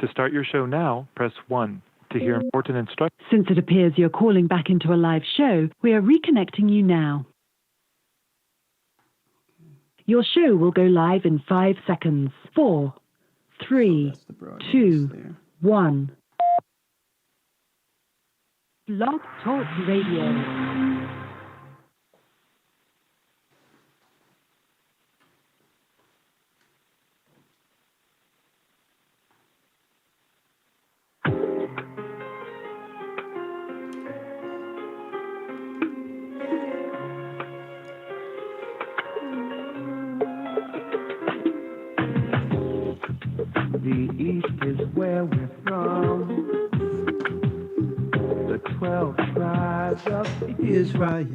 To start your show now, press 1. To hear important instructions. Since it appears you're calling back into a live show, we are reconnecting you now. Your show will go live in 5 seconds. 4, 3, 2, 1. Blog Talk Radio. The East is where we're from. The 12 tribes of Israel.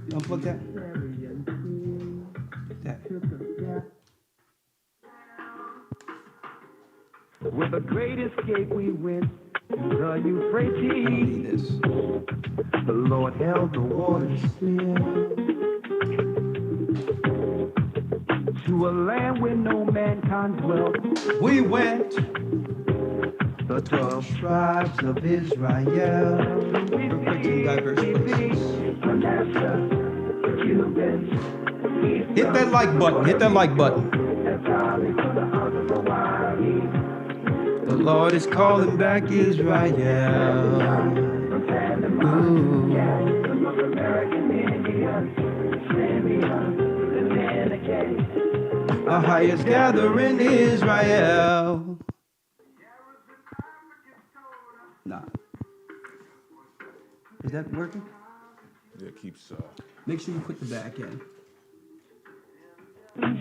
Unplug that. With a great escape we went to the I don't need Euphrates. this. The Lord held the waters still. To a land where no mankind dwelt. We went. The 12 tribes of Israel. Real quick to diverse places. Hit that like button. Hit that like button. The Lord is calling back Israel. Ooh. Our highest gathering Israel. Nah. Is that working? Yeah, it keeps. Make sure you put the back in. Yeah,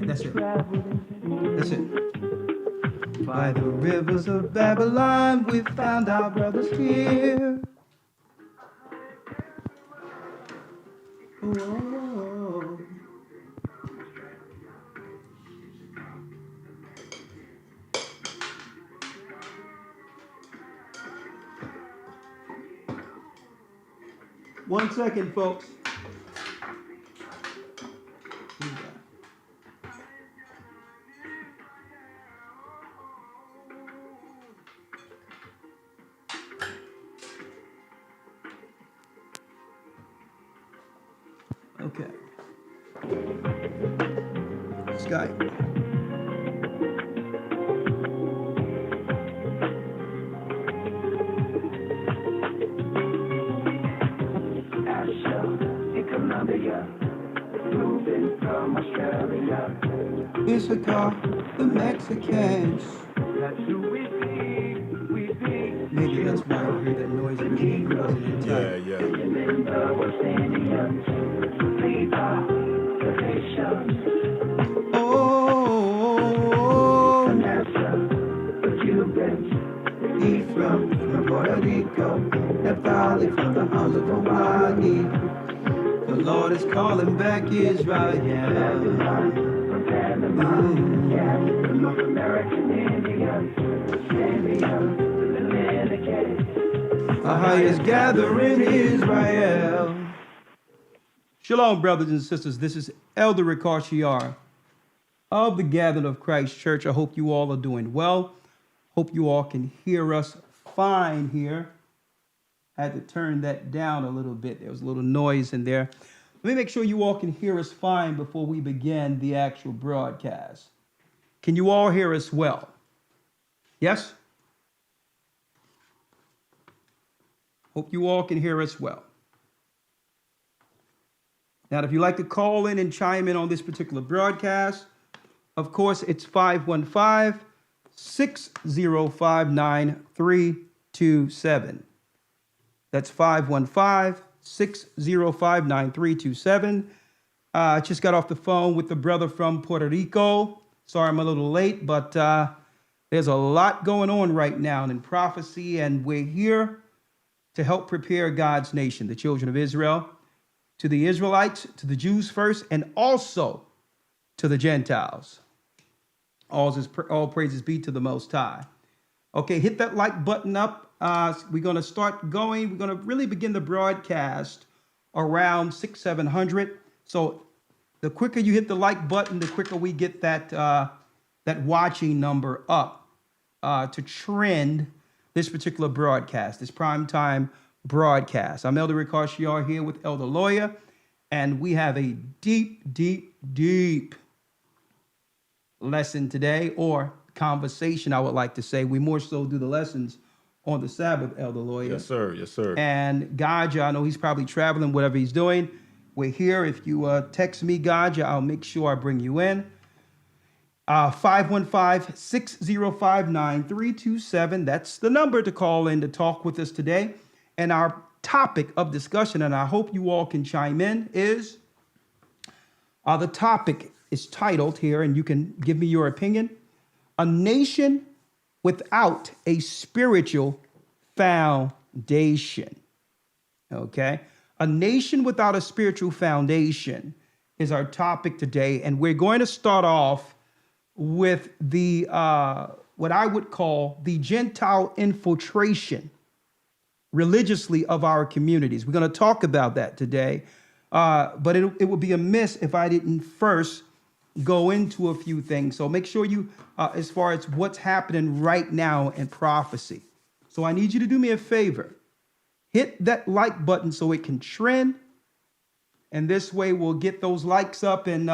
that's it. That's it. By the rivers of Babylon, we found our brothers here. Whoa. One second, folks. Okay. Skype. Issachar, the Mexicans. Maybe that's why I hear that noise because it wasn't in time. Oh, Ephraim from Puerto Rico, Naphtali from the house of Hawaii. The Lord is calling back Israel. Our highest gathering Israel. Shalom, brothers and sisters. This is Elder Ricard of the Gathering of Christ Church. I hope you all are doing well. Hope you all can hear us fine here. I had to turn that down a little bit. There was a little noise in there. Let me make sure you all can hear us fine before we begin the actual broadcast. Can you all hear us well? Yes? Hope you all can hear us well. Now, if you'd like to call in and chime in on this particular broadcast, of course, it's 515-605-9327. That's 515-605-9327. I just got off the phone with the brother from Puerto Rico. Sorry I'm a little late, but there's a lot going on right now in prophecy, and we're here to help prepare God's nation, the children of Israel, to the Israelites, to the Jews first, and also to the Gentiles. All praises be to the Most High. Okay, hit that like button up. We're going to start going. We're going to really begin the broadcast around 700. So the quicker you hit the like button, the quicker we get that watching number up to trend this particular broadcast, this primetime broadcast. I'm Elder Ricard Shiar here with Elder Lawyer, and we have a deep, deep, deep lesson today, or conversation, I would like to say. We more so do the lessons on the Sabbath, Elder Lawyer. Yes, sir. Yes, sir. And Gocc, I know he's probably traveling, whatever he's doing. We're here. If you text me, Gocc, I'll make sure I bring you in. 515-605-9327. That's the number to call in to talk with us today. And our topic of discussion, and I hope you all can chime in, is the topic is titled here, and you can give me your opinion: a nation without a spiritual foundation. Okay? A nation without a spiritual foundation is our topic today. And we're going to start off with the what I would call the Gentile infiltration religiously of our communities. We're going to talk about that today. But it would be amiss if I didn't first go into a few things. So make sure you, as far as what's happening right now in prophecy. So I need you to do me a favor. Hit that like button so it can trend. And this way we'll get those likes up and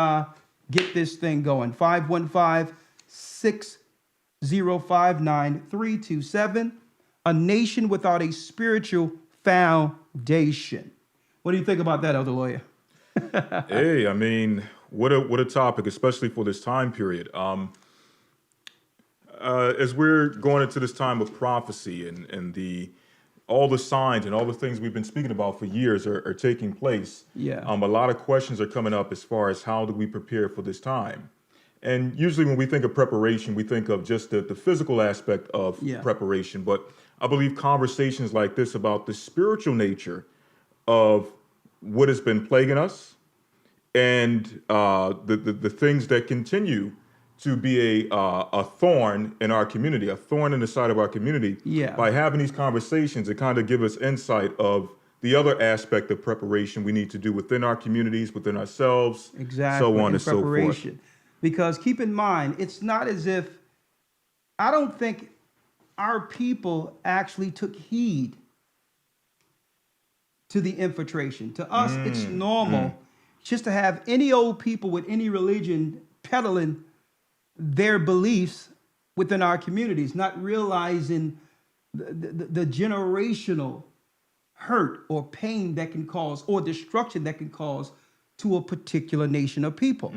get this thing going. 515-605-9327. A nation without a spiritual foundation. What do you think about that, Elder Lawyer? Hey, I mean, what a topic, especially for this time period. As we're going into this time of prophecy and all the signs and all the things we've been speaking about for years are taking place. Yeah. A lot of questions are coming up as far as how do we prepare for this time. And usually when we think of preparation, we think of just the physical aspect of preparation. But I believe conversations like this about the spiritual nature of what has been plaguing us and the things that continue to be a thorn in our community, a thorn in the side of our community. Yeah. By having these conversations, it kind of give us insight of the other aspect of preparation we need to do within our communities, within ourselves, exactly, so on and so forth. Because keep in mind, it's not as if, I don't think our people actually took heed to the infiltration. To us, it's normal just to have any old people with any religion peddling their beliefs within our communities, not realizing the generational hurt or pain that can cause, or destruction that can cause to a particular nation of people.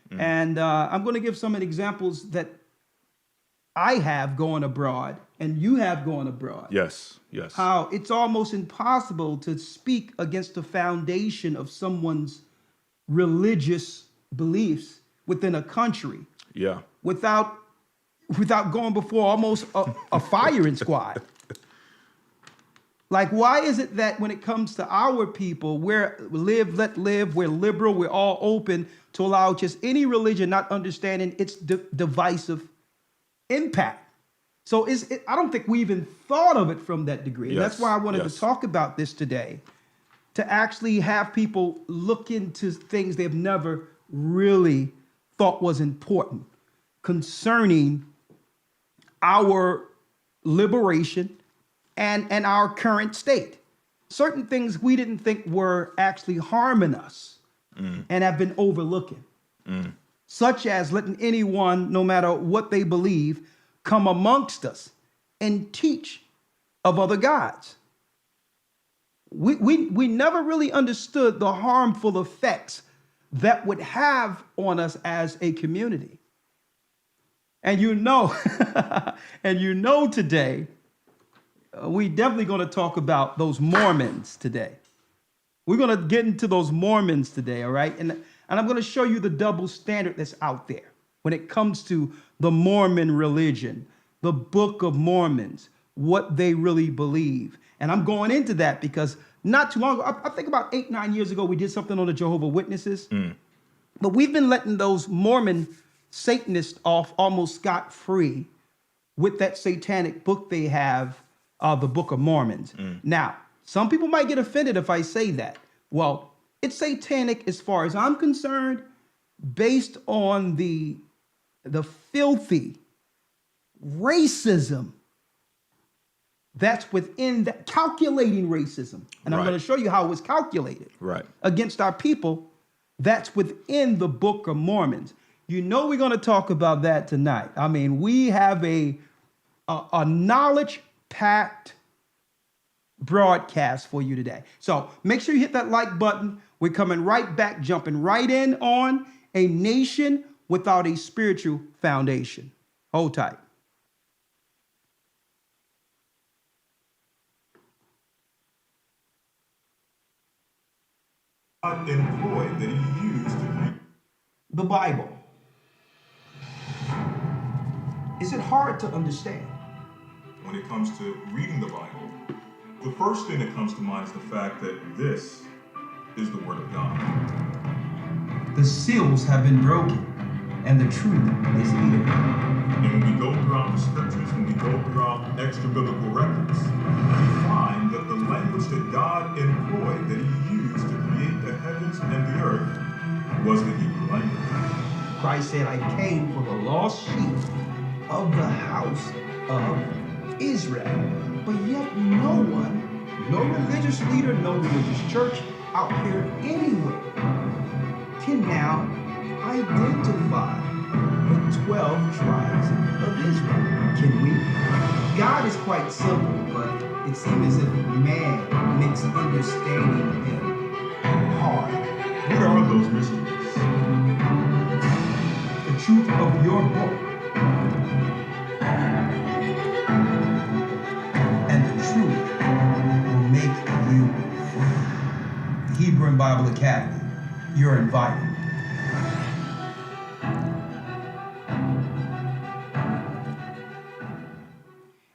And I'm going to give some examples that I have going abroad and you have going abroad. Yes, yes. How it's almost impossible to speak against the foundation of someone's religious beliefs within a country. Yeah. Without going before almost a firing squad. Like, why is it that when it comes to our people, we're live, let live, we're liberal, we're all open to allow just any religion, not understanding its divisive impact? So I don't think we even thought of it from that degree. And that's why I wanted to talk about this today, to actually have people look into things they've never really thought was important concerning our liberation and our current state. Certain things we didn't think were actually harming us and have been overlooking, such as letting anyone, no matter what they believe, come amongst us and teach of other gods. We never really understood the harmful effects that would have on us as a community. And today, we definitely going to talk about those Mormons today. We're going to get into those Mormons today, all right? And I'm going to show you the double standard that's out there when it comes to the Mormon religion, the Book of Mormons, what they really believe. And I'm going into that because not too long ago, I think about 8-9 years ago, we did something on the Jehovah's Witnesses. But we've been letting those Mormon Satanists off almost scot-free with that satanic book they have, the Book of Mormons. Now, some people might get offended if I say that, Well, it's satanic as far as I'm concerned, based on the filthy racism that's within that, calculating racism. And I'm Right. going to show you how it was calculated Right. against our people. That's within the Book of Mormons. You know, we're going to talk about that tonight. I mean, we have a knowledge-packed broadcast for you today. So make sure you hit that like button. We're coming right back, jumping right in on a nation without a spiritual foundation. Hold tight. God employed that he used to create The Bible. Is it hard to understand? when it comes to reading the Bible. The first thing that comes to mind is the fact that this is the Word of God. The seals have been broken, and the truth is here. And when we go throughout the scriptures, when we go throughout extra biblical records, we find that the language that God employed, that he used to create the heavens and the earth, was the Hebrew language. Christ said, I came for the lost sheep of the house of Israel. But yet no one, no religious leader, no religious church out here anywhere can now identify the 12 tribes of Israel. Can we? God is quite simple, but it seems as if man makes understanding him hard. What are those mysteries? The truth of your book and the truth will make you free. The Hebrew and Bible Academy, you're invited.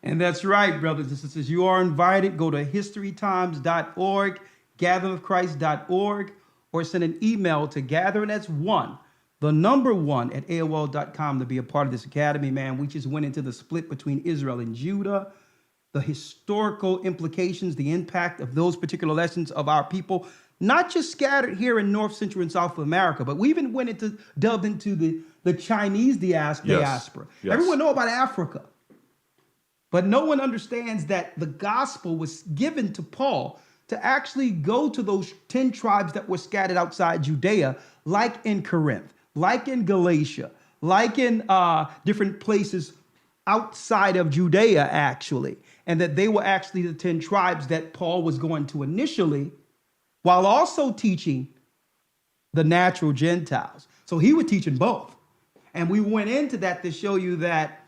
And that's right, brothers and sisters. You are invited. Go to historytimes.org, gatheringofchrist.org, or send an email to gathering that's one, the number one at AOL.com to be a part of this academy, man. We just went into the split between Israel and Judah, the historical implications, the impact of those particular lessons of our people, not just scattered here in North, Central, and South America, but we even delved into the Chinese diaspora. Yes. Everyone know about Africa. But no one understands that the gospel was given to Paul to actually go to those 10 tribes that were scattered outside Judea, like in Corinth, like in Galatia, like in different places outside of Judea, actually. And that they were actually the 10 tribes that Paul was going to initially, while also teaching the natural Gentiles. So he was teaching both. And we went into that to show you that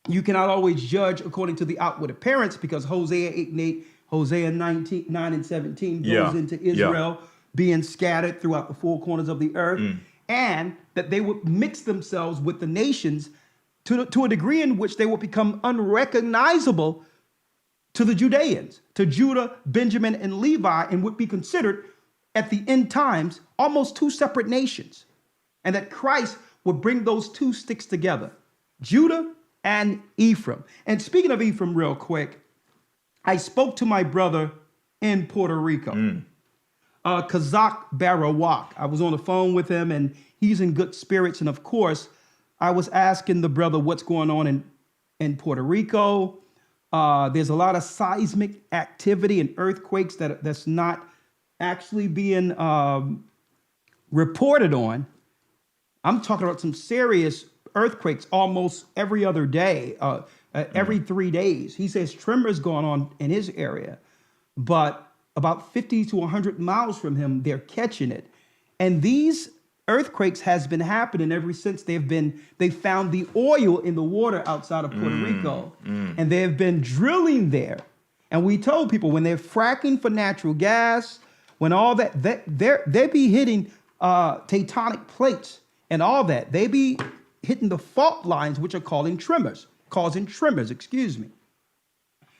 you cannot always judge according to the outward appearance, because Hosea 8:8, Hosea 9:17 goes into Israel being scattered throughout the four corners of the earth, and that they would mix themselves with the nations to a degree in which they will become unrecognizable to the Judeans, to Judah, Benjamin, and Levi, and would be considered at the end times almost two separate nations. And that Christ would bring those two sticks together, Judah and Ephraim. And speaking of Ephraim real quick, I spoke to my brother in Puerto Rico, Gocc Barawak. I was on the phone with him and he's in good spirits. And of course, I was asking the brother what's going on in Puerto Rico. There's a lot of seismic activity and earthquakes that's not actually being reported on. I'm talking about some serious earthquakes almost every other day, every 3 days. He says tremors going on in his area, but about 50 to 100 miles from him, they're catching it. And these earthquakes has been happening ever since they found the oil in the water outside of Puerto Rico, and they have been drilling there. And we told people when they're fracking for natural gas, when all that, they be hitting tectonic plates and all that. They be hitting the fault lines, which are causing tremors, excuse me.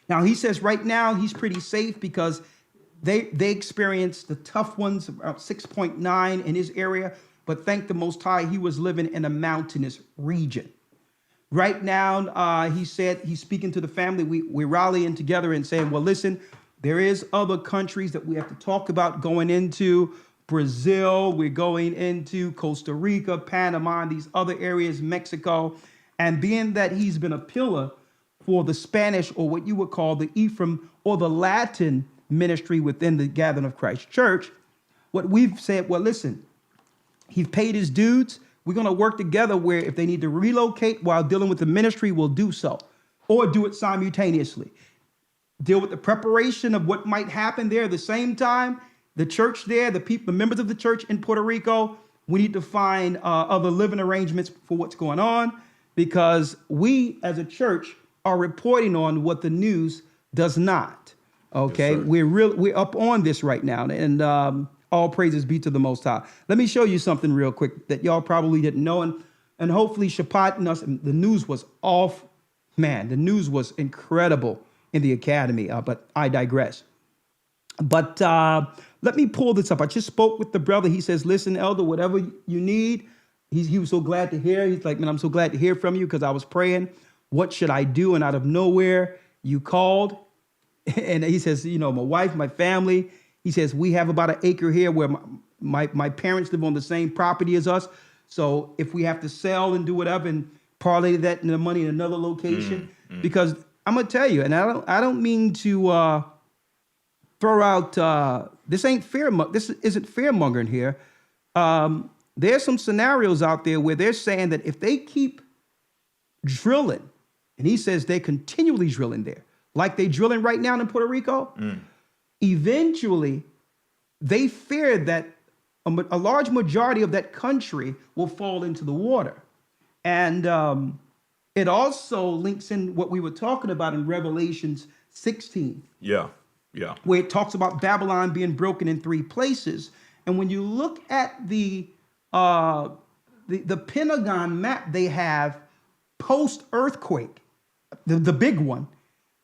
Now, he says right now he's pretty safe because they experienced the tough ones, about 6.9 in his area, but thank the Most High, he was living in a mountainous region. Right now, he said, he's speaking to the family, we're rallying together and saying, well, listen, There is other countries that we have to talk about going into. Brazil, we're going into Costa Rica, Panama, and these other areas, Mexico. And being that he's been a pillar for the Spanish, or what you would call the Ephraim or the Latin ministry within the Gathering of Christ Church, what we've said, well, listen, he's paid his dues. We're going to work together where if they need to relocate while dealing with the ministry, we'll do so, or do it simultaneously. Deal with the preparation of what might happen there at the same time. The church there, the people, the members of the church in Puerto Rico, we need to find other living arrangements for what's going on, because we as a church are reporting on what the news does not. Okay, Yes, we're up on this right now, and all praises be to the Most High. Let me show you something real quick that y'all probably didn't know, and hopefully Shapat and us. The news was off, man. The news was incredible in the academy, but I digress. But let me pull this up. I just spoke with the brother. He says, listen, Elder, whatever you need. He was so glad to hear. He's like, man, I'm so glad to hear from you, because I was praying, what should I do? And out of nowhere, you called. And he says, you know, my wife, my family, he says, we have about an acre here where my parents live on the same property as us. So if we have to sell and do whatever and parlay that into money in another location, because I'm going to tell you, and I don't mean to throw out, this isn't fear mongering here. There's some scenarios out there where they're saying that if they keep drilling, and he says they're continually drilling there, like they're drilling right now in Puerto Rico, eventually they fear that a large majority of that country will fall into the water. And it also links in what we were talking about in Revelations 16. Yeah. Where it talks about Babylon being broken in 3 places. And when you look at the Pentagon map they have post-earthquake, the big one,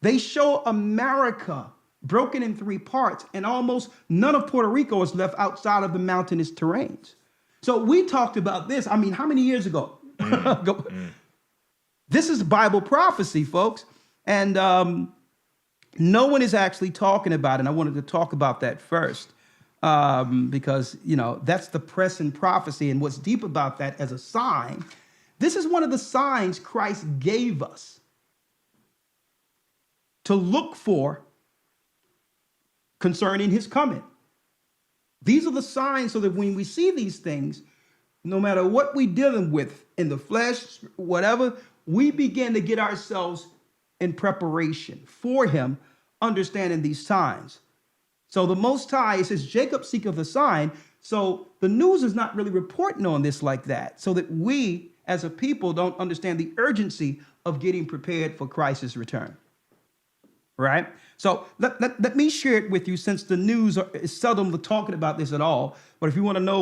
they show America broken in 3 parts, and almost none of Puerto Rico is left outside of the mountainous terrains. So we talked about this, I mean, how many years ago? This is Bible prophecy, folks. And no one is actually talking about it. And I wanted to talk about that first, because, you know, that's the present prophecy. And what's deep about that as a sign, this is one of the signs Christ gave us to look for concerning his coming. These are the signs so that when we see these things, no matter what we're dealing with in the flesh, whatever, we begin to get ourselves in preparation for him, understanding these signs. So the Most High, it says, Jacob seeketh a sign. So the news is not really reporting on this like that, so that we as a people don't understand the urgency of getting prepared for Christ's return. Right? So let me share it with you, since the news is seldom talking about this at all. But if you want to know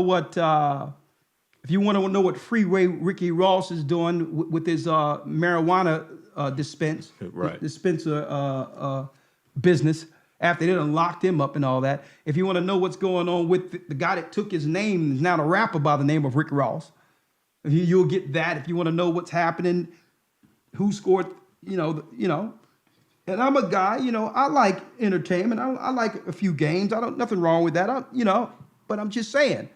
what Freeway Ricky Ross is doing with his marijuana dispenser business, after they done locked him up and all that. If you want to know what's going on with the guy that took his name, is now a rapper by the name of Rick Ross, you'll get that. If you want to know what's happening, who scored, you know. And I'm a guy, I like entertainment. I like a few games. Nothing wrong with that. But I'm just saying,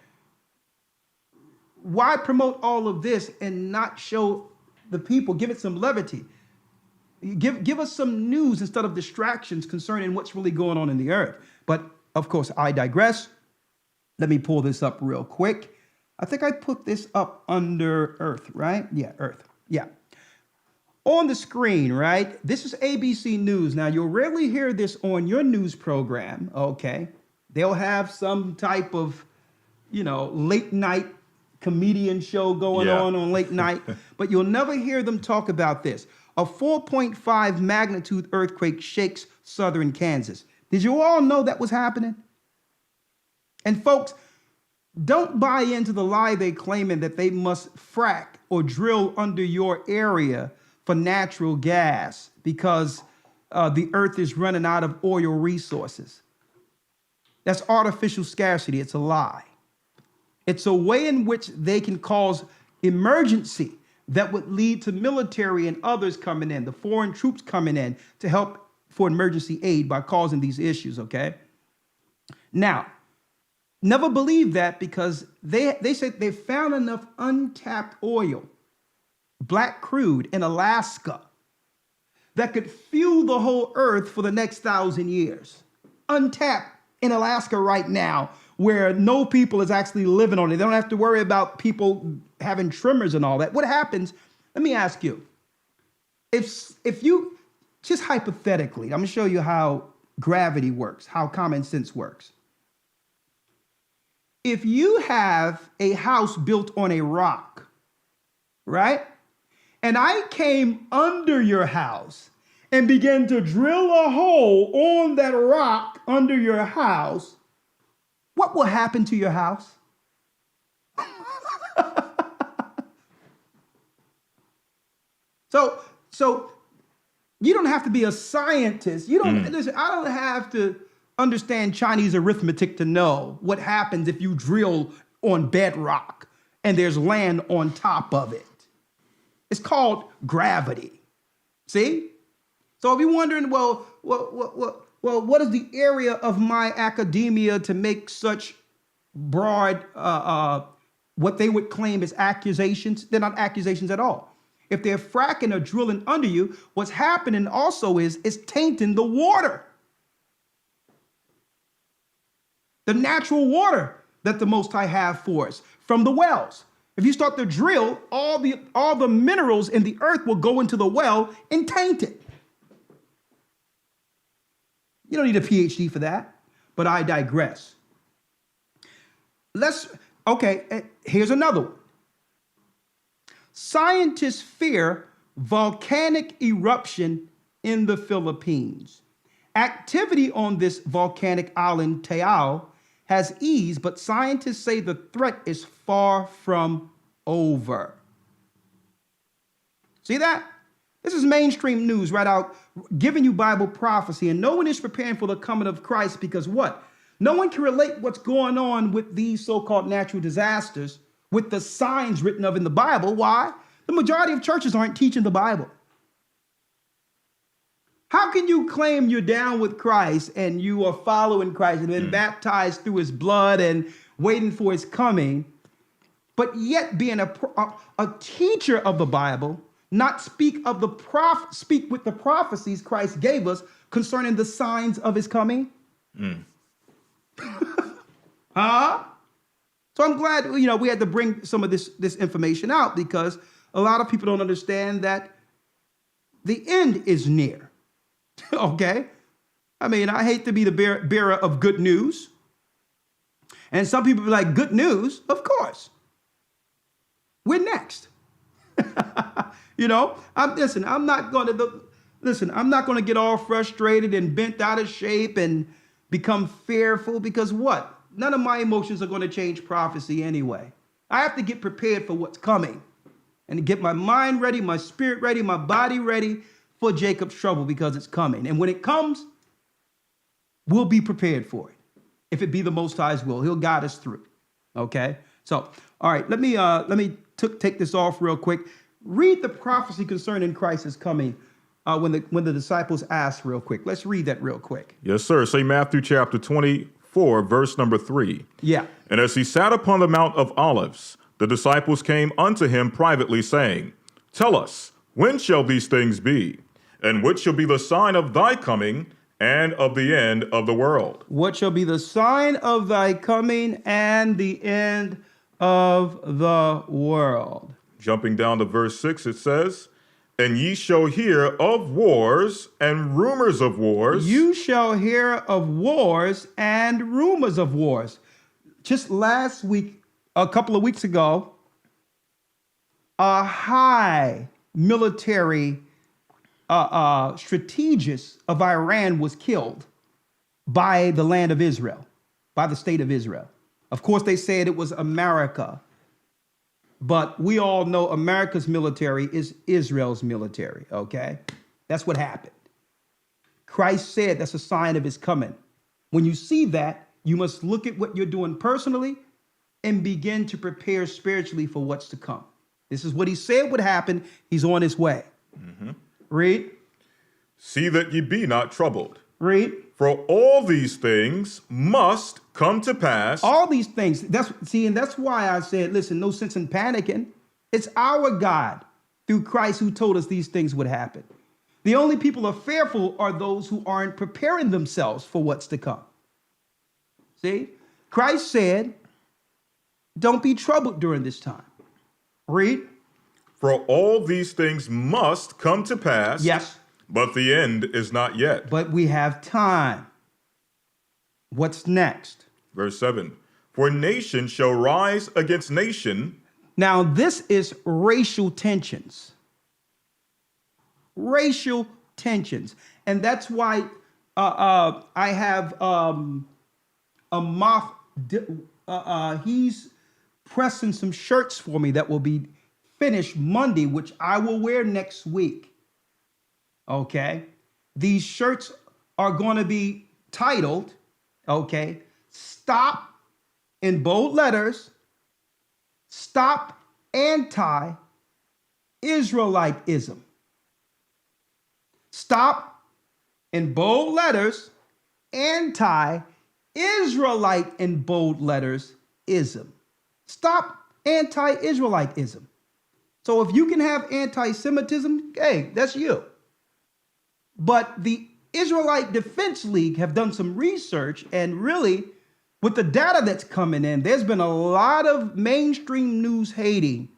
why promote all of this and not show the people, give it some levity? Give us some news instead of distractions concerning what's really going on in the earth. But of course, I digress. Let me pull this up real quick. I think I put this up under Earth, right? Yeah, Earth. Yeah. On the screen, right? This is ABC News. Now, you'll rarely hear this on your news program, okay? They'll have some type of, late night comedian show going on late night, but you'll never hear them talk about this. A 4.5 magnitude earthquake shakes southern Kansas. Did you all know that was happening? And folks, don't buy into the lie they claiming that they must frack or drill under your area for natural gas because the earth is running out of oil resources. That's artificial scarcity. It's a lie. It's a way in which they can cause emergency that would lead to military and others coming in, the foreign troops coming in to help for emergency aid by causing these issues, okay? Now, never believe that, because they said they found enough untapped oil, black crude in Alaska, that could fuel the whole earth for the next 1,000 years. Untapped in Alaska right now, where no people is actually living on it. They don't have to worry about people having tremors and all that. What happens, let me ask you, if you, just hypothetically, I'm gonna show you how gravity works, how common sense works. If you have a house built on a rock, right? And I came under your house and began to drill a hole on that rock under your house, what will happen to your house? So you don't have to be a scientist. You don't listen, I don't have to understand Chinese arithmetic to know what happens if you drill on bedrock and there's land on top of it. It's called gravity. See? So if you're wondering, well, what is the area of my academia to make such broad, what they would claim as accusations? They're not accusations at all. If they're fracking or drilling under you, what's happening also is it's tainting the water. The natural water that the Most High have for us from the wells. If you start to drill, all the minerals in the earth will go into the well and taint it. You don't need a PhD for that, but I digress. Here's another one. Scientists fear volcanic eruption in the Philippines. Activity on this volcanic island, Taal, has eased, but scientists say the threat is far from over. See that? This is mainstream news right out, giving you Bible prophecy, and no one is preparing for the coming of Christ because what? No one can relate what's going on with these so-called natural disasters with the signs written of in the Bible. Why? The majority of churches aren't teaching the Bible. How can you claim you're down with Christ and you are following Christ and been baptized through his blood and waiting for his coming, but yet being a teacher of the Bible, not speak with the prophecies Christ gave us concerning the signs of his coming? Huh? So I'm glad, we had to bring some of this information out, because a lot of people don't understand that the end is near. Okay? I mean, I hate to be the bearer of good news. And some people be like, good news? Of course. We're next. I'm not going to get all frustrated and bent out of shape and become fearful, because what? None of my emotions are going to change prophecy anyway. I have to get prepared for what's coming and get my mind ready, my spirit ready, my body ready for Jacob's trouble, because it's coming. And when it comes, we'll be prepared for it. If it be the Most High's will, he'll guide us through. Okay? So, all right, let me take this off real quick. Read the prophecy concerning Christ's coming when the disciples asked real quick. Let's read that real quick. Yes, sir. Say Matthew chapter 24, verse number 3. Yeah. And as he sat upon the Mount of Olives, the disciples came unto him privately, saying, Tell us, when shall these things be? And what shall be the sign of thy coming and of the end of the world? What shall be the sign of thy coming and the end of the world? Jumping down to verse 6, it says, And ye shall hear of wars and rumors of wars. You shall hear of wars and rumors of wars. Just last week, a couple of weeks ago, a high military strategist of Iran was killed by the land of Israel, by the state of Israel. Of course, they said it was America, but we all know America's military is Israel's military, okay? That's what happened. Christ said that's a sign of his coming. When you see that, you must look at what you're doing personally and begin to prepare spiritually for what's to come. This is what he said would happen. He's on his way. Mm-hmm. Read. See that ye be not troubled. Read. For all these things must come to pass. All these things. And that's why I said, listen, no sense in panicking. It's our God through Christ who told us these things would happen. The only people who are fearful are those who aren't preparing themselves for what's to come. See? Christ said, don't be troubled during this time. Read. For all these things must come to pass. Yes. But the end is not yet. But we have time. What's next? Verse 7. For nation shall rise against nation. Now, this is racial tensions. Racial tensions. And that's why I have a moth. He's pressing some shirts for me that will be finished Monday, which I will wear next week. Okay. These shirts are going to be titled, okay, Stop, in bold letters, Stop Anti-Israelitism. Stop, in bold letters, Anti-Israelite, in bold letters, ism. Stop anti-Israelitism. So if you can have anti-Semitism, hey, that's you. But the Israelite Defense League have done some research, and really, with the data that's coming in, there's been a lot of mainstream news hating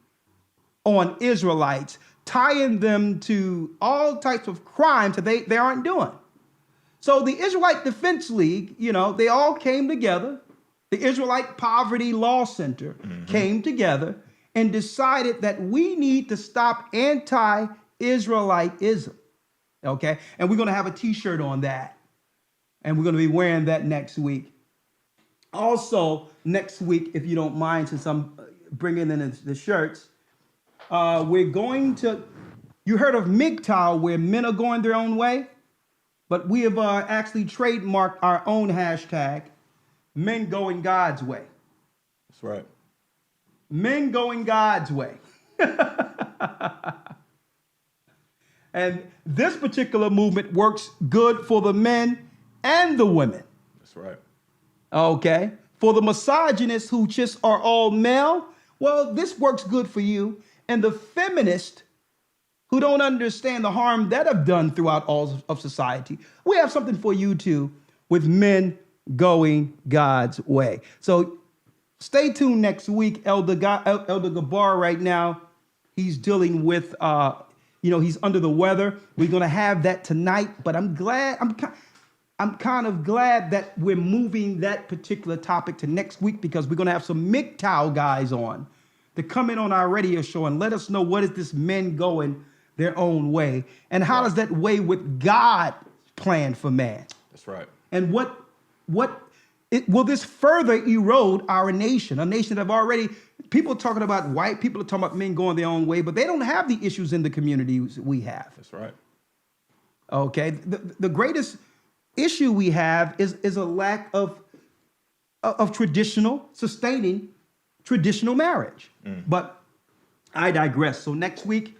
on Israelites, tying them to all types of crimes that they aren't doing. So the Israelite Defense League, they all came together. The Israelite Poverty Law Center came together and decided that we need to stop anti-Israelitism. Okay, and we're going to have a t-shirt on that. And we're going to be wearing that next week. Also, next week, if you don't mind, since I'm bringing in the shirts, we're going to, you heard of MGTOW, where men are going their own way? But we have actually trademarked our own hashtag, Men Going God's Way. That's right. Men Going God's Way. And this particular movement works good for the men and the women. That's right. Okay. For the misogynists who just are all male, well, this works good for you. And the feminists who don't understand the harm that have done throughout all of society, we have something for you too, with Men Going God's Way. So stay tuned next week. Elder Gabar right now, he's dealing with he's under the weather. We're going to have that tonight, but I'm kind of glad that we're moving that particular topic to next week, because we're going to have some MGTOW guys on to come in on our radio show and let us know what is this men going their own way, and how does that way with God plan for man? That's right. And will this further erode our nation? A nation that have already, people are talking about white people are talking about men going their own way, but they don't have the issues in the communities we have. That's right. Okay. The greatest issue we have is a lack of sustaining traditional marriage. But I digress. So next week,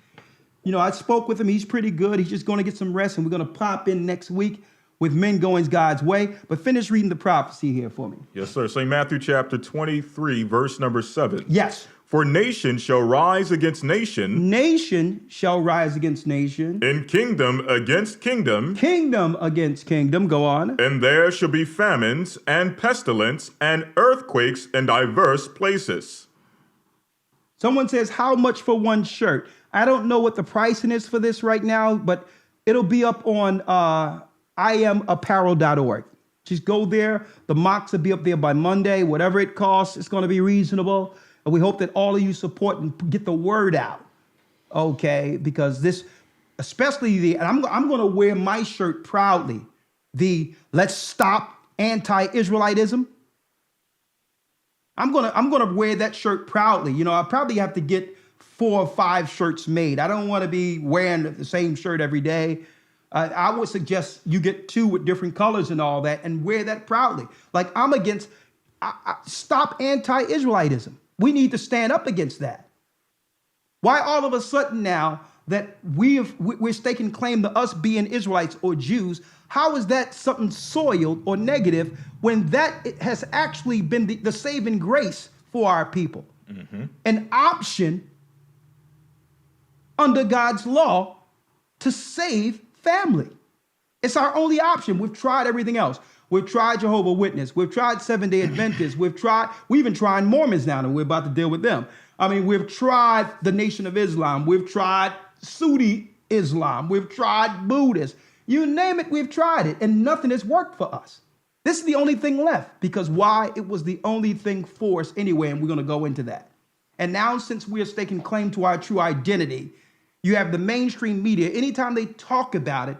I spoke with him. He's pretty good. He's just going to get some rest, and we're going to pop in next week with Men Going God's Way. But finish reading the prophecy here for me. Yes, sir. St. Matthew chapter 23, verse number 7. Yes. For nation shall rise against nation. Nation shall rise against nation. And kingdom against kingdom. Kingdom against kingdom. Go on. And there shall be famines and pestilence and earthquakes in diverse places. Someone says, how much for one shirt? I don't know what the pricing is for this right now, but it'll be up on IamApparel.org. Just go there. The mocks will be up there by Monday. Whatever it costs, it's going to be reasonable. And we hope that all of you support and get the word out. Okay, because this, especially and I'm going to wear my shirt proudly. The Let's Stop Anti-Israelitism. I'm gonna wear that shirt proudly. I probably have to get 4 or 5 shirts made. I don't want to be wearing the same shirt every day. I would suggest you get 2 with different colors and all that, and wear that proudly. Like, I'm against stop anti-Israelitism. We need to stand up against that. Why all of a sudden now that we're staking claim to us being Israelites or Jews, how is that something soiled or negative when that has actually been the saving grace for our people? An option under God's law to save family. It's our only option. We've tried everything else. We've tried Jehovah's Witness. We've tried Seventh-day Adventists. We even tried Mormons now, and we're about to deal with them. I mean, we've tried the Nation of Islam. We've tried Sunni Islam. We've tried Buddhists. You name it, we've tried it, and nothing has worked for us. This is the only thing left, because why? It was the only thing for us anyway, and we're going to go into that. And now, since we are staking claim to our true identity, you have the mainstream media. Anytime they talk about it,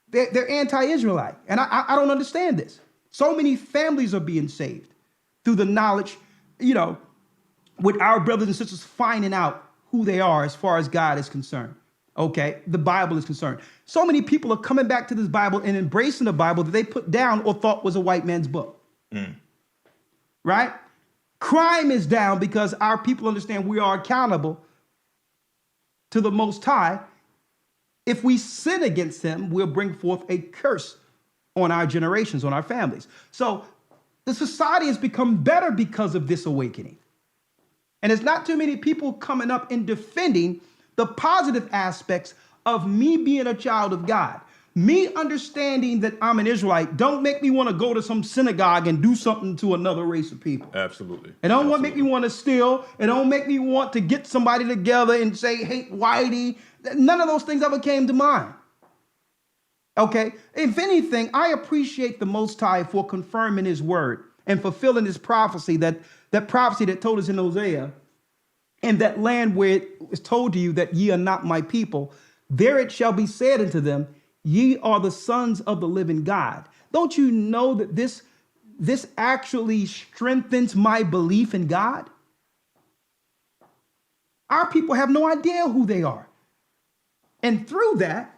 they're anti-Israelite. And I don't understand this. So many families are being saved through the knowledge, with our brothers and sisters finding out who they are as far as God is concerned. Okay, the Bible is concerned. So many people are coming back to this Bible and embracing the Bible that they put down or thought was a white man's book. Right? Crime is down because our people understand we are accountable to the Most High. If we sin against him, we'll bring forth a curse on our generations, on our families. So the society has become better because of this awakening. And it's not too many people coming up and defending the positive aspects of me being a child of God. Me understanding that I'm an Israelite don't make me want to go to some synagogue and do something to another race of people. Absolutely. It don't make me want to steal. It don't make me want to get somebody together and say, hate Whitey. None of those things ever came to mind. Okay? If anything, I appreciate the Most High for confirming his word and fulfilling his prophecy, that prophecy that told us in Hosea, in that land where it was told to you that ye are not my people, there it shall be said unto them, ye are the sons of the living God. Don't you know that this actually strengthens my belief in God? Our people have no idea who they are. And through that,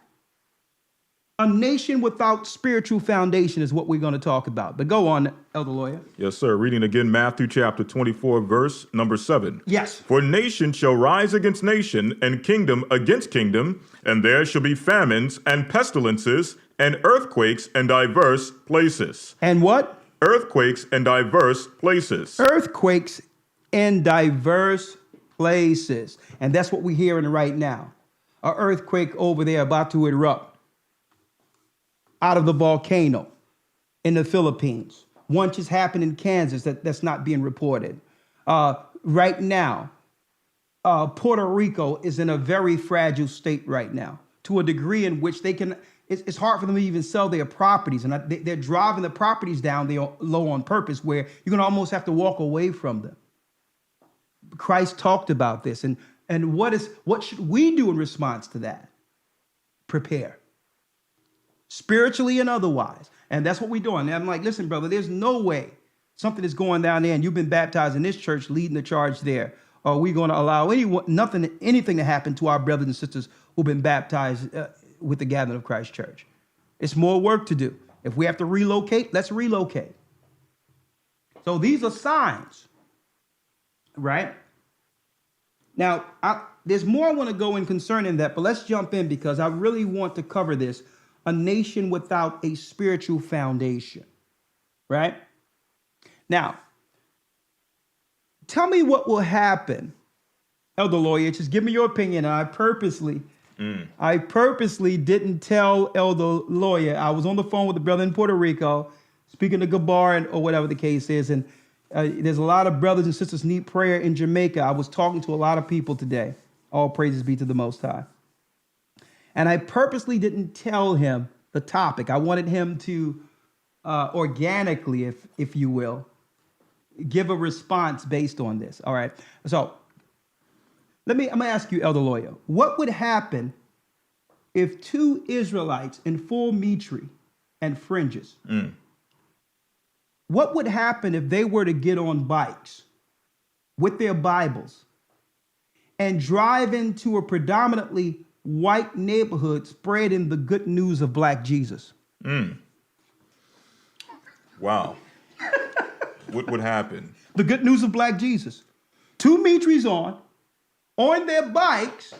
a nation without spiritual foundation is what we're going to talk about. But go on, Elder Lawyer. Yes, sir. Reading again, Matthew chapter 24, verse number 7. Yes. For nation shall rise against nation, and kingdom against kingdom, and there shall be famines and pestilences and earthquakes in diverse places. And what? Earthquakes in diverse places. Earthquakes in diverse places. And that's what we're hearing right now. An earthquake over there about to erupt out of the volcano in the Philippines. One just happened in Kansas that's not being reported. Right now, Puerto Rico is in a very fragile state right now, to a degree in which it's hard for them to even sell their properties. And they're driving the properties down there low on purpose, where you're going to almost have to walk away from them. Christ talked about this. And what should we do in response to that? Prepare. Spiritually and otherwise. And that's what we're doing. And I'm like, listen, brother, there's no way something is going down there and you've been baptized in this church, leading the charge there. Are we going to allow anything to happen to our brothers and sisters who've been baptized with the Gathering of Christ Church? It's more work to do. If we have to relocate, let's relocate. So these are signs, right? Now, there's more I want to go in concerning that, but let's jump in because I really want to cover this. A nation without a spiritual foundation, right? Now, tell me what will happen, Elder Lawyer. Just give me your opinion. And I purposely didn't tell Elder Lawyer. I was on the phone with the brother in Puerto Rico, speaking to Gabar or whatever the case is. And there's a lot of brothers and sisters need prayer in Jamaica. I was talking to a lot of people today. All praises be to the Most High. And I purposely didn't tell him the topic. I wanted him to organically, if you will, give a response based on this. All right. So I'm going to ask you, Elder Lawyer, what would happen if two Israelites in full mitre and fringes, what would happen if they were to get on bikes with their Bibles and drive into a predominantly white neighborhood spreading the good news of Black Jesus? Wow. What would happen? The good news of Black Jesus. Two mitres on their bikes,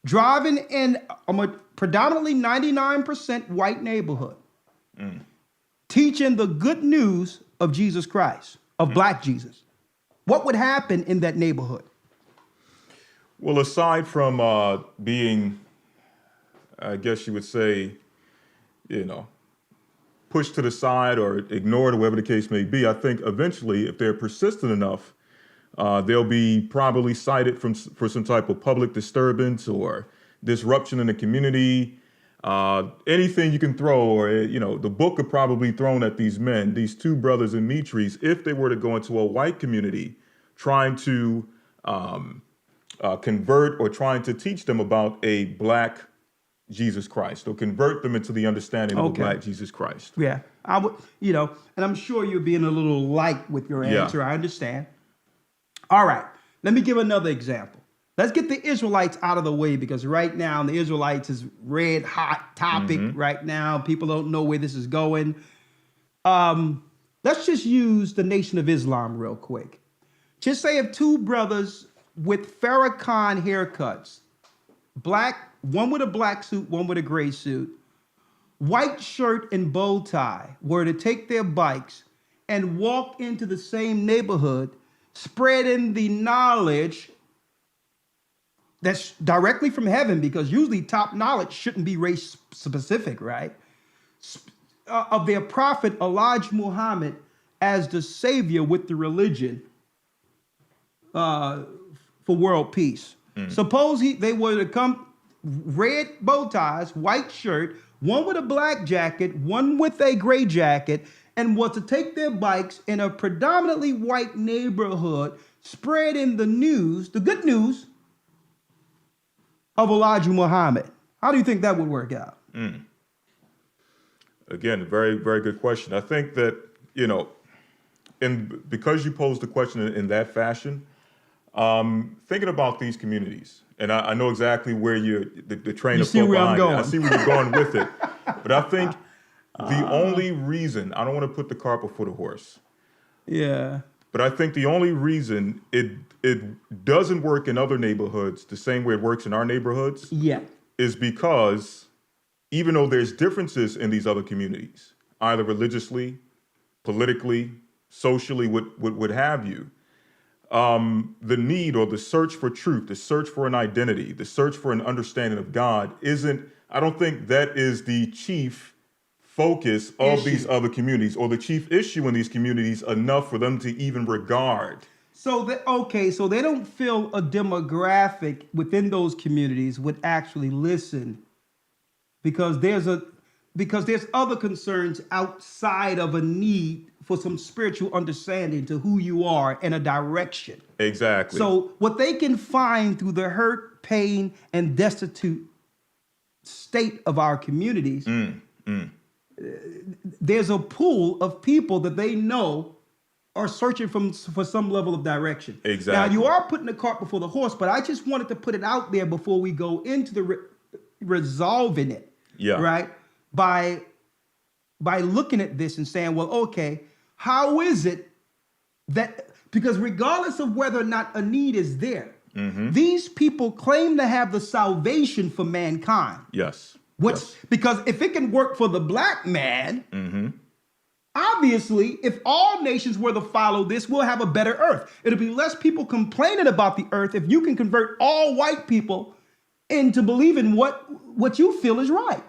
driving in a predominantly 99% white neighborhood, teaching the good news of Jesus Christ, of black Jesus, what would happen in that neighborhood? Well, aside from being, I guess you would say, pushed to the side or ignored or whatever the case may be, I think eventually, if they're persistent enough, they'll be probably cited for some type of public disturbance or disruption in the community. Anything you can throw, or the book could probably be thrown at these men, these two brothers in Mitris, if they were to go into a white community trying to convert or trying to teach them about a black Jesus Christ, or convert them into the understanding of a black Jesus Christ. Yeah, I would, and I'm sure you're being a little light with your answer. I understand. All right, let me give another example. Let's get the Israelites out of the way, because right now the Israelites is red hot topic right now. People don't know where this is going. Let's just use the Nation of Islam real quick. Just say if two brothers with Farrakhan haircuts, black, one with a black suit, one with a gray suit, white shirt and bow tie, were to take their bikes and walk into the same neighborhood, spreading the knowledge that's directly from heaven, because usually top knowledge shouldn't be race specific, right? Of their prophet Elijah Muhammad as the savior with the religion for world peace. Suppose they were to come, red bow ties, white shirt, one with a black jacket, one with a gray jacket, and was to take their bikes in a predominantly white neighborhood, spreading the news, the good news of Elijah Muhammad. How do you think that would work out? Again, very, very good question. I think that, because you posed the question in that fashion, thinking about these communities, and I know exactly where the train of thought behind it. I see where you're going with it. But I think the only reason, I don't want to put the cart before the horse. Yeah. But I think the only reason it doesn't work in other neighborhoods the same way it works in our neighborhoods is because even though there's differences in these other communities, either religiously, politically, socially, what have you, the need or the search for truth, the search for an identity, the search for an understanding of God I don't think that is the chief focus of these other communities, or the chief issue in these communities enough for them to even regard. So they don't feel a demographic within those communities would actually listen, because there's other concerns outside of a need for some spiritual understanding to who you are and a direction. Exactly. So what they can find through the hurt, pain, and destitute state of our communities, there's a pool of people that they know are searching for some level of direction. Exactly. Now, you are putting the cart before the horse, but I just wanted to put it out there before we go into the resolving it. Yeah. Right? By looking at this and saying, well, okay, how is it that, because regardless of whether or not a need is there, these people claim to have the salvation for mankind. Yes. Because if it can work for the black man, obviously, if all nations were to follow this, we'll have a better earth. It'll be less people complaining about the earth if you can convert all white people into believing what you feel is right.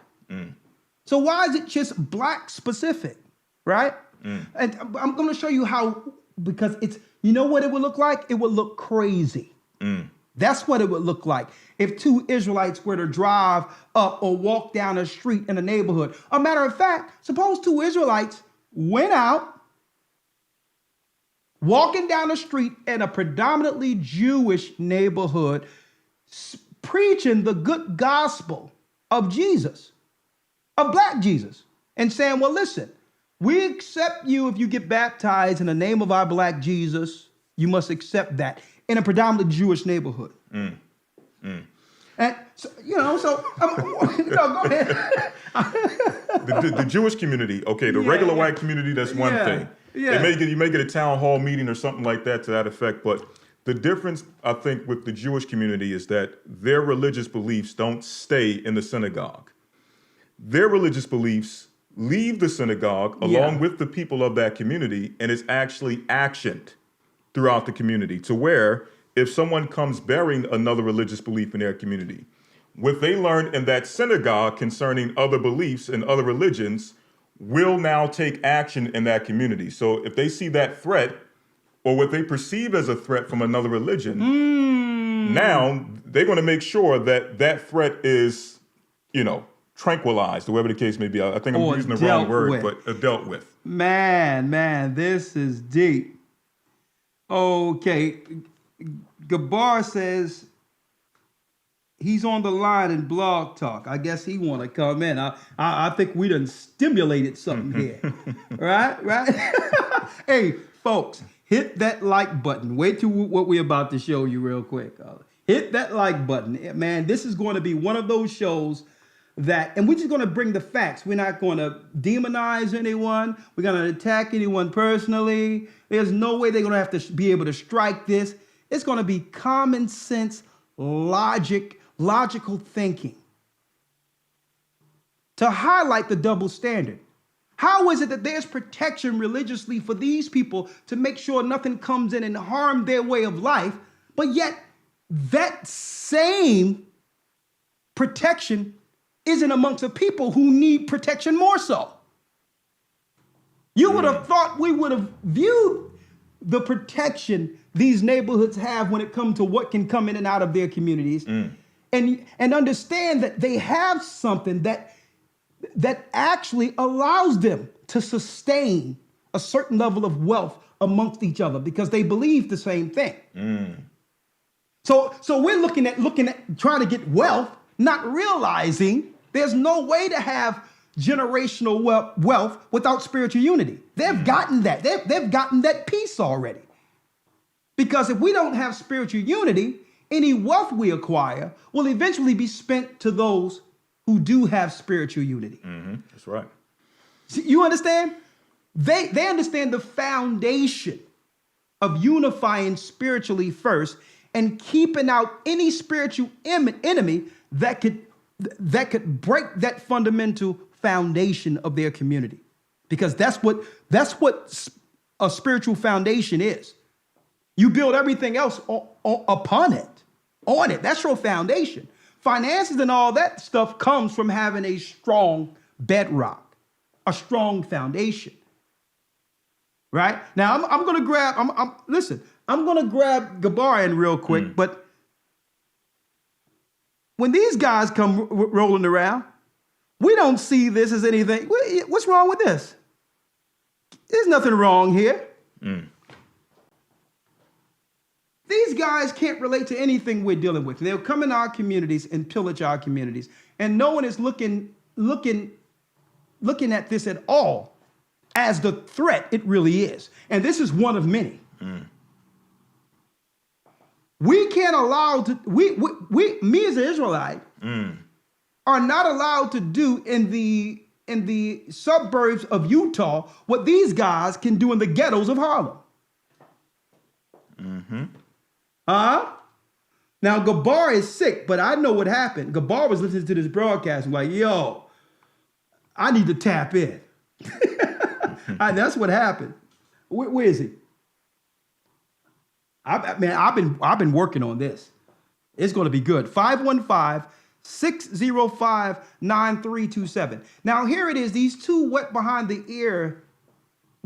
So why is it just black specific, right? And I'm going to show you how, because it's, you know what it would look like? It would look crazy. That's what it would look like if two Israelites were to drive up or walk down a street in a neighborhood. A matter of fact, suppose two Israelites went out walking down the street in a predominantly Jewish neighborhood, preaching the good gospel of Jesus, of black Jesus, and saying, well, listen, we accept you if you get baptized in the name of our black Jesus. You must accept that in a predominantly Jewish neighborhood. And so, go ahead. The Jewish community, okay, regular white community, that's one thing. Yeah. You may get a town hall meeting or something like that to that effect, but The difference, I think, with the Jewish community is that their religious beliefs don't stay in the synagogue. Their religious beliefs leave the synagogue along with the people of that community, and is actually actioned throughout the community, to where if someone comes bearing another religious belief in their community, what they learned in that synagogue concerning other beliefs and other religions will now take action in that community. So if they see that threat, or what they perceive as a threat from another religion, now they're going to make sure that that threat is, tranquilized, or whatever the case may be. I think I'm using the wrong word, but dealt with. Man, this is deep. Okay, Gocc says he's on the line in Blog Talk. I guess he want to come in. I think we done stimulated something here. Right? Hey, folks, hit that like button. Wait till what we're about to show you real quick. Hit that like button. Man, this is going to be one of those shows and we're just going to bring the facts. We're not going to demonize anyone. We're going to attack anyone personally. There's no way they're going to have to be able to strike this. It's going to be common sense, logical thinking to highlight the double standard. How is it that there's protection religiously for these people to make sure nothing comes in and harm their way of life, but yet that same protection isn't amongst the people who need protection more so? You would have thought we would have viewed the protection these neighborhoods have when it comes to what can come in and out of their communities, and understand that they have something that actually allows them to sustain a certain level of wealth amongst each other because they believe the same thing. So we're looking at trying to get wealth, not realizing there's no way to have generational wealth without spiritual unity. They've gotten that. They've gotten that piece already. Because if we don't have spiritual unity, any wealth we acquire will eventually be spent to those who do have spiritual unity. That's right. See, you understand? They understand the foundation of unifying spiritually first and keeping out any spiritual enemy that could break that fundamental foundation of their community. Because that's what a spiritual foundation is. You build everything else upon it, on it. That's your foundation. Finances and all that stuff comes from having a strong bedrock, a strong foundation. Right? Now, I'm going to grab, I'm going to grab Gocc in real quick, but when these guys come rolling around, we don't see this as anything. What's wrong with this? There's nothing wrong here. These guys can't relate to anything we're dealing with. They'll come in our communities and pillage our communities, and no one is looking at this at all as the threat it really is. And this is one of many. We can't allow me as an Israelite are not allowed to do in the suburbs of Utah what these guys can do in the ghettos of Harlem. Now, Gocc is sick, but I know what happened. Gocc was listening to this broadcast and like, yo, I need to tap in. That's what happened. Where is he? I've been working on this. It's going to be good. 515-605-9327. Now, here it is. These two wet behind the ear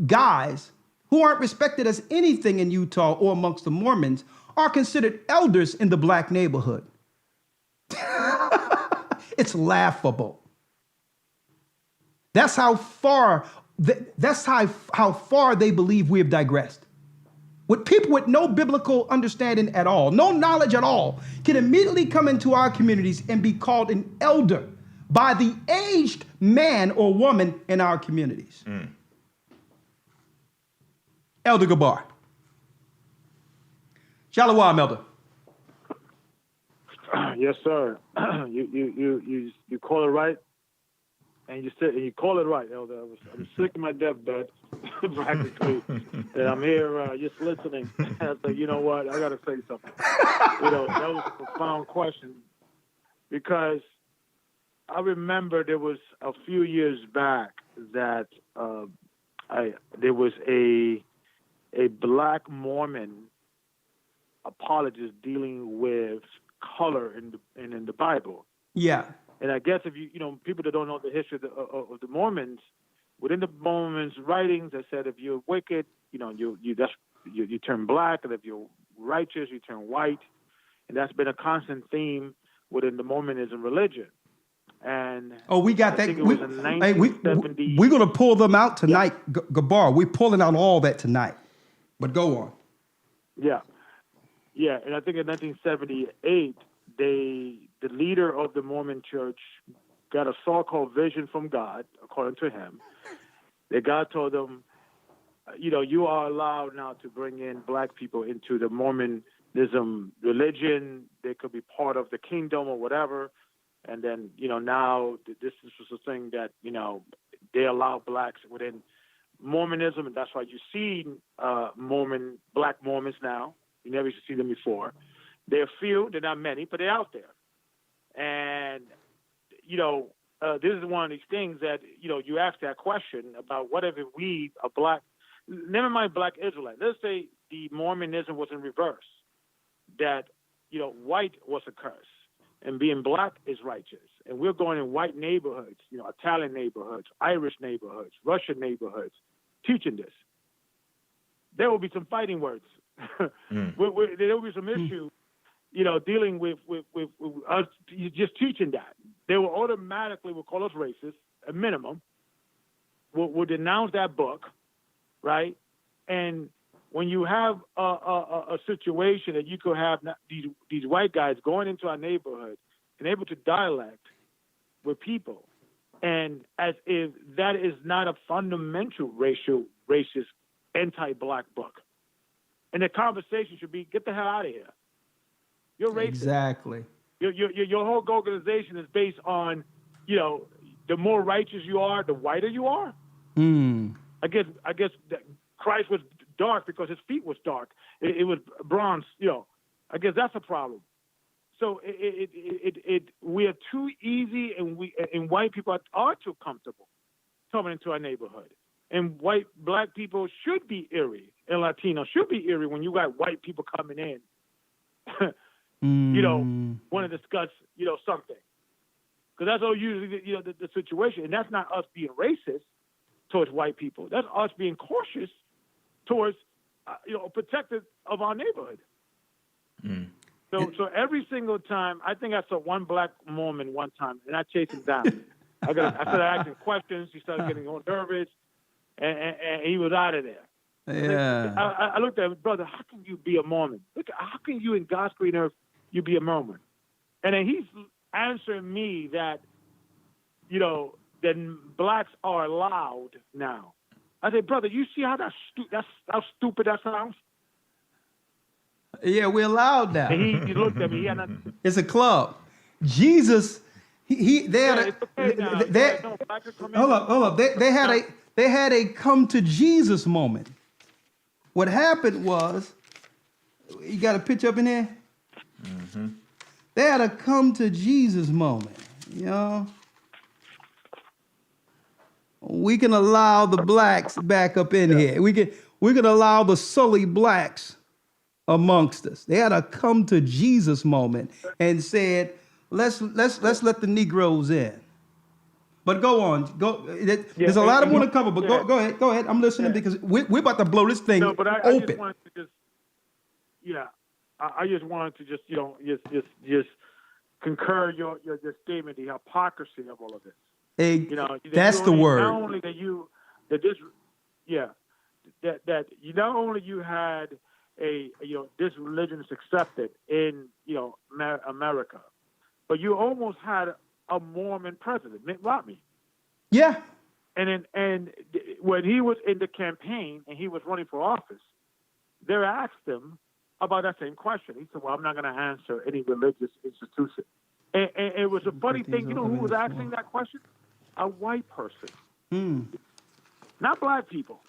guys who aren't respected as anything in Utah or amongst the Mormons are considered elders in the black neighborhood. It's laughable. That's how far they believe we have digressed. With people with no biblical understanding at all, no knowledge at all, can immediately come into our communities and be called an elder by the aged man or woman in our communities. Elder Gocc. Shalom, Elder. Yes, sir. You call it right. and you call it right, Elder. I'm sick in my deathbed, practically, and I'm here just listening. I said, you know what? I got to say something. That was a profound question, because I remember there was a few years back that there was a black Mormon apologist dealing with color in the Bible. Yeah. And I guess if people that don't know the history of the Mormons, within the Mormons' writings, they said if you're wicked, you turn black, and if you're righteous, you turn white, and that's been a constant theme within the Mormonism religion. And we got I that. think it was in 1970. We're gonna pull them out tonight, yeah. Gabar. We're pulling out all that tonight. But go on. Yeah, and I think in 1978, the leader of the Mormon Church got a so-called vision from God, according to him. That God told them, you are allowed now to bring in black people into the Mormonism religion. They could be part of the kingdom or whatever. And then, now this was a thing that, they allow blacks within Mormonism. And that's why you see black Mormons now. You never used to see them before. They're few, they're not many, but they're out there. And, this is one of these things that, you ask that question about what if we, a black, never mind black Israelite, let's say the Mormonism was in reverse, that, white was a curse and being black is righteous. And we're going in white neighborhoods, Italian neighborhoods, Irish neighborhoods, Russian neighborhoods, teaching this. There will be some fighting words. There will be some issue, dealing with us just teaching that. They will automatically call us racist, at minimum, will denounce that book, right? And when you have a situation that you could have these white guys going into our neighborhood and able to dialect with people, and as if that is not a fundamental racist, anti-black book. And the conversation should be, get the hell out of here. You're racist. Exactly. Your whole organization is based on, the more righteous you are, the whiter you are. I guess that Christ was dark because his feet was dark. It was bronze. I guess that's a problem. So we are too easy, and white people are too comfortable coming into our neighborhood. And black people should be eerie, and Latino should be eerie when you got white people coming in. Want to discuss, something. Because that's all usually, the situation. And that's not us being racist towards white people. That's us being cautious towards, protective of our neighborhood. So every single time, I think I saw one black Mormon one time, and I chased him down. I started asking questions. He started getting all nervous, and he was out of there. Yeah. I looked at him, brother, how can you be a Mormon? How can you in God's green earth, you be a Mormon? And then he's answering me that, that blacks are allowed now. I said, brother, you see how how stupid that sounds? Yeah, we're allowed now. And he looked at me. It's a club. Jesus, they had hold up. They had a come to Jesus moment. What happened was, you got a picture up in there? Mm-hmm. They had a come to Jesus moment, We can allow the blacks back up in here. We can allow the sully blacks amongst us. They had a come to Jesus moment and said, let's let the Negroes in. But go on. There's a lot of more to cover, but go ahead. I'm listening because we're about to blow this thing open. I just wanted to just concur your statement, the hypocrisy of all of this. That's the word. Not only that not only you had this religion is accepted in America, but you almost had a Mormon president, Mitt Romney. Yeah. And when he was in the campaign and he was running for office, they asked him about that same question. He said, well, I'm not going to answer any religious institution. And it was a funny thing. You know who was asking that question? a white person, not black people.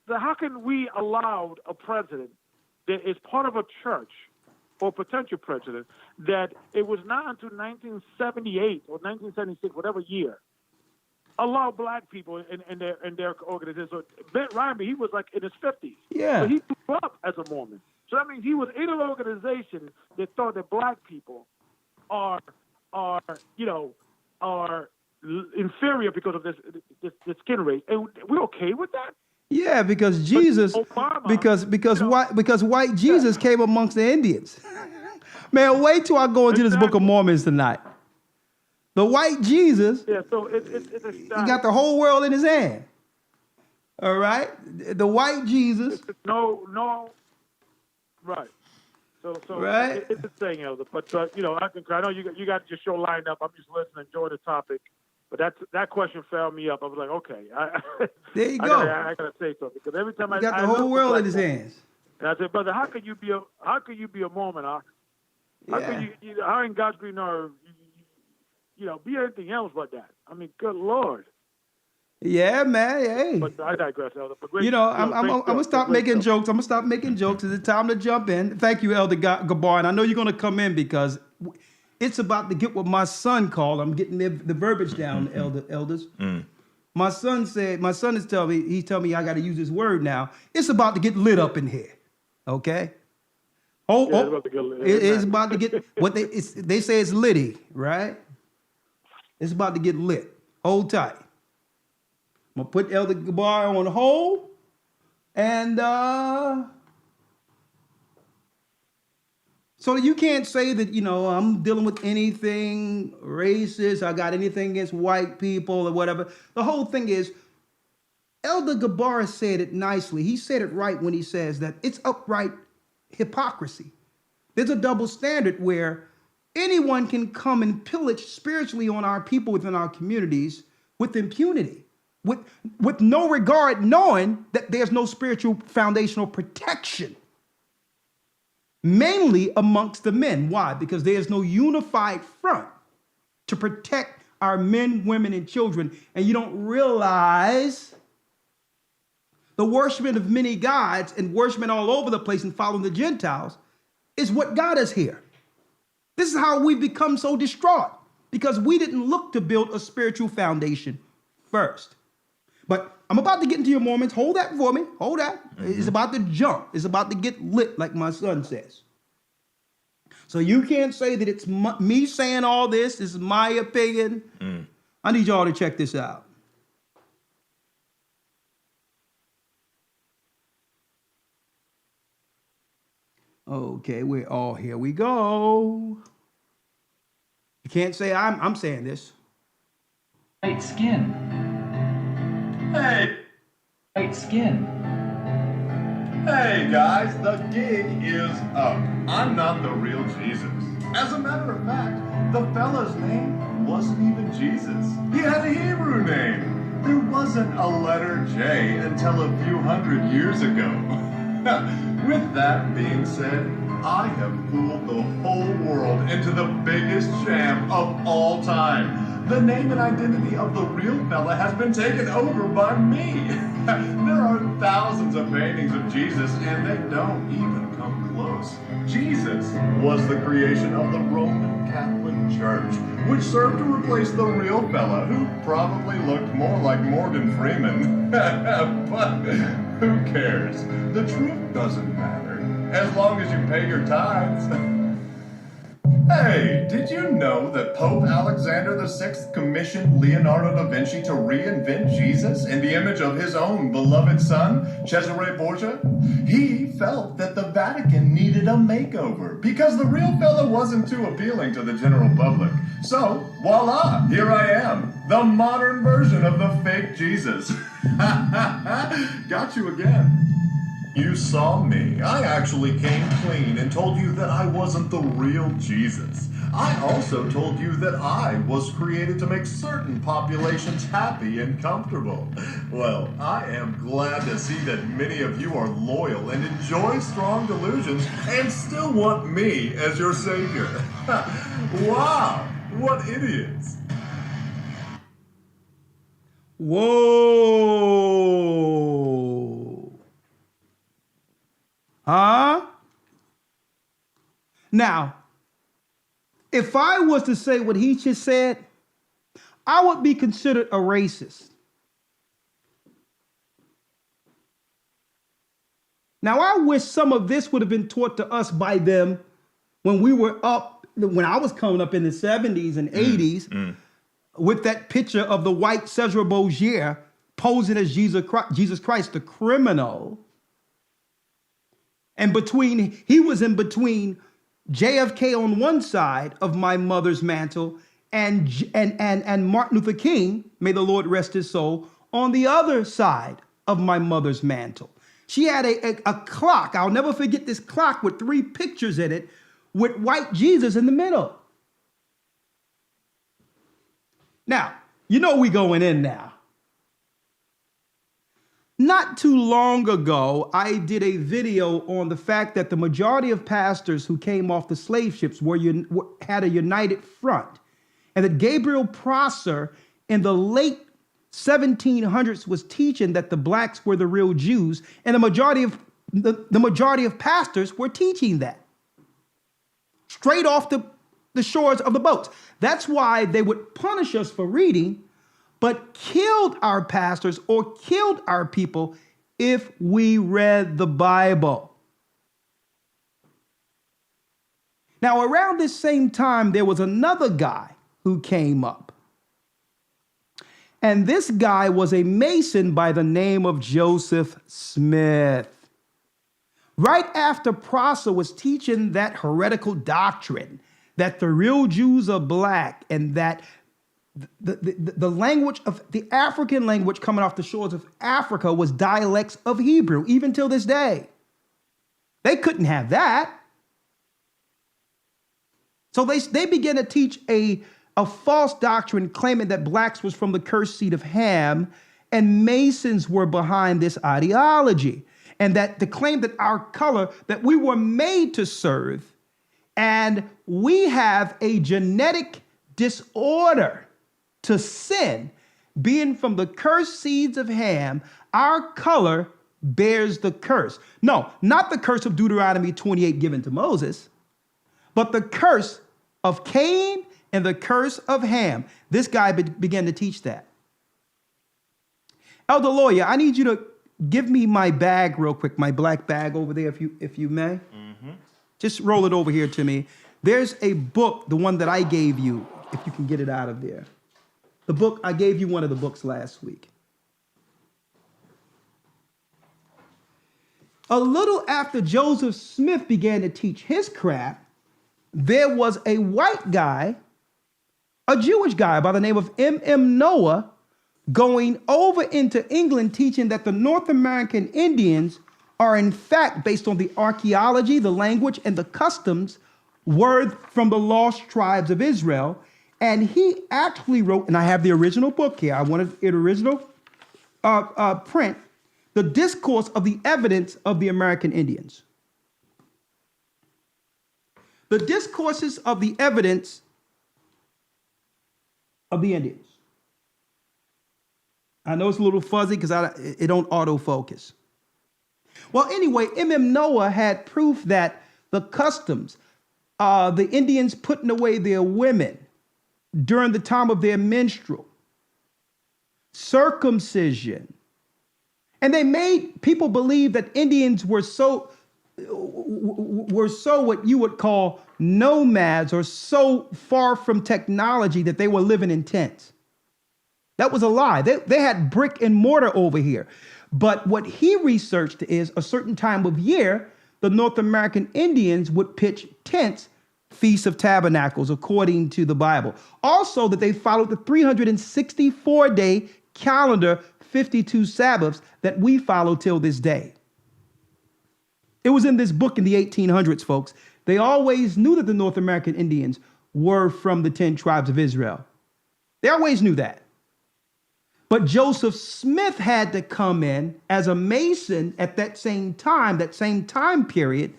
So how can we allow a president that is part of a church or potential president that it was not until 1978 or 1976, whatever year, allow black people in their organization. So Ben Ryan, he was like in his 50s. Yeah. So he grew up as a Mormon. So that means he was in an organization that thought that black people are inferior because of this skin race. And we're okay with that? Yeah, because Jesus, Obama, because white Jesus came amongst the Indians. Man, wait till I go into this Book of Mormons tonight. The white Jesus, so it's a he got the whole world in his hand. All right, the white Jesus. No, right. So right. It's a thing, Elder. But I concur. I know you got your show lined up. I'm just listening, enjoy the topic. But that question found me up. I was like, okay, there you go. I gotta say something because every time he got the whole world in his hands. And I said, brother, how could you be a Mormon? How could how in God's green earth, be anything else but that? I mean, good Lord. Yeah, man. Hey. But I digress, Elder. But great, I'm gonna stop making jokes. I'm gonna stop making jokes. It's time to jump in. Thank you, Elder Gabar. And I know you're gonna come in because it's about to get what my son called. I'm getting the verbiage down, elders. My son is telling me, he's telling me I got to use this word now. It's about to get lit up in here. Okay? It's about to get what they say it's litty, right? It's about to get lit. Hold tight. I'm gonna put Elder Gabar on hold, and so you can't say that, I'm dealing with anything racist, I got anything against white people or whatever. The whole thing is, Elder Gabar said it nicely. He said it right when he says that it's upright hypocrisy. There's a double standard where anyone can come and pillage spiritually on our people within our communities with impunity, with no regard, knowing that there's no spiritual foundational protection. Mainly amongst the men. Why? Because there's no unified front to protect our men, women, and children. And you don't realize the worshiping of many gods and worshiping all over the place and following the Gentiles is what got us here. This is how we become so distraught, because we didn't look to build a spiritual foundation first. But I'm about to get into your Mormons. Hold that for me. Hold that. It's about to jump. It's about to get lit, like my son says. So you can't say that it's me saying all this. This is my opinion. I need y'all to check this out. Okay, we're all here. We go. You can't say I'm saying this. White skin. Hey. White skin. Hey guys, the gig is up. I'm not the real Jesus. As a matter of fact, the fella's name wasn't even Jesus. He had a Hebrew name. There wasn't a letter J until a few hundred years ago. With that being said, I have fooled the whole world into the biggest sham of all time. The name and identity of the real fella has been taken over by me. There are thousands of paintings of Jesus, and they don't even come close. Jesus was the creation of the Roman Catholic Church, which served to replace the real fella, who probably looked more like Morgan Freeman. But who cares? The truth doesn't matter, as long as you pay your tithes. Hey, did you know that Pope Alexander VI commissioned Leonardo da Vinci to reinvent Jesus in the image of his own beloved son, Cesare Borgia? He felt that the Vatican needed a makeover because the real fella wasn't too appealing to the general public. So, voila, here I am, the modern version of the fake Jesus. Got you again. You saw me. I actually came clean and told you that I wasn't the real Jesus. I also told you that I was created to make certain populations happy and comfortable. Well, I am glad to see that many of you are loyal and enjoy strong delusions and still want me as your savior. Wow, what idiots. Whoa. Huh? Now, if I was to say what he just said, I would be considered a racist. Now, I wish some of this would have been taught to us by them when I was coming up in the 70s and 80s with that picture of the white Cesar Borgia posing as Jesus Christ, the criminal. And he was in between JFK on one side of my mother's mantle and Martin Luther King, may the Lord rest his soul, on the other side of my mother's mantle. She had a clock. I'll never forget this clock with 3 pictures in it with white Jesus in the middle. Now, you know we going in now. Not too long ago, I did a video on the fact that the majority of pastors who came off the slave ships had a united front, and that Gabriel Prosser in the late 1700s was teaching that the blacks were the real Jews, and the majority of pastors were teaching that straight off the shores of the boats. That's why they would punish us for reading, but killed our pastors or killed our people if we read the Bible. Now, around this same time, there was another guy who came up. And this guy was a Mason by the name of Joseph Smith. Right after Prosser was teaching that heretical doctrine that the real Jews are black and that the language of the African language coming off the shores of Africa was dialects of Hebrew, even till this day. They couldn't have that. So they began to teach a false doctrine claiming that blacks was from the cursed seed of Ham, and Masons were behind this ideology. And that the claim that our color, that we were made to serve, and we have a genetic disorder to sin, being from the cursed seeds of Ham, our color bears the curse. No, not the curse of Deuteronomy 28 given to Moses, but the curse of Cain and the curse of Ham. This guy began to teach that. Elder Lawyer, I need you to give me my bag real quick, my black bag over there, if you may. Mm-hmm. Just roll it over here to me. There's a book, the one that I gave you, if you can get it out of there. The book, I gave you one of the books last week. A little after Joseph Smith began to teach his crap, there was a white guy, a Jewish guy by the name of M.M. Noah, going over into England teaching that the North American Indians are in fact, based on the archaeology, the language, and the customs, were from the lost tribes of Israel. And he actually wrote, and I have the original book here, I wanted it original print, The Discourse of the Evidence of the American Indians. The Discourses of the Evidence of the Indians. I know it's a little fuzzy because it don't autofocus. Well, anyway, M.M. Noah had proof that the customs, the Indians putting away their women during the time of their menstrual, circumcision, and they made people believe that Indians were so what you would call nomads, or so far from technology that they were living in tents. That was a lie. They had brick and mortar over here. But what he researched is a certain time of year, the North American Indians would pitch tents, Feast of Tabernacles, according to the Bible. Also, that they followed the 364-day calendar, 52 Sabbaths that we follow till this day. It was in this book in the 1800s, folks. They always knew that the North American Indians were from the 10 tribes of Israel. They always knew that. But Joseph Smith had to come in as a Mason at that same time period,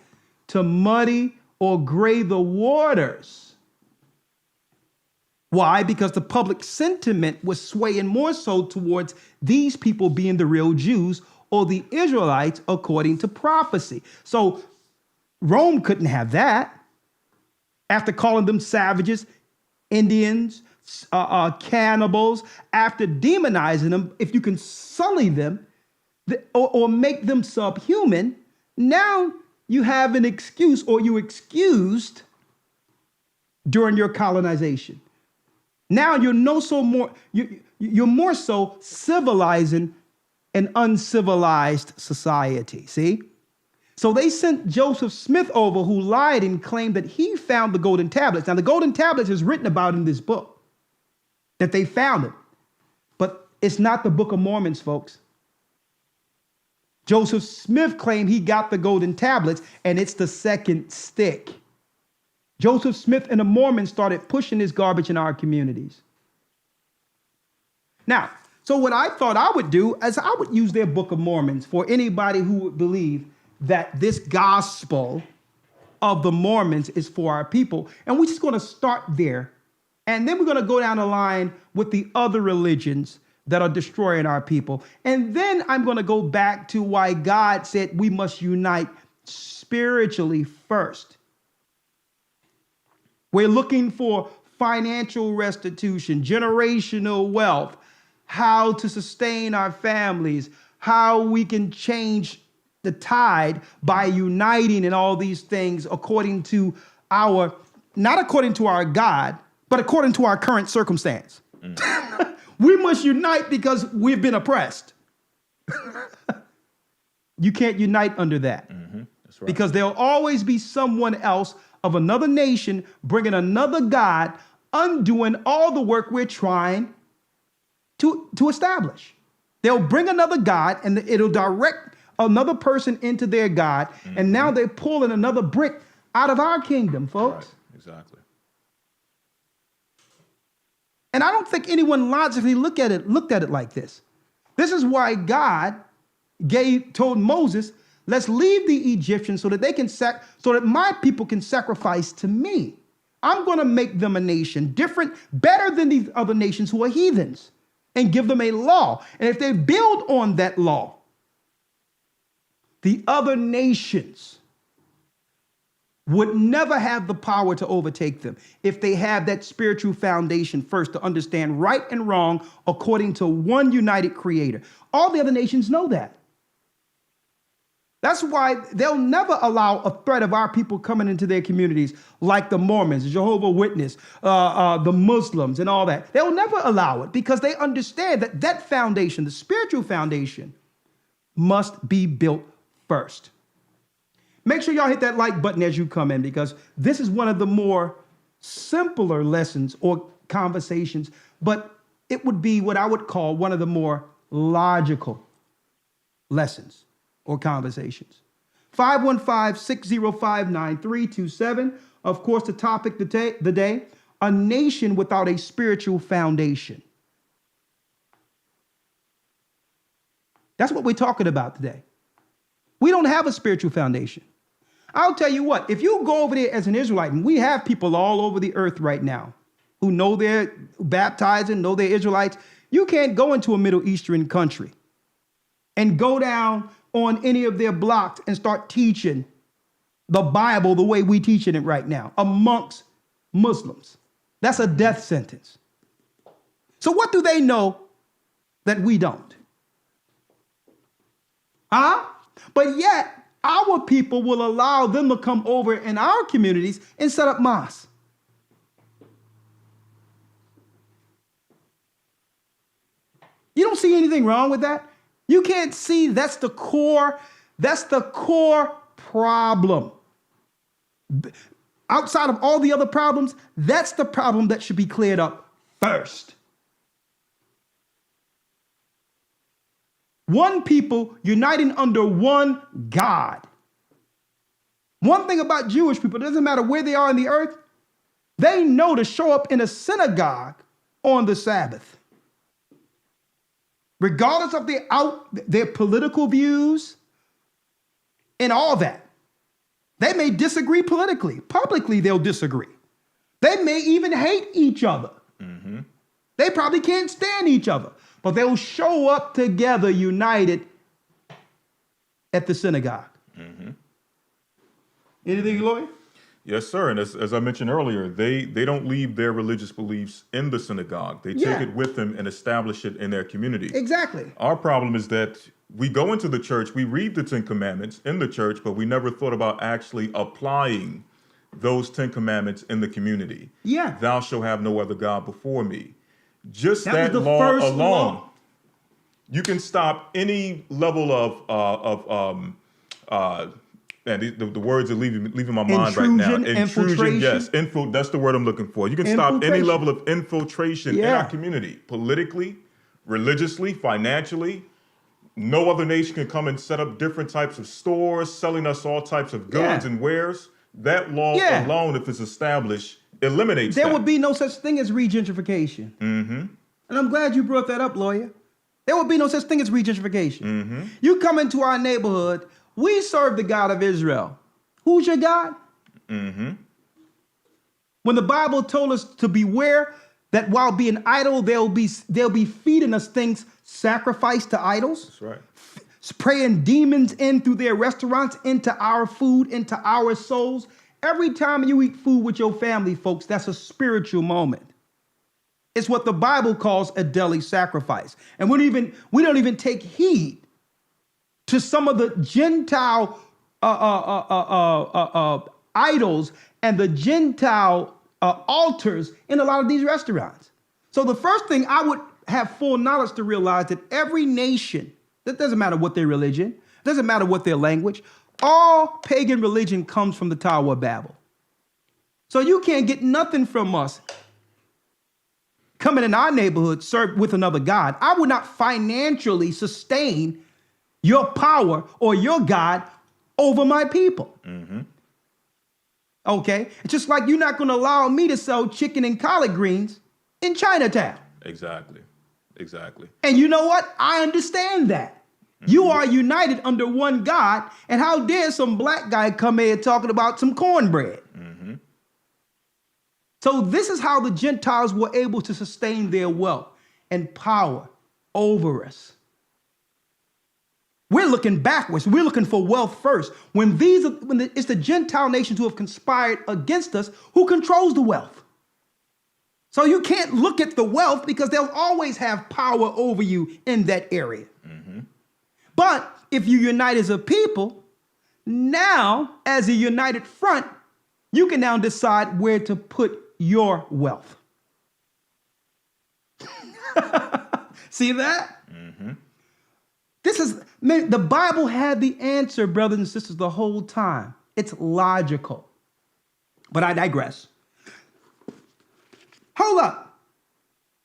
to muddy or gray the waters. Why? Because the public sentiment was swaying more so towards these people being the real Jews or the Israelites according to prophecy. So Rome couldn't have that. After calling them savages, Indians, cannibals, after demonizing them, if you can sully them or make them subhuman, now you have an excuse, or you excused during your colonization. Now you're you're more so civilizing an uncivilized society. See? So they sent Joseph Smith over, who lied and claimed that he found the golden tablets. Now the golden tablets is written about in this book, that they found it. But it's not the Book of Mormon, folks. Joseph Smith claimed he got the golden tablets, and it's the second stick. Joseph Smith and the Mormons started pushing this garbage in our communities. Now, so what I thought I would do is I would use their Book of Mormons for anybody who would believe that this gospel of the Mormons is for our people. And we're just going to start there. And then we're going to go down the line with the other religions that are destroying our people. And then I'm going to go back to why God said we must unite spiritually first. We're looking for financial restitution, generational wealth, how to sustain our families, how we can change the tide by uniting in all these things according to not according to our God, but according to our current circumstance. We must unite because we've been oppressed. You can't unite under that. That's right. Because there'll always be someone else of another nation bringing another God, undoing all the work we're trying to establish. They'll bring another God and it'll direct another person into their God. And now they're pulling another brick out of our kingdom, folks. Right. Exactly. And I don't think anyone logically looked at it like this. This is why God told Moses, let's leave the Egyptians so that they can so that my people can sacrifice to me. I'm going to make them a nation different, better than these other nations who are heathens, and give them a law. And if they build on that law, the other nations would never have the power to overtake them if they have that spiritual foundation first to understand right and wrong according to one united creator. All the other nations know that. That's why they'll never allow a threat of our people coming into their communities like the Mormons, the Jehovah's Witness, the Muslims and all that. They'll never allow it because they understand that that foundation, the spiritual foundation, must be built first. Make sure y'all hit that like button as you come in, because this is one of the more simpler lessons or conversations, but it would be what I would call one of the more logical lessons or conversations. 515-605-9327. Of course, the topic today, a nation without a spiritual foundation. That's what we're talking about today. We don't have a spiritual foundation. I'll tell you what, if you go over there as an Israelite, and we have people all over the earth right now who know they're baptized and know they're Israelites, you can't go into a Middle Eastern country and go down on any of their blocks and start teaching the Bible the way we teaching it right now amongst Muslims. That's a death sentence. So what do they know that we don't? But yet, our people will allow them to come over in our communities and set up mosques. You don't see anything wrong with that? You can't see that's the core problem. Outside of all the other problems, that's the problem that should be cleared up first. One people uniting under one God. One thing about Jewish people, it doesn't matter where they are on the earth, they know to show up in a synagogue on the Sabbath. Regardless of their political views and all that. They may disagree politically. Publicly, they'll disagree. They may even hate each other. They probably can't stand each other, but they'll show up together united at the synagogue. Anything, Lloyd? Yes, sir. And as I mentioned earlier, they don't leave their religious beliefs in the synagogue. They take it with them and establish it in their community. Exactly. Our problem is that we go into the church, we read the 10 Commandments in the church, but we never thought about actually applying those 10 Commandments in the community. Yeah. Thou shalt have no other God before me. Just That that was the law first alone, law. you can stop any level and the words are leaving my mind right now. Intrusion, infiltration. Yes, that's the word I'm looking for. You can stop any Infiltration. level of infiltration in our community, politically, religiously, financially. No other nation can come and set up different types of stores, selling us all types of goods and wares. That law alone, if it's established, eliminates There that. would be no such thing as regentrification. And I'm glad you brought that up, lawyer. There would be no such thing as regentrification. You come into our neighborhood, we serve the God of Israel. Who's your God? When the Bible told us to beware that while being idle, they'll be feeding us things sacrificed to idols. That's right. Spraying demons in through their restaurants into our food, into our souls. Every time you eat food with your family, folks, that's a spiritual moment. It's what the Bible calls a daily sacrifice. And we don't even take heed to some of the Gentile idols and the Gentile altars in a lot of these restaurants. So the first thing I would have full knowledge to realize that every nation, that doesn't matter what their religion, doesn't matter what their language, all pagan religion comes from the Tower of Babel. So you can't get nothing from us coming in our neighborhood served with another God. I would not financially sustain your power or your God over my people. Okay? It's just like you're not going to allow me to sell chicken and collard greens in Chinatown. Exactly. And you know what? I understand that. You are united under one God, and how dare some black guy come here talking about some cornbread? So this is how the Gentiles were able to sustain their wealth and power over us. We're looking backwards. We're looking for wealth first. When it's the Gentile nations who have conspired against us, who controls the wealth? So you can't look at the wealth because they'll always have power over you in that area. But if you unite as a people, now as a united front, you can now decide where to put your wealth. See that? The Bible had the answer, brothers and sisters, the whole time. It's logical. But I digress. Hold up.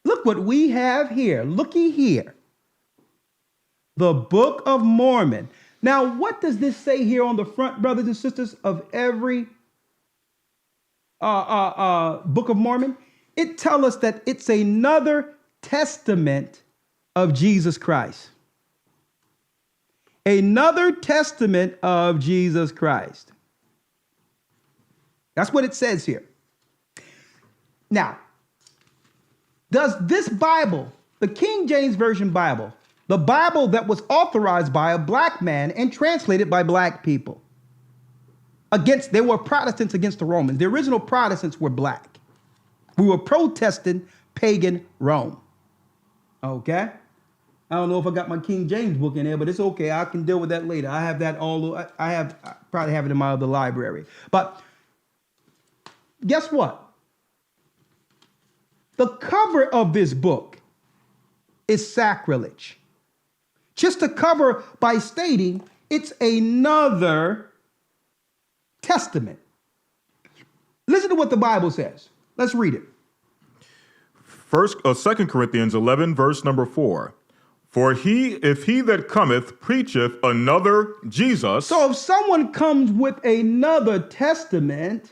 Look what we have here. Looky here. The Book of Mormon. Now, what does this say here on the front, brothers and sisters, of every Book of Mormon? It tells us that it's another testament of Jesus Christ. Another testament of Jesus Christ. That's what it says here. Now, does this Bible, the King James Version Bible, the Bible that was authorized by a black man and translated by black people, they were Protestants against the Romans. The original Protestants were black. We were protesting pagan Rome. Okay? I don't know if I got my King James book in there, but it's okay. I can deal with that later. I have that I probably have it in my other library. But guess what? The cover of this book is sacrilege. Just to cover by stating it's another testament. Listen to what the Bible says. Let's read it. 2 Corinthians 11, verse number 4. For if he that cometh preacheth another Jesus. So if someone comes with another testament,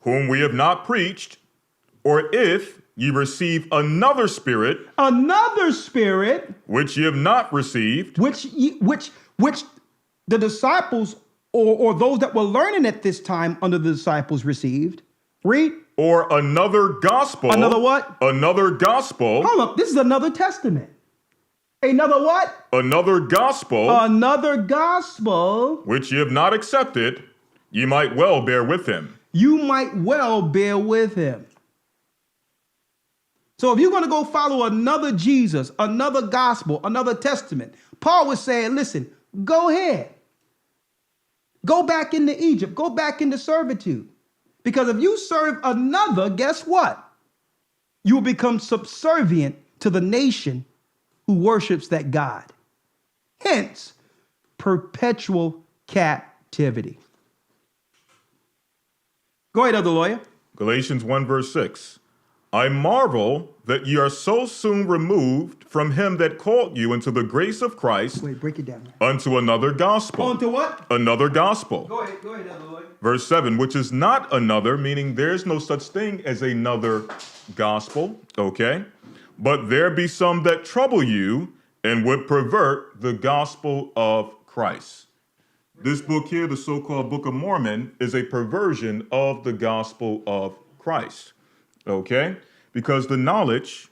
whom we have not preached, or if ye receive another spirit, which ye have not received, which the disciples or those that were learning at this time under the disciples received. Read. or another gospel. Another what? Another gospel. Hold up. This is another testament. Another what? Another gospel. Another gospel. Which ye have not accepted, ye might well bear with him. You might well bear with him. So if you're going to go follow another Jesus, another gospel, another testament, Paul was saying, listen, go ahead. Go back into Egypt. Go back into servitude. Because if you serve another, guess what? You will become subservient to the nation who worships that God. Hence, perpetual captivity. Go ahead, other lawyer. Galatians 1 verse 6. I marvel that ye are so soon removed from him that called you into the grace of Christ. Wait, break it down. Unto another gospel. Unto what? Another gospel. Go ahead, other lawyer. Verse 7, which is not another, meaning there's no such thing as another gospel, okay? But there be some that trouble you and would pervert the gospel of Christ. This book here, the so-called Book of Mormon, is a perversion of the gospel of Christ, okay? Because the knowledge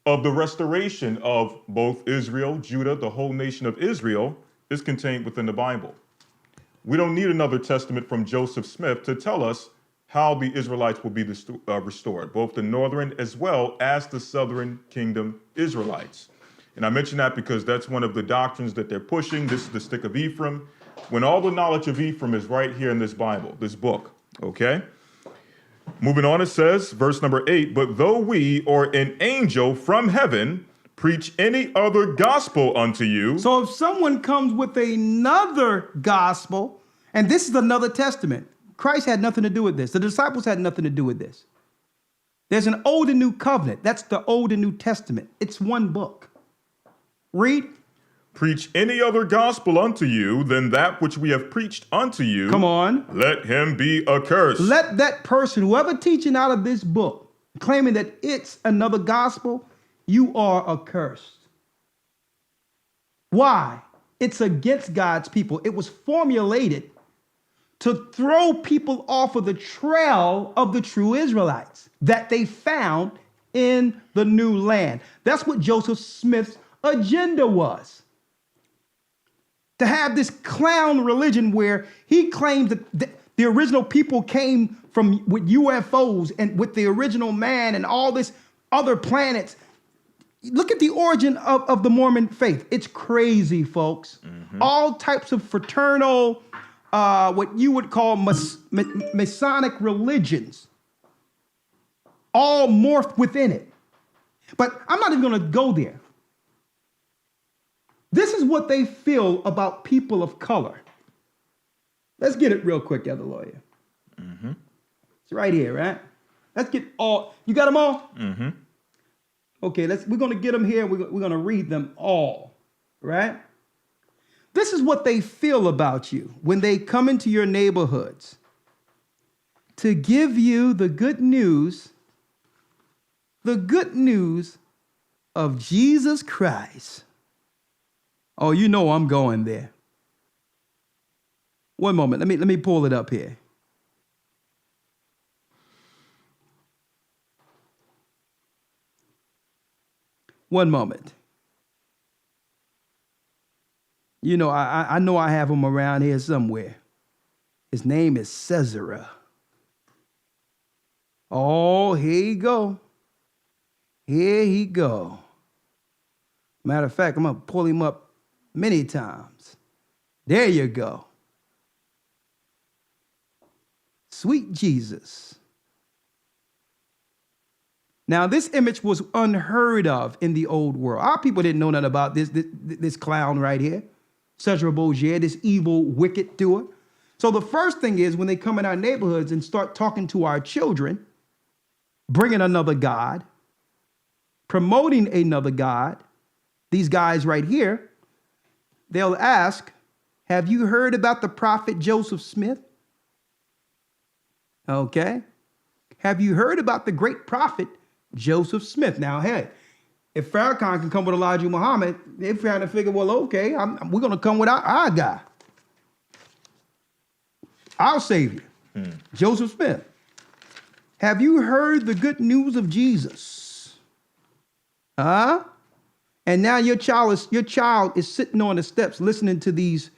of the restoration of both Israel, Judah, the whole nation of Israel, is contained within the Bible. We don't need another testament from Joseph Smith to tell us how the Israelites will be restored, both the northern as well as the southern kingdom Israelites. And I mention that because that's one of the doctrines that they're pushing. This is the stick of Ephraim, when all the knowledge of Ephraim is right here in this Bible, this book, okay? Moving on, it says, verse number 8, but though we or an angel from heaven preach any other gospel unto you. So if someone comes with another gospel, and this is another testament, Christ had nothing to do with this. The disciples had nothing to do with this. There's an Old and New Covenant. That's the Old and New Testament. It's one book. Read. Preach any other gospel unto you than that which we have preached unto you. Come on. Let him be accursed. Let that person, whoever teaching out of this book, claiming that it's another gospel, you are accursed. Why? It's against God's people. It was formulated to throw people off of the trail of the true Israelites that they found in the new land. That's what Joseph Smith's agenda was. To have this clown religion where he claimed that the original people came from with UFOs and with the original man and all this other planets. Look at the origin of the Mormon faith. It's crazy, folks. Mm-hmm. All types of fraternal, what you would call Masonic religions, all morphed within it. But I'm not even going to go there. This is what they feel about people of color. Let's get it real quick, other lawyer. Mm-hmm. It's right here, right? Let's get all. You got them all? Mm-hmm. Okay, we're going to get them here. We're going to read them all, right? This is what they feel about you when they come into your neighborhoods to give you the good news of Jesus Christ. Oh, you know I'm going there. One moment. Let me pull it up here. One moment. You know, I know I have him around here somewhere. His name is Caesar. Oh, here you go. Here he go. Matter of fact, I'm going to pull him up many times. There you go. Sweet Jesus. Now, this image was unheard of in the old world. Our people didn't know nothing about this clown right here, Cesar Borgia, this evil, wicked doer. So the first thing is when they come in our neighborhoods and start talking to our children, bringing another God, promoting another God, these guys right here, they'll ask, have you heard about the prophet Joseph Smith? Okay. Have you heard about the great prophet Joseph Smith? Now, hey, if Farrakhan can come with Elijah Muhammad, they're trying to figure, well, okay, we're going to come with our guy. Our savior, Joseph Smith. Have you heard the good news of Jesus? Huh? And now your child is sitting on the steps listening to these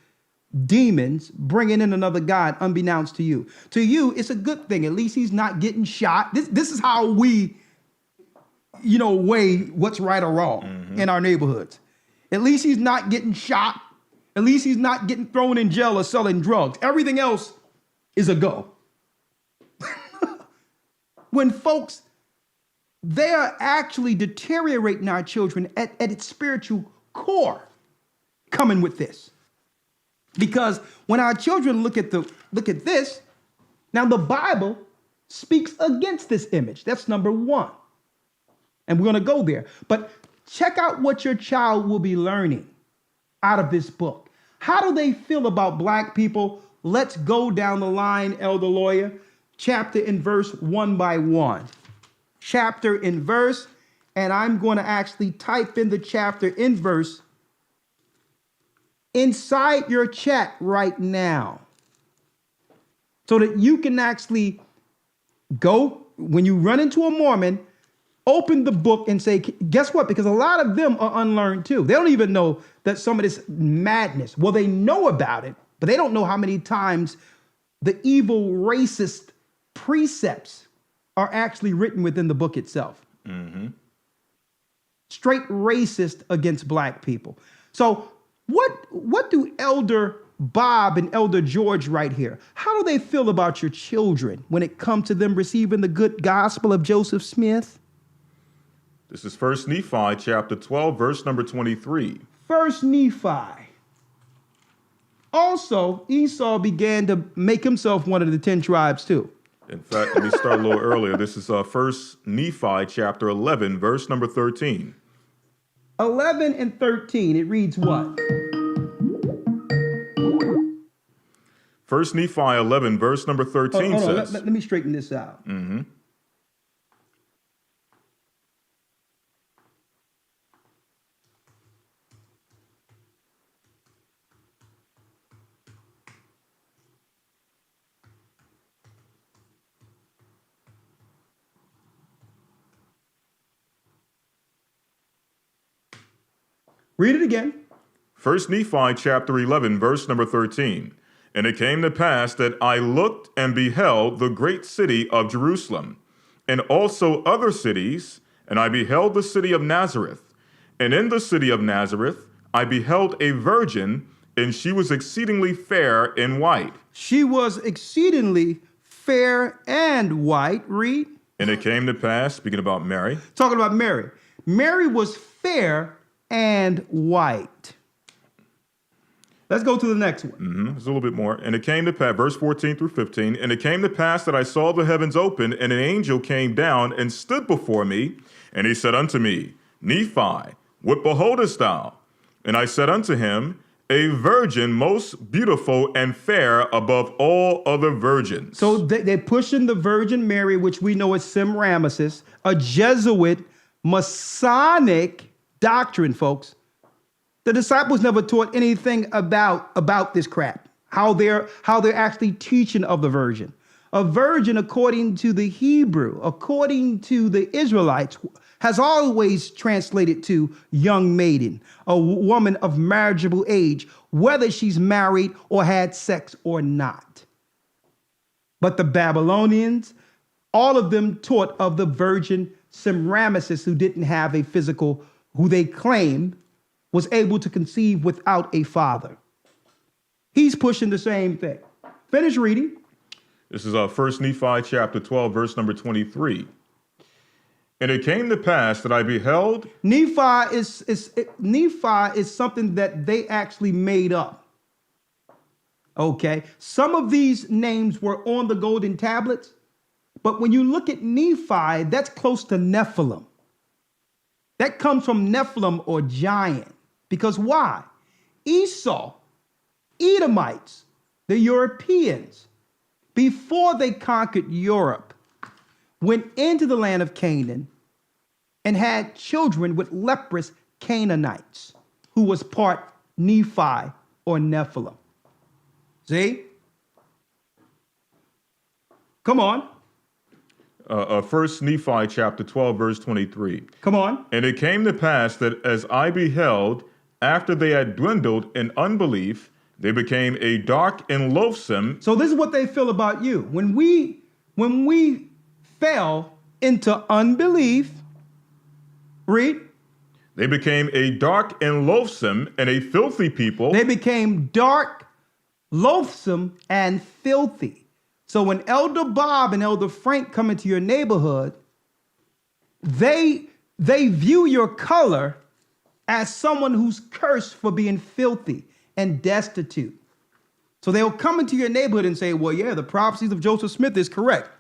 demons bringing in another God unbeknownst to you. To you, it's a good thing. At least he's not getting shot. This is how we, weigh what's right or wrong in our neighborhoods. At least he's not getting shot. At least he's not getting thrown in jail or selling drugs. Everything else is a go. When folks, they are actually deteriorating our children at its spiritual core coming with this. Because when our children look at this, now the Bible speaks against this image. That's number one. And we're going to go there. But check out what your child will be learning out of this book. How do they feel about black people? Let's go down the line, Elder Lawyer, chapter and verse one by one. Chapter and verse, and I'm going to actually type in the chapter and verse inside your chat right now so that you can actually go, when you run into a Mormon, open the book and say, guess what? Because a lot of them are unlearned too. They don't even know that some of this madness, well, they know about it, but they don't know how many times the evil racist precepts are actually written within the book itself. Mm-hmm. Straight racist against black people. So what do Elder Bob and Elder George right here, how do they feel about your children when it comes to them receiving the good gospel of Joseph Smith? This is 1 Nephi chapter 12, verse number 23. 1 Nephi. Also, Esau began to make himself one of the 10 tribes too. In fact, let me start a little earlier. This is 1 Nephi chapter 11, verse number 13. 11 and 13, it reads what? 1 Nephi 11, verse number 13 says. Let me straighten this out. Mm-hmm. Read it again. 1 Nephi chapter 11, verse number 13. And it came to pass that I looked and beheld the great city of Jerusalem, and also other cities, and I beheld the city of Nazareth. And in the city of Nazareth I beheld a virgin, and she was exceedingly fair and white. She was exceedingly fair and white. Read. And it came to pass, speaking about Mary. Talking about Mary. Mary was fair and white. Let's go to the next one. Mm-hmm. There's a little bit more. And it came to pass, verse 14 through 15, and it came to pass that I saw the heavens open, and an angel came down and stood before me, and he said unto me, Nephi, what beholdest thou? And I said unto him, a virgin most beautiful and fair above all other virgins. So they're pushing the Virgin Mary, which we know as Semiramis, a Jesuit Masonic doctrine, folks. The disciples never taught anything about this crap, how they're actually teaching of the virgin. A virgin, according to the Hebrew, according to the Israelites, has always translated to young maiden, a woman of marriageable age, whether she's married or had sex or not. But the Babylonians, all of them taught of the virgin Semiramis, who didn't have a physical, who they claim was able to conceive without a father. He's pushing the same thing. Finish reading. This is 1 Nephi chapter 12, verse number 23. And it came to pass that I beheld. Nephi is something that they actually made up. Okay. Some of these names were on the golden tablets, but when you look at Nephi, that's close to Nephilim. That comes from Nephilim or giant. Because why? Esau, Edomites, the Europeans, before they conquered Europe, went into the land of Canaan and had children with leprous Canaanites, who was part Nephi or Nephilim. See? Come on. First Nephi chapter 12, verse 23. Come on. And it came to pass that as I beheld, after they had dwindled in unbelief, they became a dark and loathsome. So this is what they feel about you. When we fell into unbelief, read. They became a dark and loathsome and a filthy people. They became dark, loathsome, and filthy. So when Elder Bob and Elder Frank come into your neighborhood, they view your color as someone who's cursed for being filthy and destitute. So they'll come into your neighborhood and say, well, yeah, the prophecies of Joseph Smith is correct.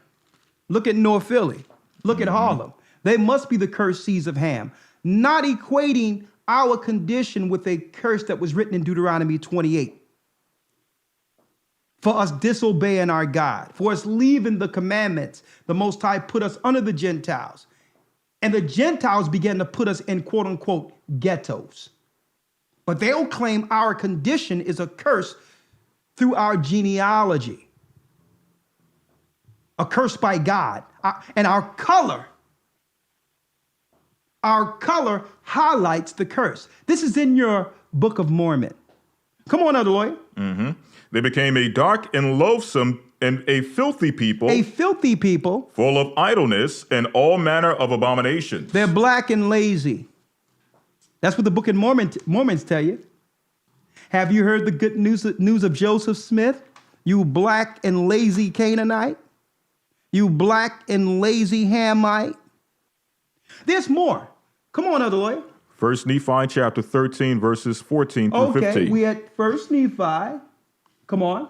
Look at North Philly. Look at Harlem. They must be the cursed seeds of Ham, not equating our condition with a curse that was written in Deuteronomy 28. For us disobeying our God, for us leaving the commandments, the Most High put us under the Gentiles. And the Gentiles began to put us in quote unquote ghettos. But they'll claim our condition is a curse through our genealogy, a curse by God. And our color highlights the curse. This is in your Book of Mormon. Come on, Elder Lloyd. Mm-hmm. They became a dark and loathsome and a filthy people. A filthy people. Full of idleness and all manner of abominations. They're black and lazy. That's what the Book of Mormons tell you. Have you heard the good news of Joseph Smith? You black and lazy Canaanite. You black and lazy Hamite. There's more. Come on, Elder Lloyd. First Nephi chapter 13, verses 14 through 15. Okay, we at First Nephi. Come on.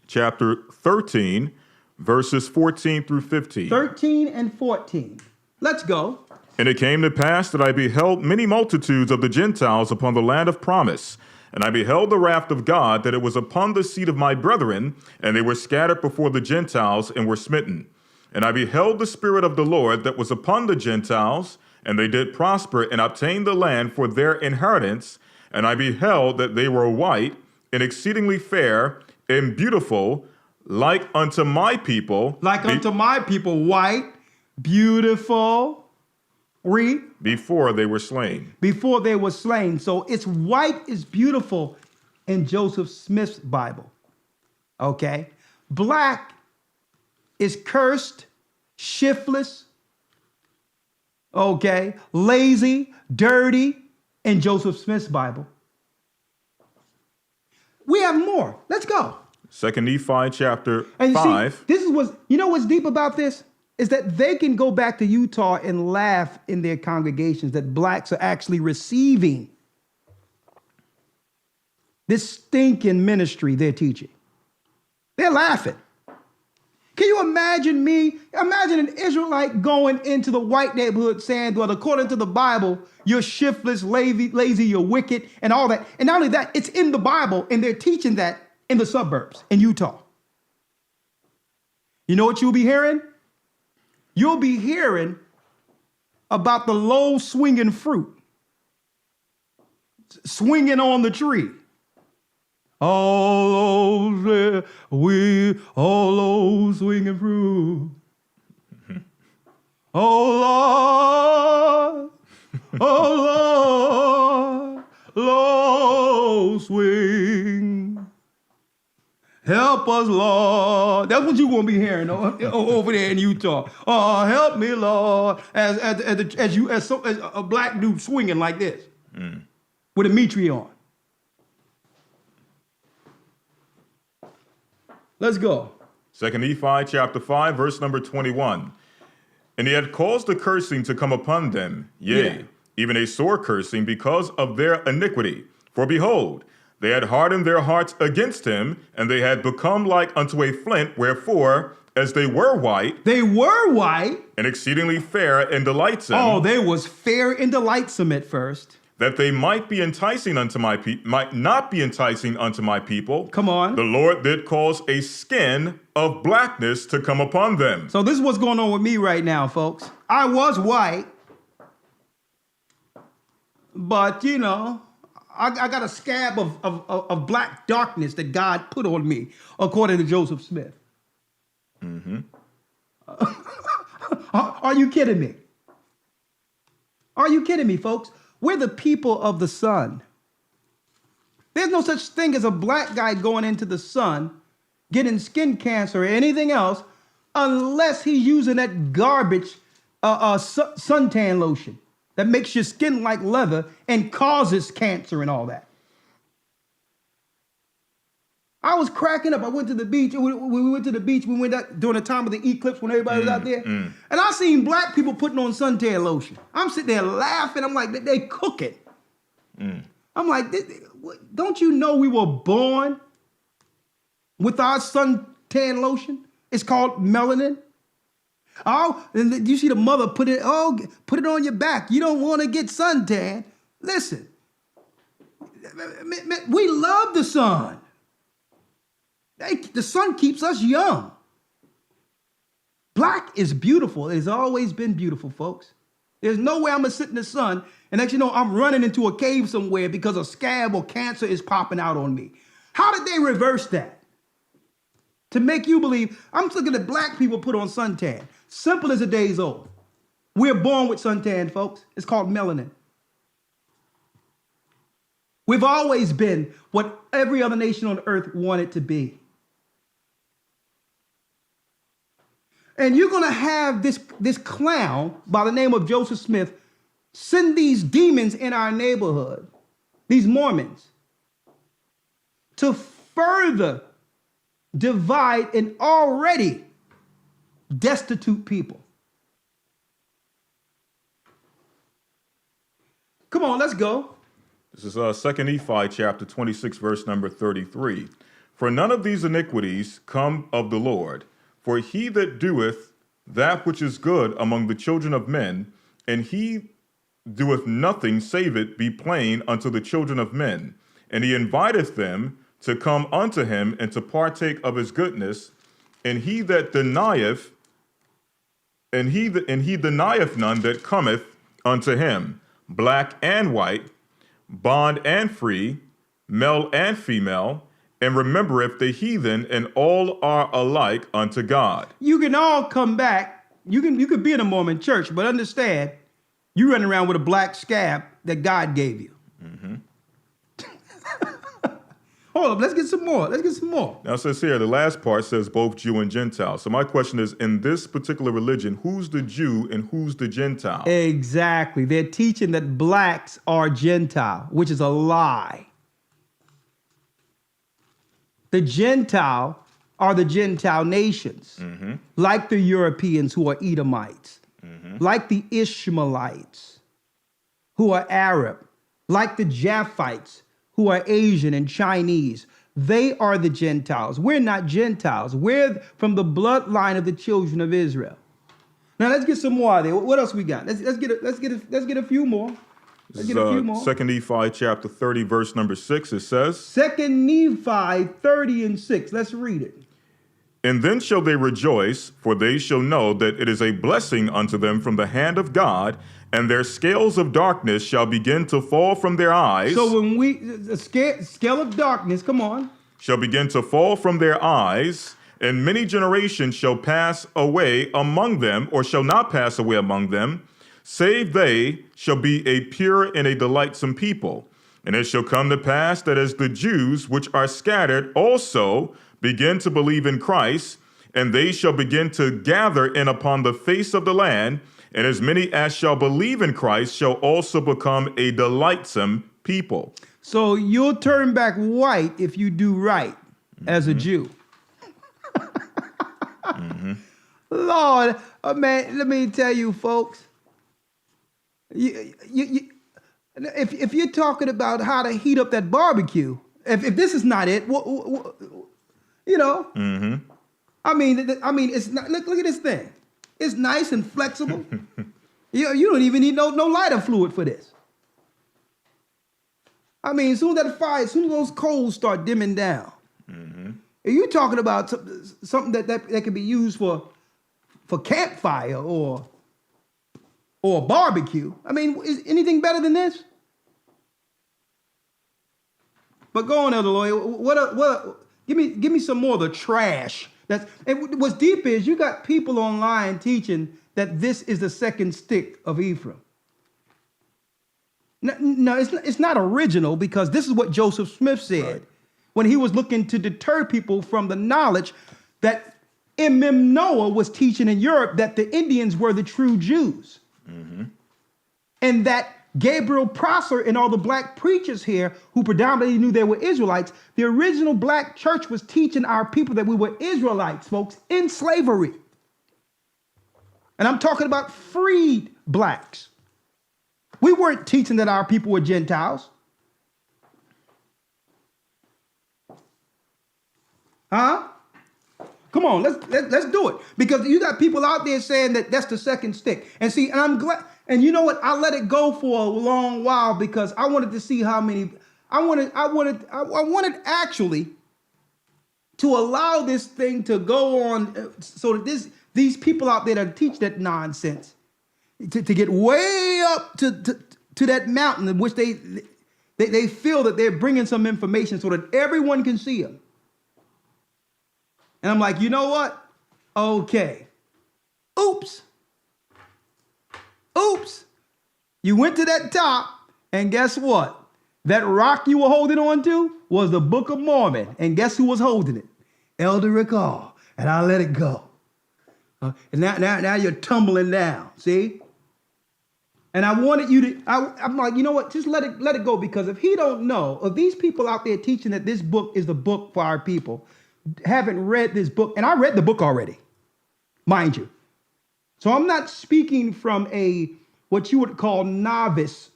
Chapter 13, verses 14 through 15. 13 and 14. Let's go. And it came to pass that I beheld many multitudes of the Gentiles upon the land of promise. And I beheld the wrath of God, that it was upon the seed of my brethren, and they were scattered before the Gentiles and were smitten. And I beheld the Spirit of the Lord that was upon the Gentiles, and they did prosper and obtain the land for their inheritance. And I beheld that they were white and exceedingly fair and beautiful, like unto my people. Like unto my people, white, beautiful. Read. Before they were slain. Before they were slain. So it's white is beautiful in Joseph Smith's Bible. Okay. Black is cursed, shiftless, okay, lazy, dirty in Joseph Smith's Bible. We have more. Let's go. Second Nephi chapter and 5. See, this is what's deep about this is that they can go back to Utah and laugh in their congregations that blacks are actually receiving this stinking ministry they're teaching. They're laughing. Can you imagine imagine an Israelite going into the white neighborhood saying, well, according to the Bible, you're shiftless, lazy, you're wicked, and all that. And not only that, it's in the Bible, and they're teaching that in the suburbs in Utah. You know what you'll be hearing? You'll be hearing about the low swinging fruit, swinging on the tree. All those swinging fruit. Oh Lord, low swing. Help us, Lord. That's what you're going to be hearing over there in Utah. Oh, help me, Lord. As a black dude swinging like this with a mitre on. Let's go. Second Nephi chapter 5, verse number 21. And he had caused the cursing to come upon them, yea, even a sore cursing because of their iniquity. For behold, they had hardened their hearts against him, and they had become like unto a flint, wherefore, as they were white, and exceedingly fair and delightsome. Oh, they was fair and delightsome at first. That they might be enticing unto my people, might not be enticing unto my people. Come on. The Lord did cause a skin of blackness to come upon them. So this is what's going on with me right now, folks. I was white, but you know, I got a scab of black darkness that God put on me, according to Joseph Smith. Mm-hmm. Are you kidding me? Are you kidding me, folks? We're the people of the sun. There's no such thing as a black guy going into the sun, getting skin cancer or anything else, unless he's using that garbage suntan lotion that makes your skin like leather and causes cancer and all that. I was cracking up. I went to the beach. When we went to the beach, we went out during the time of the eclipse when everybody was out there. And I seen black people putting on suntan lotion. I'm sitting there laughing. I'm like, they cook it. I'm like, don't you know we were born with our suntan lotion? It's called melanin. Oh, and you see the mother put it on your back. You don't want to get suntan. Listen, we love the sun. The sun keeps us young. Black is beautiful. It has always been beautiful, folks. There's no way I'm going to sit in the sun and next you know I'm running into a cave somewhere because a scab or cancer is popping out on me. How did they reverse that? To make you believe, I'm looking at black people put on suntan. Simple as a day's old. We're born with suntan, folks. It's called melanin. We've always been what every other nation on earth wanted to be. And you're going to have this clown by the name of Joseph Smith send these demons in our neighborhood, these Mormons, to further divide an already destitute people. Come on, let's go. This is 2 Nephi chapter 26, verse number 33. For none of these iniquities come of the Lord, for he that doeth that which is good among the children of men, and he doeth nothing save it be plain unto the children of men, and he inviteth them to come unto him and to partake of his goodness, and he denieth none that cometh unto him, black and white, bond and free, male and female, and remembereth the heathen, and all are alike unto God. You can all come back. You could be in a Mormon church, but understand, you running around with a black scab that God gave you. Hold up, let's get some more. Now it says here, the last part says both Jew and Gentile. So my question is, in this particular religion, who's the Jew and who's the Gentile? Exactly. They're teaching that blacks are Gentile, which is a lie. The Gentile are the Gentile nations, like the Europeans who are Edomites, like the Ishmaelites who are Arab, like the Japhites who are Asian and Chinese. They are the Gentiles. We're not Gentiles. We're from the bloodline of the children of Israel. Now let's get some more out there. What else we got? Let's get a few more. Let's get a few more. 2 Nephi chapter 30, verse number 6, it says, 2 Nephi 30 and 6. Let's read it. And then shall they rejoice, for they shall know that it is a blessing unto them from the hand of God, and their scales of darkness shall begin to fall from their eyes. So when the scale of darkness, come on. Shall begin to fall from their eyes, and many generations shall pass away among them, or shall not pass away among them, save they shall be a pure and a delightsome people. And it shall come to pass that as the Jews which are scattered also begin to believe in Christ, and they shall begin to gather in upon the face of the land, and as many as shall believe in Christ shall also become a delightsome people. So you'll turn back white if you do right as a Jew. Lord, man, let me tell you, folks. If you're talking about how to heat up that barbecue, if this is not it, you know, I mean, it's not. Look at this thing. It's nice and flexible. You don't even need no lighter fluid for this. I mean, as soon as those coals start dimming down, are you talking about something that can be used for campfire or barbecue? I mean, is anything better than this? But go on, Elder Lawyer. What? Give me some more of the trash And what's deep is you got people online teaching that this is the second stick of Ephraim. No, it's not original, because this is what Joseph Smith said when he was looking to deter people from the knowledge that M.M. Noah was teaching in Europe that the Indians were the true Jews. Mm-hmm. And that Gabriel Prosser and all the black preachers here who predominantly knew they were Israelites, the original black church was teaching our people that we were Israelites, folks, in slavery. And I'm talking about freed blacks. We weren't teaching that our people were Gentiles. Huh? Come on, let's do it. Because you got people out there saying that that's the second stick. And see, and I'm glad, and you know what? I let it go for a long while because I wanted to see how many, I wanted actually to allow this thing to go on so that these people out there that teach that nonsense to get way up to that mountain in which they feel that they're bringing some information so that everyone can see them. And I'm like, you know what? Okay. Oops. You went to that top, and guess what? That rock you were holding on to was the Book of Mormon. And guess who was holding it? Elder Recall. And I let it go. And now you're tumbling down, see? And I wanted you to, I'm like, you know what? Just let it go, because if he don't know, if these people out there teaching that this book is the book for our people, haven't read this book, and I read the book already, mind you. So I'm not speaking from what you would call novice,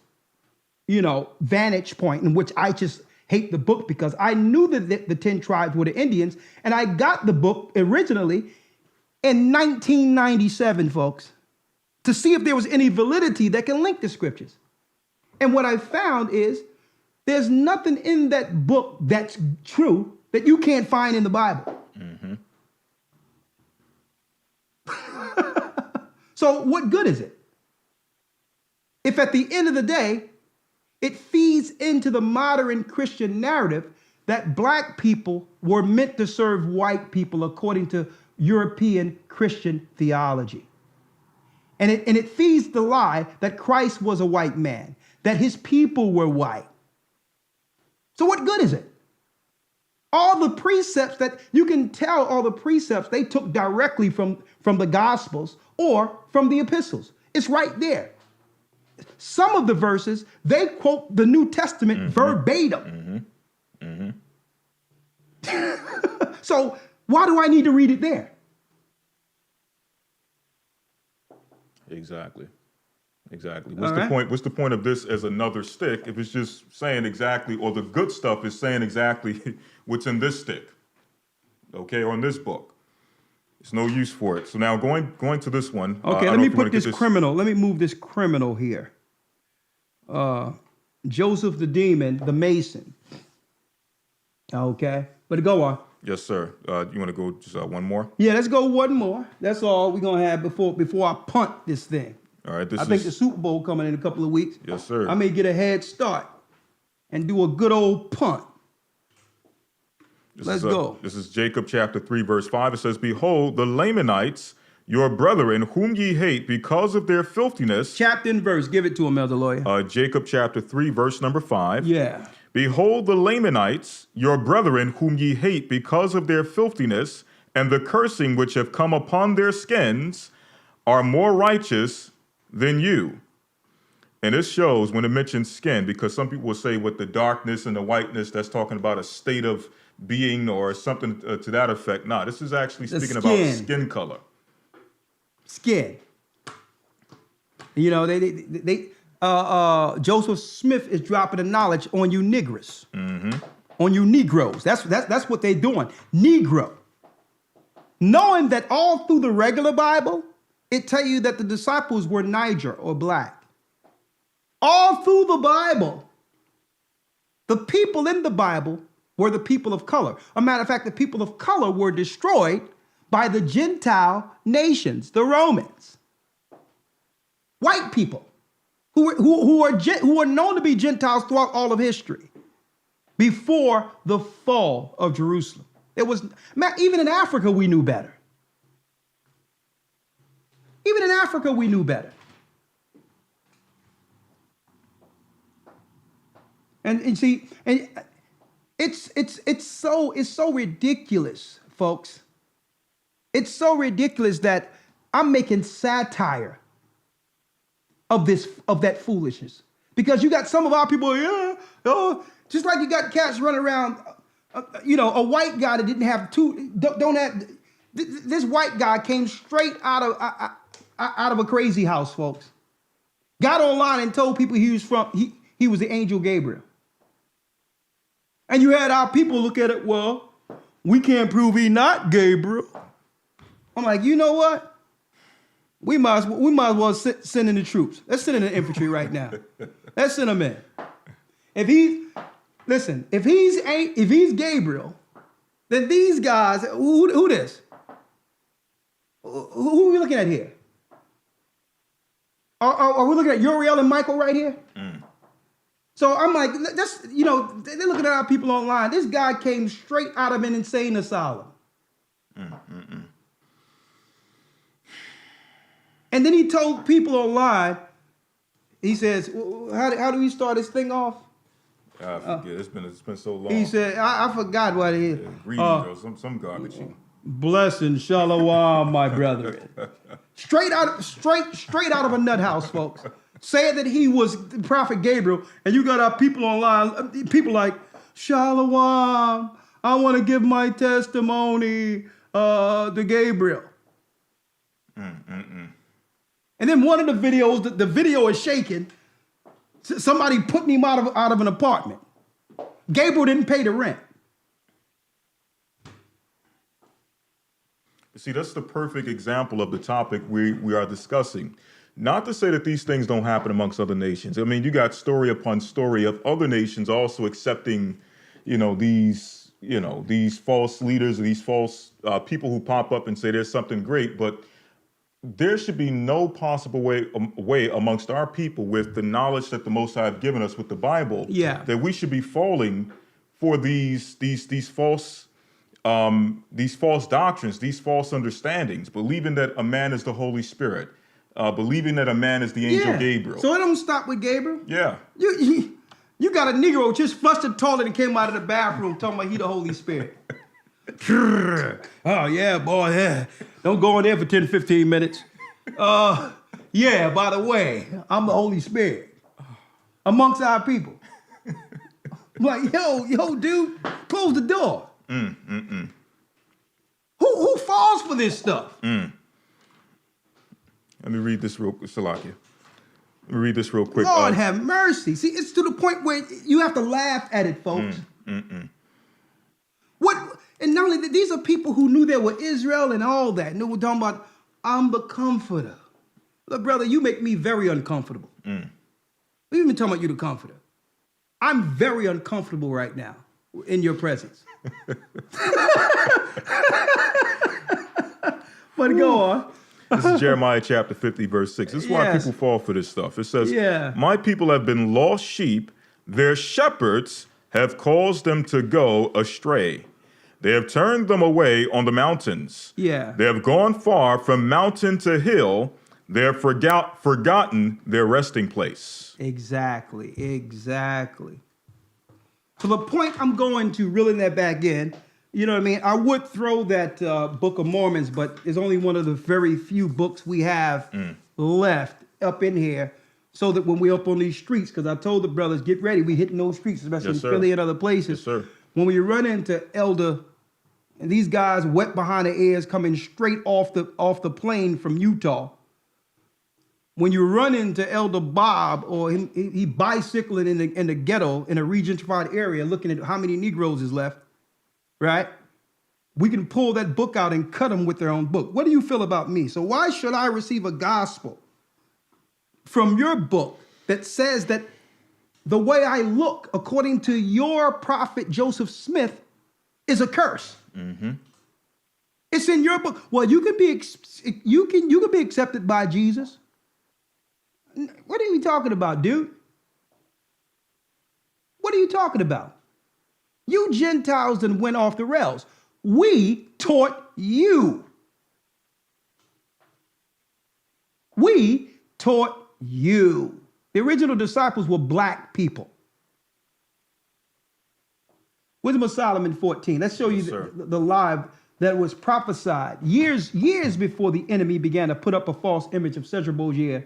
vantage point in which I just hate the book, because I knew that the 10 tribes were the Indians, and I got the book originally in 1997, folks, to see if there was any validity that can link the scriptures. And what I found is there's nothing in that book that's true that you can't find in the Bible. Mm-hmm. So what good is it? If at the end of the day, it feeds into the modern Christian narrative that black people were meant to serve white people according to European Christian theology. And it feeds the lie that Christ was a white man, that his people were white. So what good is it? All the precepts that you can tell, all the precepts they took directly from the Gospels or from the epistles. It's right there. Some of the verses, they quote the New Testament verbatim. Mm-hmm. Mm-hmm. So why do I need to read it there? Exactly. What's the point? What's the point of this as another stick if it's just saying exactly, or the good stuff is saying exactly what's in this stick, okay, or in this book? It's no use for it. So now going to this one. Okay, let me put this criminal. Let me move this criminal here. Joseph the Demon, the Mason. Okay, but go on. Yes, sir. You want to go just one more? Yeah, let's go one more. That's all we're gonna have before I punt this thing. All right. I think the Super Bowl coming in a couple of weeks. Yes, sir. I may get a head start and do a good old punt. Let's go. This is Jacob chapter 3, verse 5. It says, "Behold, the Lamanites, your brethren, whom ye hate because of their filthiness." Chapter and verse. Give it to him, Elder Lawyer. Jacob chapter 3, verse number 5. Yeah. "Behold, the Lamanites, your brethren, whom ye hate because of their filthiness, and the cursing which have come upon their skins, are more righteous than you." And this shows when it mentions skin, because some people will say with the darkness and the whiteness, that's talking about a state of being or something to that effect. No, this is actually speaking about skin color. Skin. Joseph Smith is dropping the knowledge on you niggers, on you Negroes. That's what they're doing. Negro. Knowing that all through the regular Bible, it tell you that the disciples were Niger or black. All through the Bible, the people in the Bible were the people of color. A matter of fact, the people of color were destroyed by the Gentile nations, the Romans. White people who are known to be Gentiles throughout all of history before the fall of Jerusalem. Even in Africa, we knew better. Even in Africa, we knew better. And see, and it's so ridiculous, folks. It's so ridiculous that I'm making satire of that foolishness. Because you got some of our people, just like you got cats running around, a white guy that didn't have this white guy came straight out of a crazy house, folks. Got online and told people he was the angel Gabriel. And you had our people look at it, well, we can't prove he not Gabriel. I'm like, you know what? We might as well send in the troops. Let's send in the infantry right now. Let's send them in. If he's Gabriel, then these guys, who this? Who are we looking at here? Are we looking at Uriel and Michael right here? Mm. So I'm like, they're looking at our people online. This guy came straight out of an insane asylum. And then he told people online, he says, how do we start this thing off? I forget. It's been so long. He said, I forgot what it is. Greetings or some garbage. Blessing, shalom, my brethren. Straight out of a nut house, folks. Saying that he was the prophet Gabriel, and you got our people online, people like, shalom, I want to give my testimony to Gabriel. And then one of the videos, the video is shaking. Somebody putting him out of an apartment. Gabriel didn't pay the rent. See, that's the perfect example of the topic we are discussing. Not to say that these things don't happen amongst other nations. I mean, you got story upon story of other nations also accepting, these false leaders, these false people who pop up and say there's something great, but there should be no possible way amongst our people with the knowledge that the Most High have given us with the Bible, that we should be falling for these false doctrines, these false understandings, believing that a man is the Holy Spirit, believing that a man is the angel Gabriel. So it don't stop with Gabriel. Yeah. You got a Negro just flushed the toilet and came out of the bathroom talking about he the Holy Spirit. Oh, yeah, boy, yeah. Don't go in there for 10, 15 minutes. Yeah, by the way, I'm the Holy Spirit amongst our people. Like, yo, dude, close the door. Who falls for this stuff? Let me read this real quick, Salakia. Let me read this real quick. Lord have mercy. See, it's to the point where you have to laugh at it, folks. What? And not only that, these are people who knew there were Israel and all that. And they were talking about, I'm the comforter. Look, brother, you make me very uncomfortable. We've been talking about you the comforter. I'm very uncomfortable right now in your presence. But go on. This is Jeremiah chapter 50, verse 6. This is why people fall for this stuff. It says, my people have been lost sheep. Their shepherds have caused them to go astray. They have turned them away on the mountains. They have gone far from mountain to hill. They have forgotten their resting place. Exactly. To the point I'm going to reeling that back in, you know what I mean? I would throw that Book of Mormons, but it's only one of the very few books we have left up in here, so that when we're up on these streets, because I told the brothers, get ready, we hitting those streets, especially in Philly and other places. Yes, sir. When we run into Elder, and these guys wet behind their ears coming straight off the plane from Utah. When you run into Elder Bob, or he bicycling in the ghetto in a re-gentrified area, looking at how many Negroes is left, right? We can pull that book out and cut them with their own book. What do you feel about me? So why should I receive a gospel from your book that says that the way I look, according to your prophet Joseph Smith, is a curse? It's in your book. Well, you can be accepted by Jesus. What are you talking about, dude? What are you talking about? You Gentiles done went off the rails. We taught you. We taught you. The original disciples were black people. Wisdom of Solomon 14. Let's show you the lie that was prophesied years before the enemy began to put up a false image of Cesar Borgia.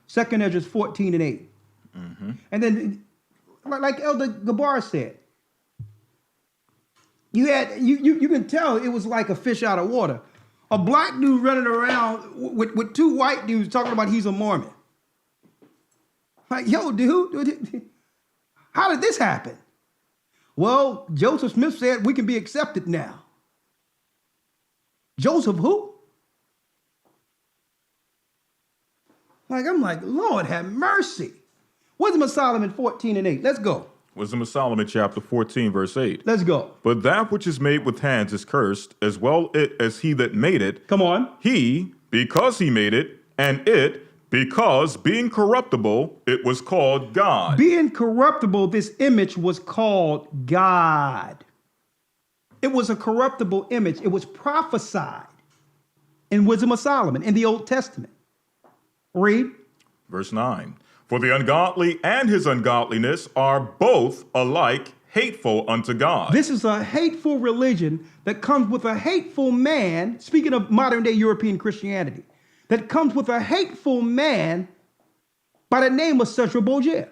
2nd Esdras 14 and 8. Mm-hmm. And then, like Elder Gabar said, you can tell it was like a fish out of water. A black dude running around with two white dudes talking about he's a Mormon. Like, yo, dude, how did this happen? Well, Joseph Smith said we can be accepted now. Joseph who? I'm like, Lord have mercy. Wisdom of Solomon 14 and 8. Let's go. Wisdom of Solomon chapter 14, verse 8. Let's go. But that which is made with hands is cursed, as well as he that made it. Come on. He, because he made it, and it, because being corruptible, it was called God. Being corruptible, this image was called God. It was a corruptible image. It was prophesied in Wisdom of Solomon in the Old Testament. Read. Verse 9. For the ungodly and his ungodliness are both alike hateful unto God. This is a hateful religion that comes with a hateful man, speaking of modern day European Christianity, that comes with a hateful man by the name of Cesar Borgia.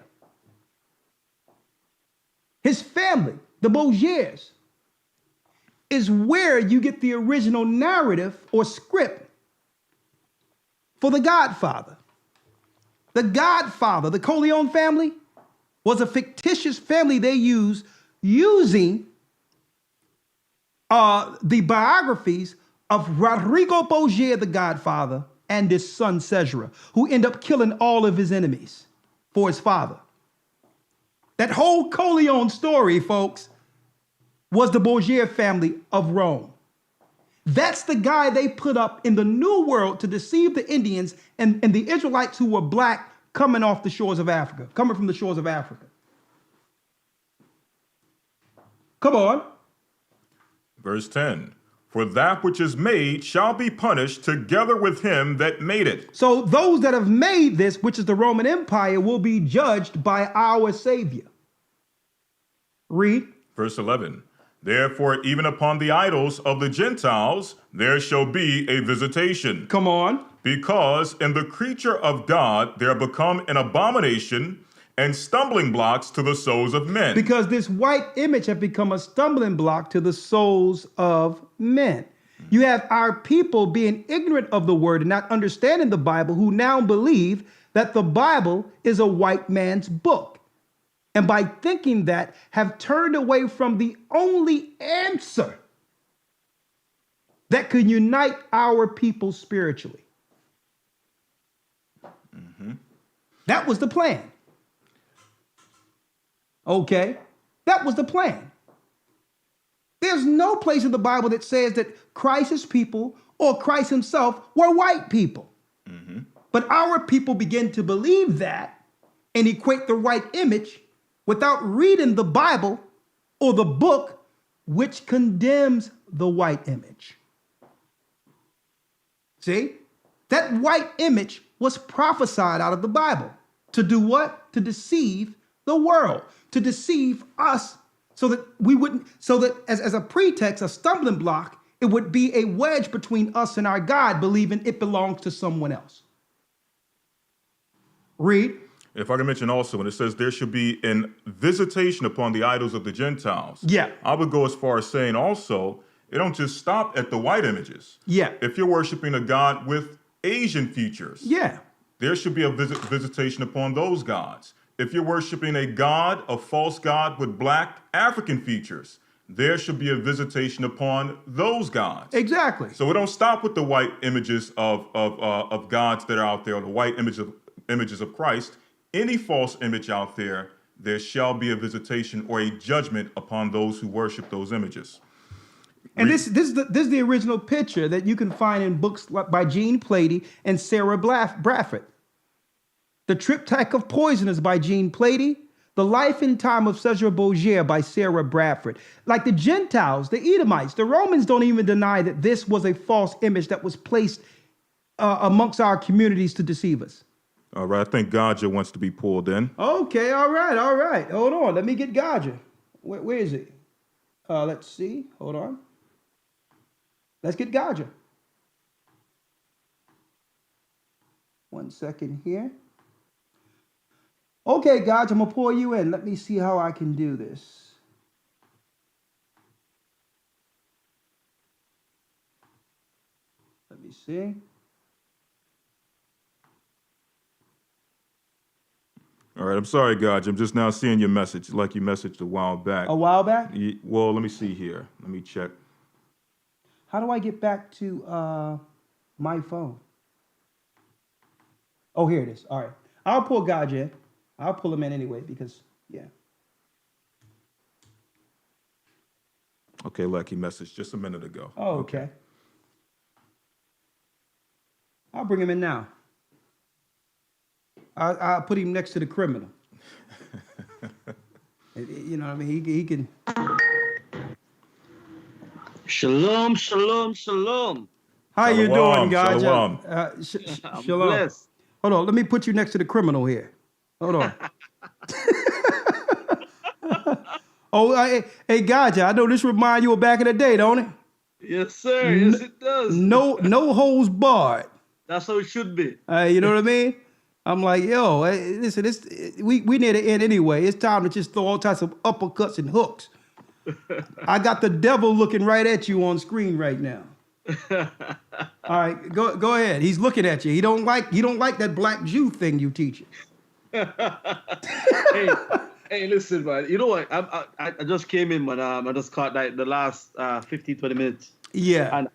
His family, the Borgias, is where you get the original narrative or script for The Godfather. The Godfather, the Corleone family, was a fictitious family they used using the biographies of Rodrigo Borgia, the Godfather, and his son Cesar, who end up killing all of his enemies for his father. That whole Corleone story, folks, was the Borgia family of Rome. That's the guy they put up in the New World to deceive the Indians and the Israelites who were black coming off the shores of Africa, coming from the shores of Africa. Come on. Verse 10. For that which is made shall be punished together with him that made it. So those that have made this, which is the Roman Empire, will be judged by our Savior. Read. Verse 11. Therefore, even upon the idols of the Gentiles, there shall be a visitation. Come on. Because in the creature of God, there become an abomination and stumbling blocks to the souls of men. Because this white image have become a stumbling block to the souls of men. You have our people being ignorant of the word and not understanding the Bible, who now believe that the Bible is a white man's book. And by thinking that, have turned away from the only answer that could unite our people spiritually. Mm-hmm. That was the plan. Okay, that was the plan. There's no place in the Bible that says that Christ's people or Christ himself were white people. Mm-hmm. But our people begin to believe that and equate the white image without reading the Bible or the book which condemns the white image. See, that white image was prophesied out of the Bible to do what? To deceive the world, to deceive us so that we wouldn't, so that as a pretext, a stumbling block, it would be a wedge between us and our God, believing it belongs to someone else. Read. If I can mention also, when it says there should be an visitation upon the idols of the Gentiles. Yeah. I would go as far as saying also, it don't just stop at the white images. Yeah. If you're worshiping a God with Asian features. Yeah. There should be a visitation upon those gods. If you're worshiping a god, a false god with black African features, there should be a visitation upon those gods. Exactly. So we don't stop with the white images of gods that are out there, or the white images of Christ. Any false image out there, there shall be a visitation or a judgment upon those who worship those images. And this is the original picture that you can find in books by Jean Plady and Sarah Bradford. The Triptych of Poisoners by Jean Plady, The Life and Time of Cesar Borgia by Sarah Bradford. Like the Gentiles, the Edomites, the Romans don't even deny that this was a false image that was placed amongst our communities to deceive us. All right, I think Gocc wants to be pulled in. Okay, all right. Hold on, let me get Gocc. Where is it? Let's see, hold on. Let's get Gocc. 1 second here. Okay, Gocc, I'm gonna pull you in. Let me see how I can do this. Let me see. All right, I'm sorry, Gocc. I'm just now seeing your message, like you messaged a while back. A while back? Well, let me see here. Let me check. How do I get back to my phone? Oh, here it is. All right. I'll pull Gocc in. I'll pull him in anyway because, yeah. Okay, like he messaged just a minute ago. Oh, okay. I'll bring him in now. I'll put him next to the criminal. You know what I mean? He can. Shalom, shalom, shalom. How you doing, Gocc? Shalom. I'm Shalom. blessed. Hold on. Let me put you next to the criminal here. Hold on. Oh, hey, Gocc, I know this reminds you of back in the day, don't it? Yes, sir. Yes, it does. No holds barred. That's how it should be. You know what I mean? I'm like, yo, listen, we near the end anyway. It's time to just throw all types of uppercuts and hooks. I got the devil looking right at you on screen right now. All right, go ahead. He's looking at you. He don't like that black Jew thing you teaching. Hey, listen, man. You know what? I just came in, man. I just caught like the last 15, 20 minutes. Yeah. And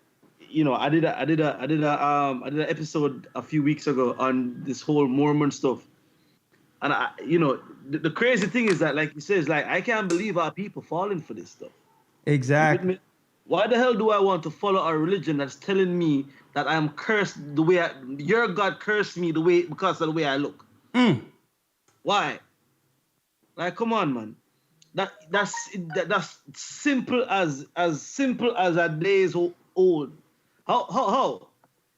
you know, I did an episode a few weeks ago on this whole Mormon stuff. And the crazy thing is that, like you said, is like I can't believe our people falling for this stuff. Exactly. Why the hell do I want to follow a religion that's telling me that I am cursed the way your God cursed me because of the way I look? Why? Like, come on, man. That's simple as simple as a day's old. How?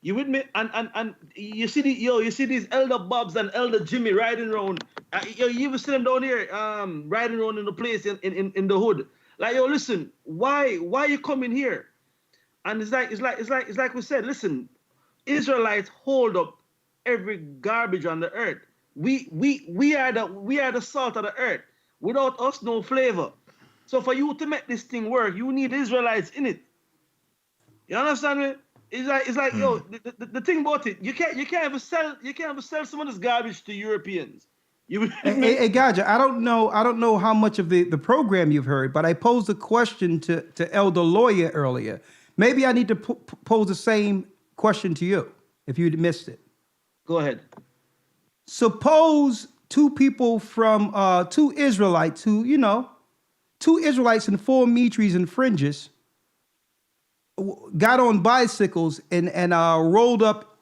You with me? And you see these elder Bobs and elder Jimmy riding around. You even see them down here, riding around in the place in the hood. Like, yo, listen, why you coming here? And it's like we said, listen, Israelites hold up every garbage on the earth. We are the salt of the earth. Without us, no flavor. So for you to make this thing work, you need Israelites in it. You understand me? It's like yo, the thing about it, you can't ever sell some of this garbage to Europeans. Hey, Gocc, I don't know how much of the program you've heard, but I posed a question to Elder Lawyer earlier. Maybe I need to pose the same question to you if you missed it. Go ahead. Suppose two people from two Israelites who, two Israelites in full mitres and fringes got on bicycles and rolled up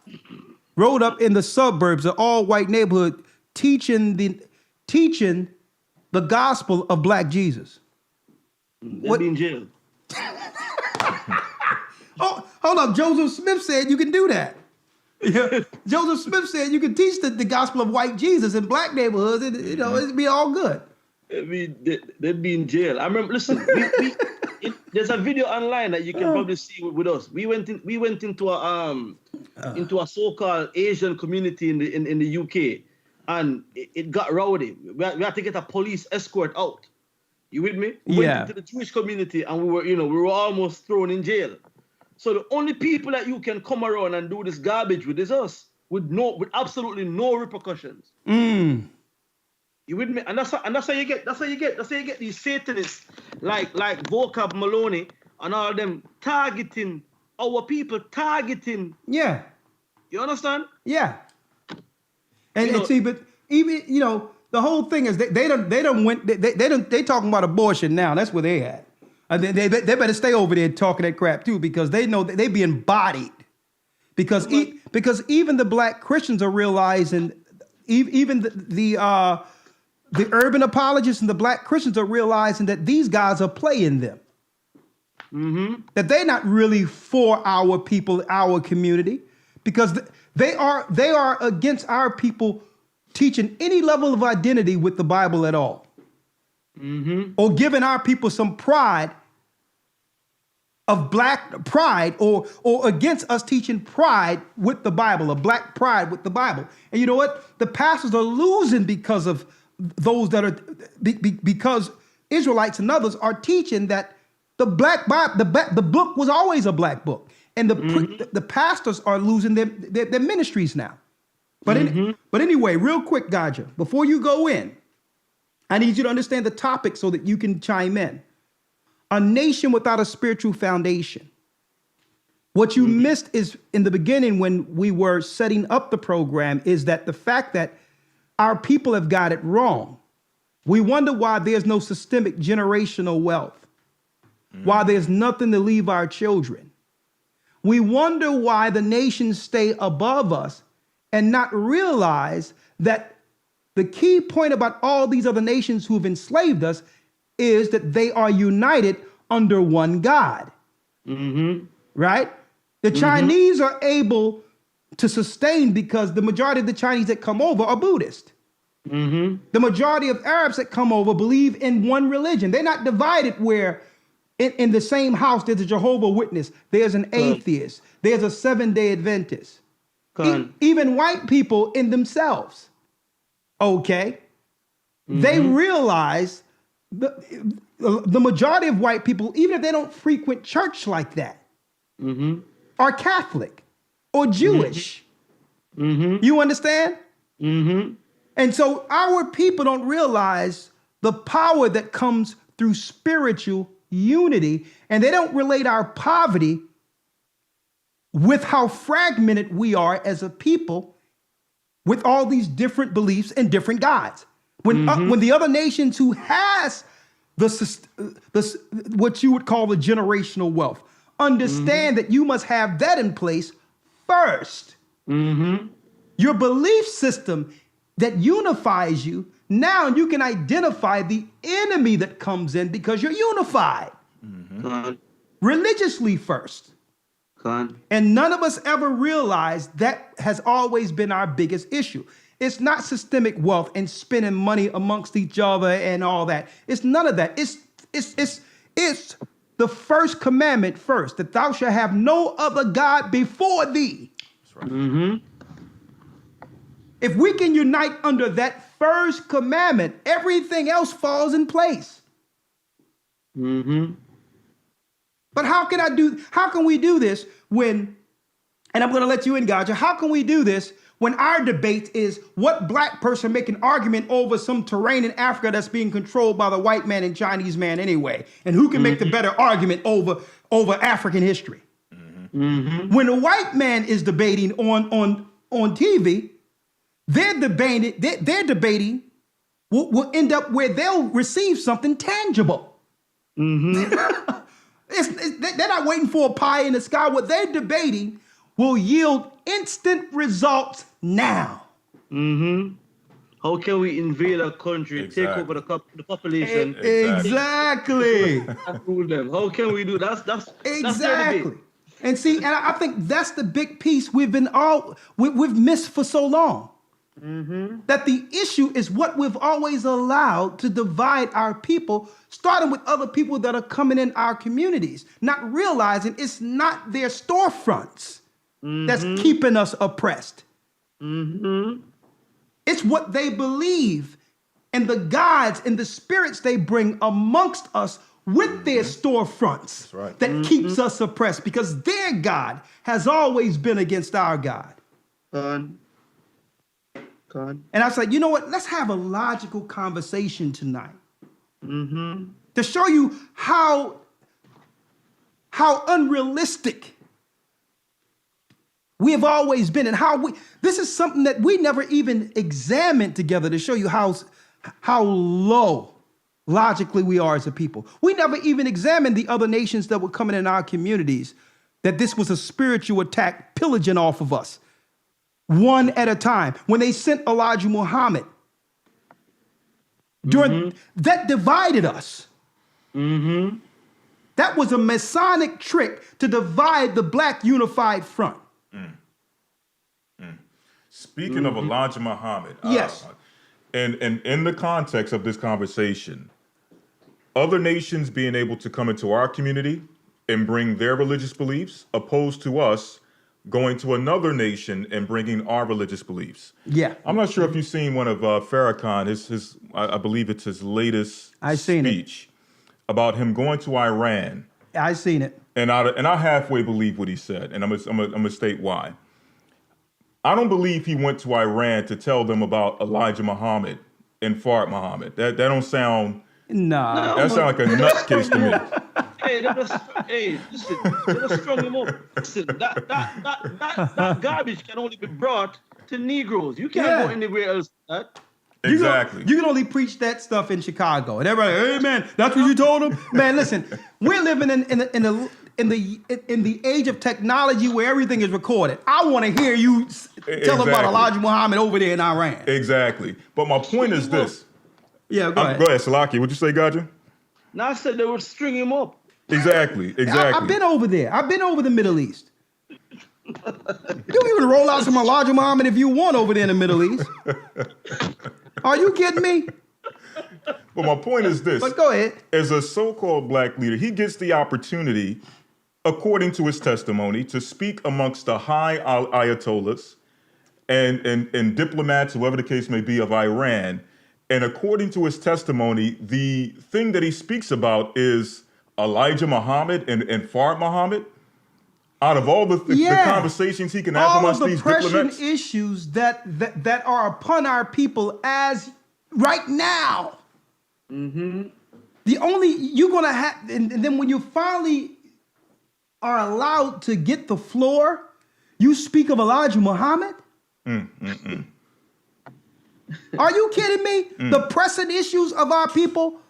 in the suburbs, an all-white neighborhood, teaching the gospel of Black Jesus. They'd be in jail. Oh, hold up. Joseph Smith said you can do that. Yeah. Joseph Smith said you can teach the gospel of white Jesus in black neighborhoods, and it'd be all good. They'd be in jail. I remember. Listen, there's a video online that you can probably see with us. We went into a so-called Asian community in the UK, and it got rowdy. We had to get a police escort out. You with me? We went into the Jewish community, and we were almost thrown in jail. So the only people that you can come around and do this garbage with is us, with absolutely no repercussions. You with me? And that's how you get these Satanists like Gocc, Maloney, and all them targeting our people, targeting. Yeah. You understand? Yeah. And see, but even the whole thing is they talking about abortion now. That's where they at. And they better stay over there talking that crap too, because they know that they being bodied. Because even the black Christians are realizing, even the the urban apologists and the black Christians are realizing that these guys are playing them. That they're not really for our people, our community, because they are against our people teaching any level of identity with the Bible at all, or giving our people some pride of black pride, or against us teaching pride with the Bible, a black pride with the Bible. And you know what? The pastors are losing because of those that are because Israelites and others are teaching that the black Bible, the book was always a black book, and the pastors are losing their ministries now. But anyway, real quick, Gocc, before you go in, I need you to understand the topic so that you can chime in. A nation without a spiritual foundation. What you missed is in the beginning when we were setting up the program is that the fact that our people have got it wrong. We wonder why there's no systemic generational wealth. Why there's nothing to leave our children. We wonder why the nations stay above us and not realize that the key point about all these other nations who've enslaved us is that they are united under one God. Right? The Chinese are able to sustain because the majority of the Chinese that come over are Buddhist. The majority of Arabs that come over believe in one religion. They're not divided where in the same house, there's a Jehovah's Witness, there's an atheist, there's a Seventh-day Adventist. Even white people in themselves, okay? They realize the majority of white people, even if they don't frequent church like that, are Catholic or Jewish. You understand? And so our people don't realize the power that comes through spiritual unity, and they don't relate our poverty with how fragmented we are as a people with all these different beliefs and different gods. When the other nations who has what you would call the generational wealth understand that you must have that in place first. Your belief system that unifies you, now you can identify the enemy that comes in because you're unified. Religiously first. And none of us ever realized that has always been our biggest issue. It's not systemic wealth and spending money amongst each other and all that. It's none of that. It's the first commandment first, that thou shalt have no other God before thee. That's right. If we can unite under that first commandment, everything else falls in place. But how can we do this when, and I'm going to let you in, Gocc, how can we do this when our debate is what black person make an argument over some terrain in Africa that's being controlled by the white man and Chinese man anyway? And who can make the better argument over African history? When a white man is debating on TV, they're debating will end up where they'll receive something tangible. They're not waiting for a pie in the sky. What they're debating will yield instant results now. How can we invade a country, take over the population? Exactly. And rule them? How can we do that? That's exactly. And see, and I think that's the big piece we've missed for so long. That the issue is what we've always allowed to divide our people, starting with other people that are coming in our communities, not realizing it's not their storefronts that's keeping us oppressed. It's what they believe and the gods and the spirits they bring amongst us with their storefronts that keeps us oppressed, because their God has always been against our God. And I was like, you know what? Let's have a logical conversation tonight to show you how unrealistic we have always been, and this is something that we never even examined together to show you how low logically we are as a people. We never even examined the other nations that were coming in our communities, that this was a spiritual attack pillaging off of us. One at a time. When they sent Elijah Muhammad that divided us. That was a Masonic trick to divide the Black Unified Front. Speaking of Elijah Muhammad, yes, and in the context of this conversation, other nations being able to come into our community and bring their religious beliefs, opposed to us going to another nation and bringing our religious beliefs. Yeah, I'm not sure if you've seen one of Farrakhan. His I believe it's his latest speech about him going to Iran. I seen it, and I halfway believe what he said, and I'm gonna state why. I don't believe he went to Iran to tell them about Elijah Muhammad and Fard Muhammad. That don't sound. Nah. That sounds like a nutcase to me. Listen, they just strung him up. Listen, that garbage can only be brought to Negroes. You can't go anywhere else with that. Exactly. You can only preach that stuff in Chicago, and everybody, hey man, that's what you told them, man. Listen, we're living in the age of technology where everything is recorded. I want to hear you tell them about Elijah Muhammad over there in Iran. Exactly. But my point is this. Yeah, go ahead. Go ahead, Salaki. What'd you say, Gocc? No, I said they would string him up. Exactly. I've been over there. I've been over the Middle East. You can roll out some Elijah Muhammad if you want over there in the Middle East. Are you kidding me? But my point is this. But go ahead. As a so-called Black leader, he gets the opportunity, according to his testimony, to speak amongst the high ayatollahs and diplomats, whoever the case may be, of Iran. And according to his testimony, the thing that he speaks about is Elijah Muhammad and Fard Muhammad. Out of all the conversations he can have amongst these diplomats. All the pressing issues that are upon our people as right now. The only, you're going to have, and then when you finally are allowed to get the floor, you speak of Elijah Muhammad? Are you kidding me? The pressing issues of our people,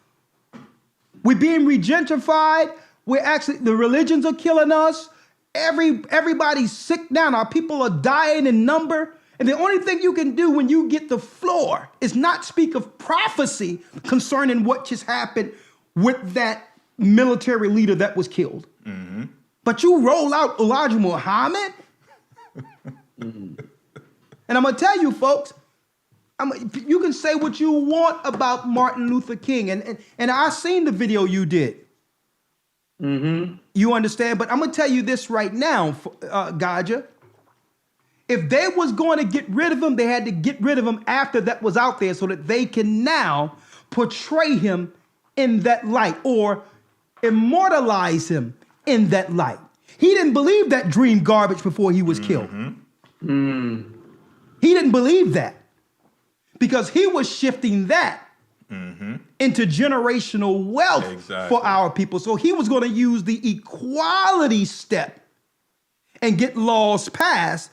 we're being regentrified. We're actually, the religions are killing us. Everybody's sick now. Our people are dying in number. And the only thing you can do when you get the floor is not speak of prophecy concerning what just happened with that military leader that was killed. But you roll out Elijah Muhammad? And I'm going to tell you, folks, you can say what you want about Martin Luther King. And I seen the video you did. You understand? But I'm going to tell you this right now, Gocc. If they was going to get rid of him, they had to get rid of him after that was out there so that they can now portray him in that light or immortalize him in that light. He didn't believe that dream garbage before he was killed. He didn't believe that because he was shifting that into generational wealth for our people. So he was going to use the equality step and get laws passed.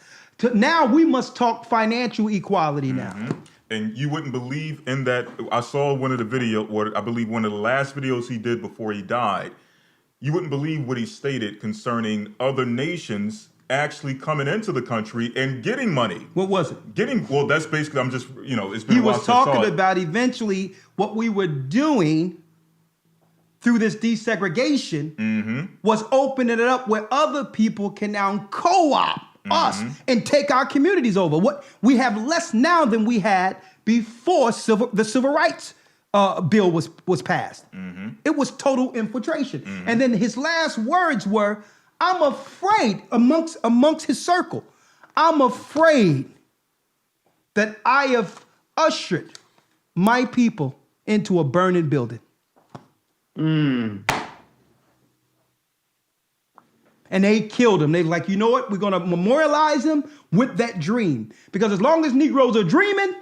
Now we must talk financial equality now. And you wouldn't believe in that. I saw one of the videos, or I believe one of the last videos he did before he died. You wouldn't believe what he stated concerning other nations actually coming into the country and getting money. What was it? Well, that's basically, it's been a while since I saw it. He was talking about eventually what we were doing through this desegregation was opening it up where other people can now co-op us and take our communities over. What we have less now than we had before the civil rights bill was passed. It was total infiltration. And then his last words were, I'm afraid, amongst his circle, I'm afraid that I have ushered my people into a burning building. And they killed him. They like, you know what? We're going to memorialize him with that dream. Because as long as Negroes are dreaming,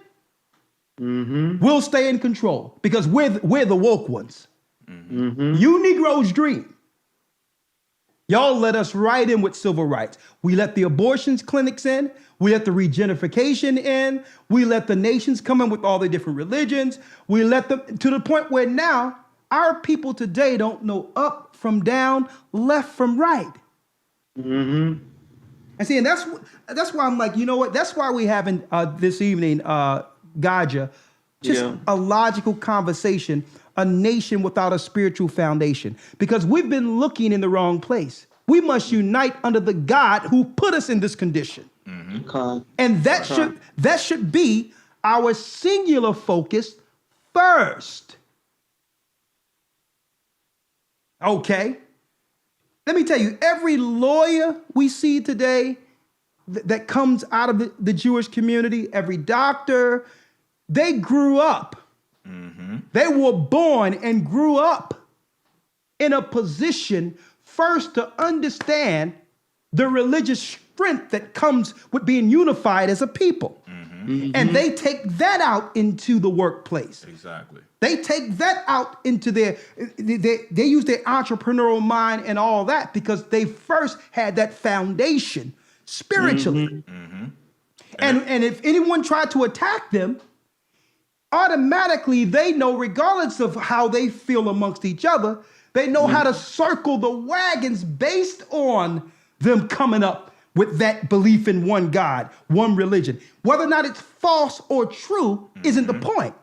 we'll stay in control. Because we're the woke ones. You Negroes dream. Y'all let us right in with civil rights. We let the abortions clinics in. We let the regentrification in. We let the nations come in with all the different religions. We let them to the point where now our people today don't know up from down, left from right. And see, and that's why I'm like, you know what? That's why we having this evening, Gocc, just a logical conversation, a nation without a spiritual foundation, because we've been looking in the wrong place. We must unite under the God who put us in this condition. And that should be our singular focus first. Okay. Let me tell you, every lawyer we see today that comes out of the Jewish community, every doctor, they grew up. They were born and grew up in a position first to understand the religious strength that comes with being unified as a people. And they take that out into the workplace. Exactly. They take that out into they use their entrepreneurial mind and all that because they first had that foundation spiritually. And if anyone tried to attack them, automatically they know, regardless of how they feel amongst each other, they know how to circle the wagons based on them coming up with that belief in one God, one religion. Whether or not it's false or true isn't the point.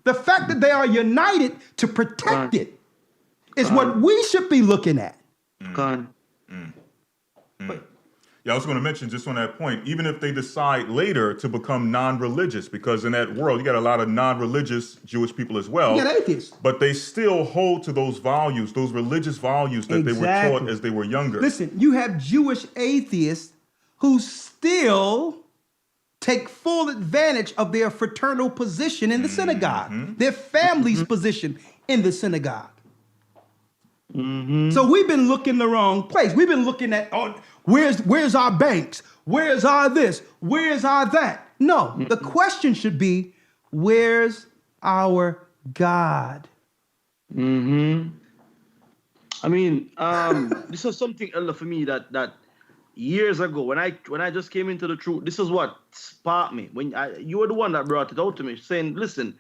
The fact that they are united to protect it is what we should be looking at. Yeah, I was going to mention just on that point, even if they decide later to become non-religious, because in that world, you got a lot of non-religious Jewish people as well. You got atheists. But they still hold to those values, those religious values that they were taught as they were younger. Listen, you have Jewish atheists who still take full advantage of their fraternal position in the synagogue, their family's position in the synagogue. So we've been looking the wrong place. We've been looking at, where's our banks? Where's our this? Where's our that? No, the question should be, where's our God? I mean, this was something, Elder, for me that years ago when I just came into the truth, this is what sparked me. You were the one that brought it out to me, saying, listen,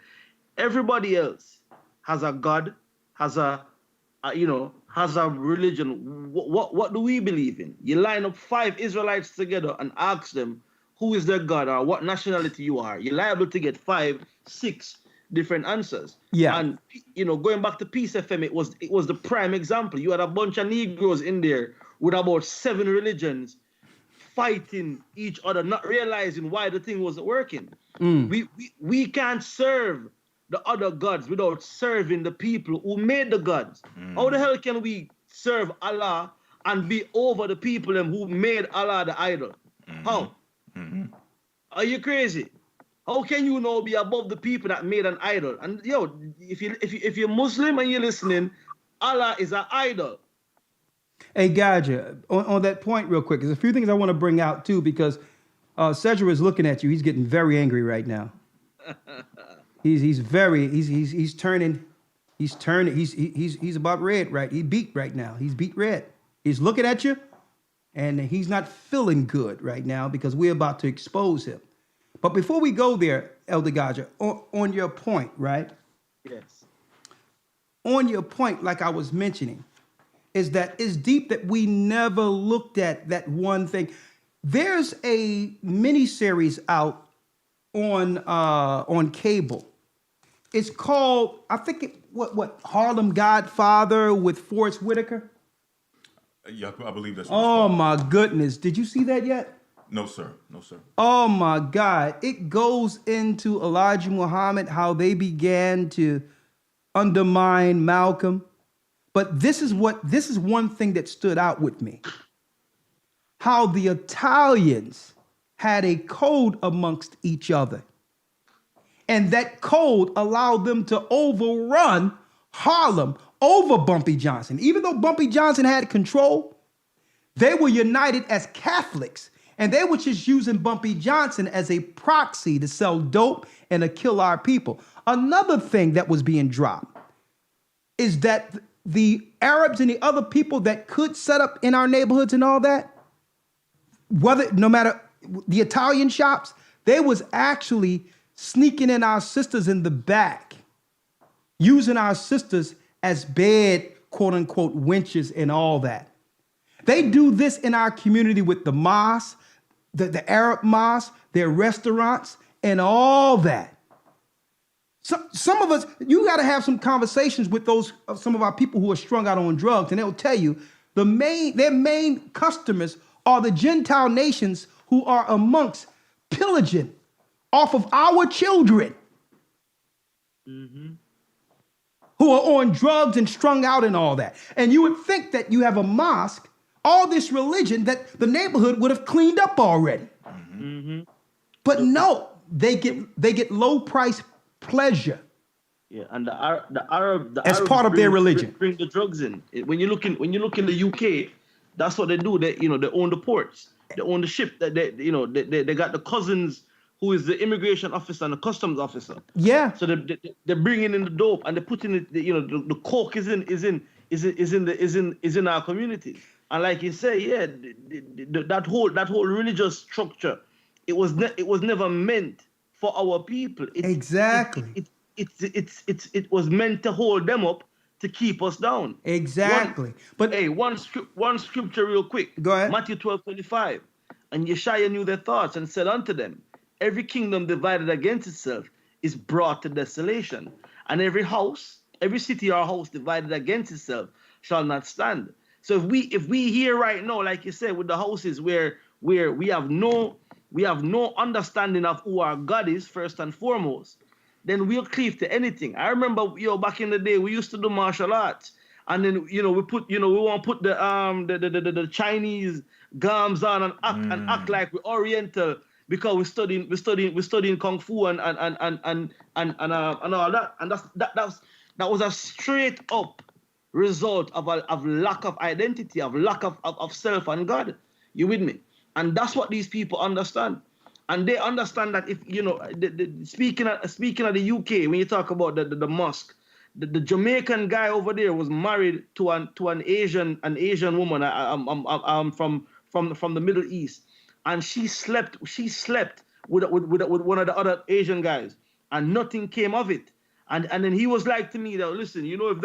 everybody else has a God, has a religion. What do we believe in? You line up 5 Israelites together and ask them who is their God or what nationality you are. You're liable to get 5, 6 different answers. Yeah. And going back to Peace FM, it was the prime example. You had a bunch of Negroes in there with about 7 religions fighting each other, not realizing why the thing wasn't working. We can't serve the other gods without serving the people who made the gods. How the hell can we serve Allah and be over the people who made Allah the idol? How? Are you crazy? How can you now be above the people that made an idol? And if you're Muslim and you're listening, Allah is an idol. Hey, Gaja, on that point real quick, there's a few things I want to bring out too, because Cedric is looking at you. He's getting very angry right now. He's turning. He's about red, right? He beat right now. He's beat red. He's looking at you, and he's not feeling good right now because we're about to expose him. But before we go there, Elder Gaja, on your point, right? Yes. On your point, like I was mentioning, is that it's deep that we never looked at that one thing. There's a miniseries out on cable. It's called, I think, what Harlem Godfather with Forrest Whitaker? Yeah, I believe that's what it's called. My goodness. Did you see that yet? No, sir. No, sir. Oh, my God. It goes into Elijah Muhammad, how they began to undermine Malcolm. But this is one thing that stood out with me. How the Italians had a code amongst each other. And that code allowed them to overrun Harlem over Bumpy Johnson. Even though Bumpy Johnson had control, they were united as Catholics. And they were just using Bumpy Johnson as a proxy to sell dope and to kill our people. Another thing that was being dropped is that the Arabs and the other people that could set up in our neighborhoods and all that, no matter the Italian shops, they was actually sneaking in our sisters in the back, using our sisters as bed, quote unquote, wenches and all that. They do this in our community with the mosque, the Arab mosque, their restaurants, and all that. Some of us, you got to have some conversations with some of our people who are strung out on drugs, and they'll tell you their main customers are the Gentile nations who are amongst pillaging off of our children, who are on drugs and strung out and all that. And you would think that you have a mosque, all this religion, that the neighborhood would have cleaned up already. But no, they get low price pleasure. Yeah, and the Arab as Arabs part of their religion. bring the drugs in. When you look in the UK, that's what they do. They own the ports, they own the ship. They got the cousins who is the immigration officer and the customs officer. Yeah. So they're bringing in the dope and they're putting it. The coke is in our communities. And like you say, yeah, that whole religious structure, it was never meant for our people. Exactly. It was meant to hold them up to keep us down. Exactly. But hey, one scripture real quick. Go ahead. Matthew 12:25. And Yeshua knew their thoughts and said unto them, every kingdom divided against itself is brought to desolation. And every city or house divided against itself shall not stand. So if we hear right now, like you said, with the houses where we have no understanding of who our God is first and foremost, then we'll cleave to anything. I remember, back in the day, we used to do martial arts, and then we want to put the Chinese garms on and act like we're Oriental because we're studying kung fu and all that, and that was a straight up result of lack of identity, of lack of self and God. You with me? And that's what these people understand. And they understand that if, speaking of the UK, when you talk about the mosque, the Jamaican guy over there was married to an Asian woman from the Middle East. And she slept with one of the other Asian guys, and nothing came of it. And then he was like to me, that listen, if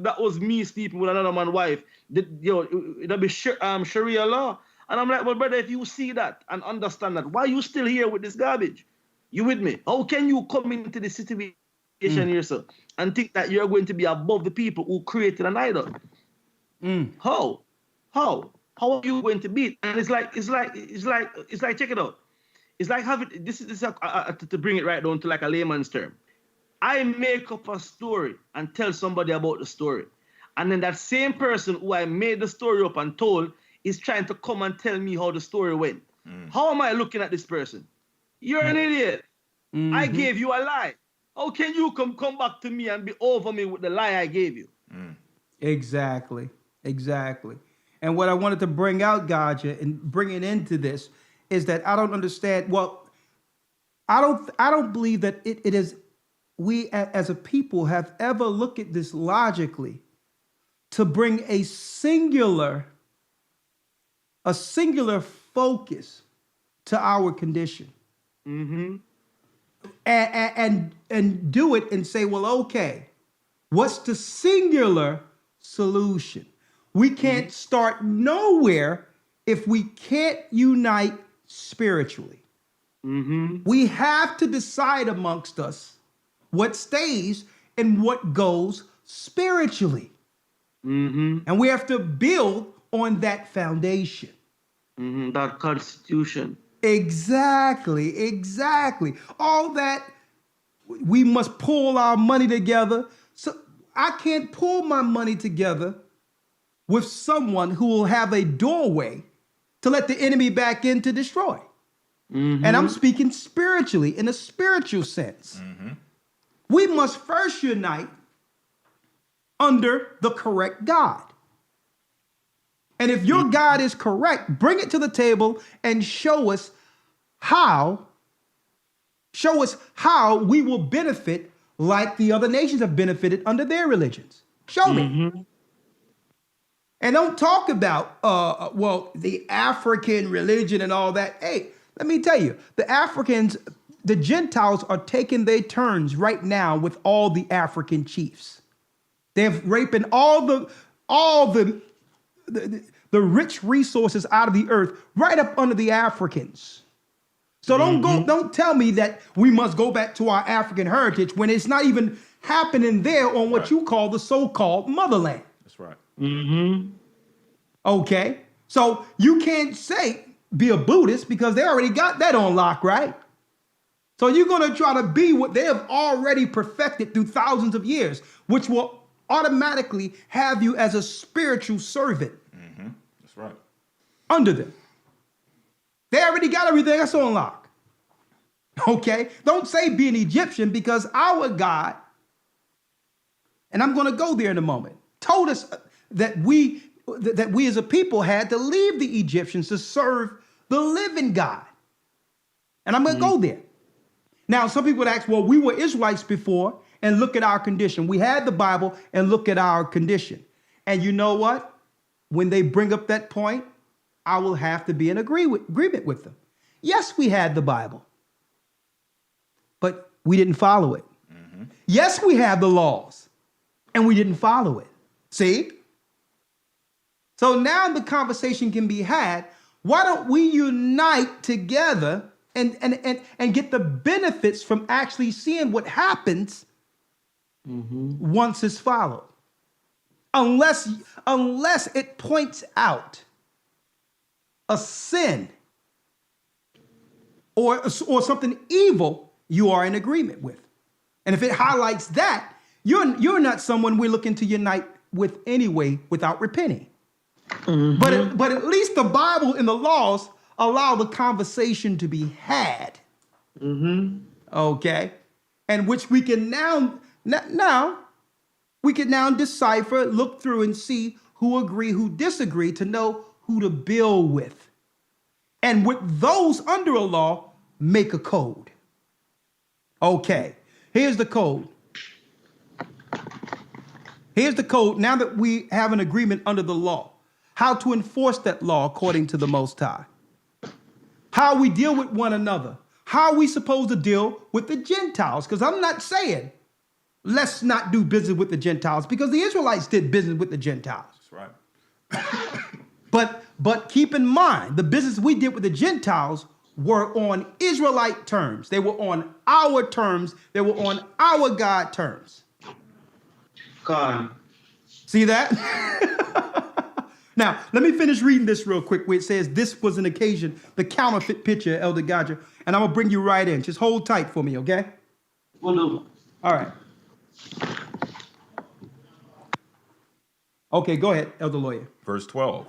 that was me sleeping with another man's wife, it'd be Sharia law. And I'm like, well, brother, if you see that and understand that, why are you still here with this garbage? You with me? How can you come into this situation yourself and think that you're going to be above the people who created an idol? How are you going to be it? And it's like, check it out. It's like having this is to bring it right down to like a layman's term. I make up a story and tell somebody about the story, and then that same person who I made the story up and told is trying to come and tell me how the story went. How am I looking at this person? You're an idiot. I gave you a lie. How can you come back to me and be over me with the lie I gave you? Exactly. And what I wanted to bring out, Gocc, and bring it into this is that I don't understand. Well, I don't believe that it is. We as a people have ever looked at this logically to bring a singular focus to our condition, and do it and say, well, okay, what's the singular solution? We can't start nowhere if we can't unite spiritually. We have to decide amongst us what stays and what goes spiritually. And we have to build on that foundation. That constitution. Exactly. All that, we must pull our money together. So I can't pull my money together with someone who will have a doorway to let the enemy back in to destroy. And I'm speaking spiritually, in a spiritual sense. We must first unite under the correct God. And if your God is correct, bring it to the table and show us how we will benefit like the other nations have benefited under their religions. Show me. And don't talk about, the African religion and all that. Hey, let me tell you, the Africans, the Gentiles are taking their turns right now with all the African chiefs. They're raping all the rich resources out of the earth right up under the Africans. So don't tell me that we must go back to our African heritage when it's not even happening there on what you call the so-called motherland. That's right. Okay, so you can't say be a Buddhist because they already got that on lock, right? So you're going to try to be what they have already perfected through thousands of years, which will automatically have you as a spiritual servant. That's right. Under them. They already got everything that's on lock. Okay? Don't say be an Egyptian because our God, and I'm going to go there in a moment, told us that we as a people had to leave the Egyptians to serve the living God. And I'm going to go there. Now, some people would ask, well, we were Israelites before, and look at our condition. We had the Bible, and look at our condition. And you know what? When they bring up that point, I will have to be in agreement with them. Yes, we had the Bible, but we didn't follow it. Yes, we have the laws, and we didn't follow it. See? So now the conversation can be had. Why don't we unite together and get the benefits from actually seeing what happens once it's followed? Unless it points out a sin or something evil you are in agreement with. And if it highlights that, you're not someone we're looking to unite with anyway without repenting. But at least the Bible and the laws allow the conversation to be had. Okay? And which we can now decipher, look through and see who agree, who disagree, to know who to build with. And with those under a law, make a code. Okay, here's the code. Here's the code now that we have an agreement under the law. How to enforce that law according to the Most High. How we deal with one another. How are we supposed to deal with the Gentiles? Because I'm not saying let's not do business with the Gentiles, because the Israelites did business with the Gentiles. That's right. But keep in mind, the business we did with the Gentiles were on Israelite terms. They were on our terms. They were on our God terms. God. See that? Now, let me finish reading this real quick where it says this was an occasion, the counterfeit picture, Elder Gocc, and I'm going to bring you right in. Just hold tight for me, okay? Will do. All right. Okay, go ahead, Elder Lawyer. Verse 12.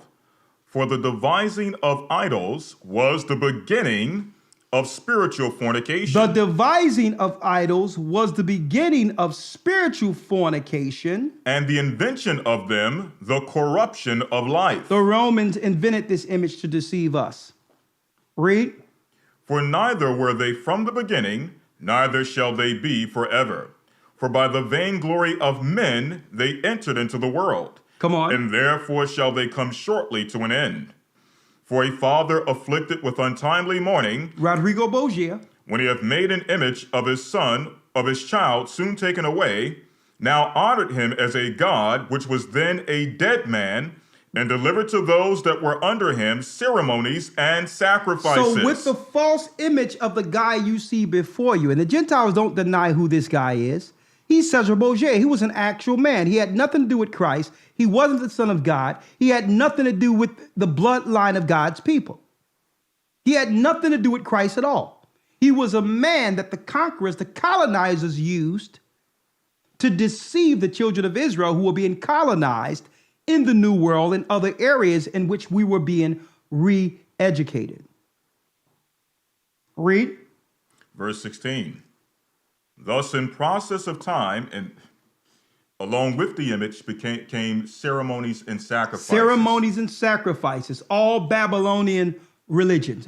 For the devising of idols was the beginning of spiritual fornication. The devising of idols was the beginning of spiritual fornication. And the invention of them, the corruption of life. The Romans invented this image to deceive us. Read. For neither were they from the beginning, neither shall they be forever. For by the vainglory of men they entered into the world. Come on. And therefore shall they come shortly to an end. For a father afflicted with untimely mourning, Rodrigo Bogia, when he hath made an image of his son, of his child, soon taken away, now honored him as a god, which was then a dead man, and delivered to those that were under him ceremonies and sacrifices. So with the false image of the guy you see before you, and the Gentiles don't deny who this guy is, he's Cesar Borgia. He was an actual man. He had nothing to do with Christ. He wasn't the Son of God. He had nothing to do with the bloodline of God's people. He had nothing to do with Christ at all. He was a man that the conquerors, the colonizers used to deceive the children of Israel who were being colonized in the New World and other areas in which we were being re-educated. Read. Verse 16. Thus in process of time, and along with the image came ceremonies and sacrifices. Ceremonies and sacrifices, all Babylonian religions.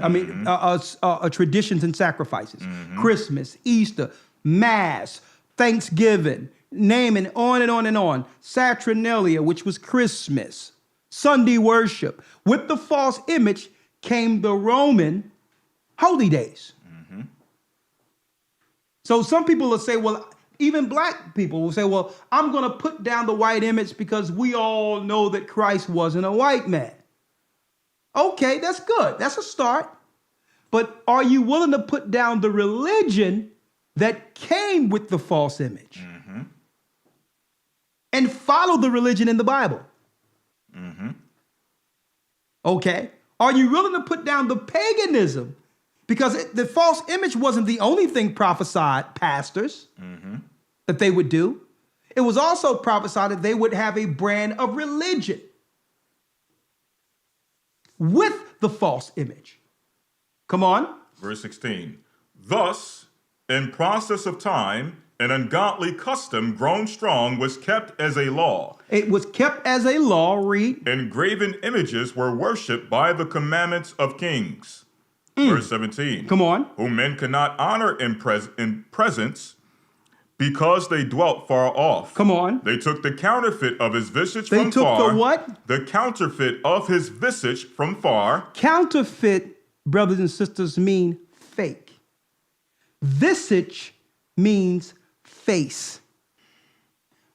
Traditions and sacrifices. Christmas, Easter, Mass, Thanksgiving, naming on and on and on. Saturnalia, which was Christmas. Sunday worship. With the false image came the Roman holy days. So some people will say, well, even black people will say, well, I'm going to put down the white image because we all know that Christ wasn't a white man. Okay, that's good. That's a start. But are you willing to put down the religion that came with the false image and follow the religion in the Bible? Okay. Are you willing to put down the paganism? Because the false image wasn't the only thing prophesied, pastors, that they would do. It was also prophesied that they would have a brand of religion with the false image. Come on. Verse 16. Thus, in process of time, an ungodly custom grown strong was kept as a law. It was kept as a law, read. And graven images were worshipped by the commandments of kings. Verse 17. Come on. Whom men could not honor in presence because they dwelt far off. Come on. They took the counterfeit of his visage They from took far. the what? The counterfeit of his visage from far. Counterfeit, brothers and sisters, mean fake. Visage means face.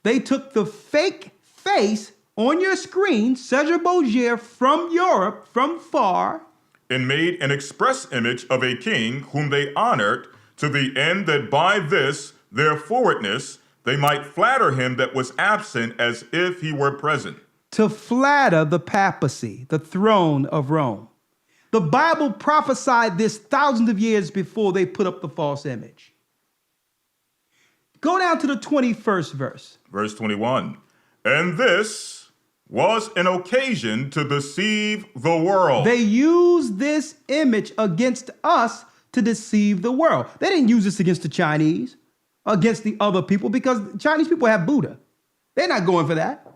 They took the fake face on your screen, Cesar Borgia from Europe, from far, and made an express image of a king whom they honored, to the end that by this their forwardness they might flatter him that was absent as if he were present. To flatter the papacy, the throne of Rome. The Bible prophesied this thousands of years before they put up the false image. Go down to the 21st verse. Verse 21. And this was an occasion to deceive the world. They used this image against us to deceive the world. They didn't use this against the Chinese, against the other people, because Chinese people have Buddha. They're not going for that.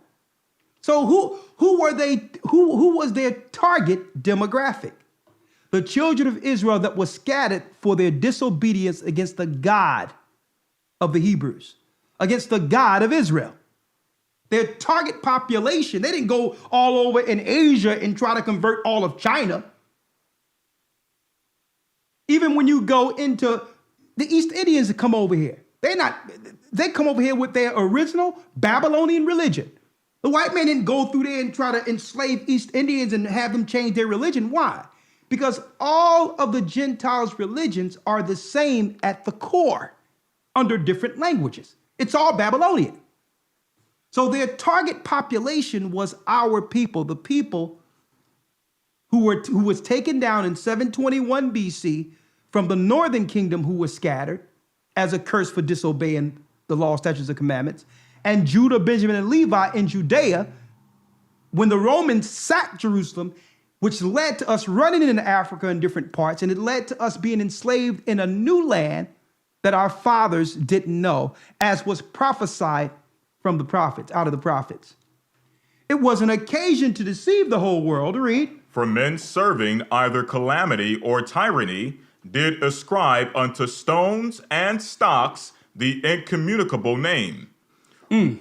So who were they? Who was their target demographic? The children of Israel that were scattered for their disobedience against the God of the Hebrews, against the God of Israel. Their target population, they didn't go all over in Asia and try to convert all of China. Even when you go into the East Indians that come over here, they come over here with their original Babylonian religion. The white man didn't go through there and try to enslave East Indians and have them change their religion. Why? Because all of the Gentiles' religions are the same at the core, under different languages. It's all Babylonian. So their target population was our people, the people who was taken down in 721 BC from the northern kingdom, who were scattered as a curse for disobeying the law, statutes, and commandments, and Judah, Benjamin, and Levi in Judea, when the Romans sacked Jerusalem, which led to us running into Africa in different parts, and it led to us being enslaved in a new land that our fathers didn't know, as was prophesied from the prophets, out of the prophets. It was an occasion to deceive the whole world. Read. For men serving either calamity or tyranny did ascribe unto stones and stocks the incommunicable name.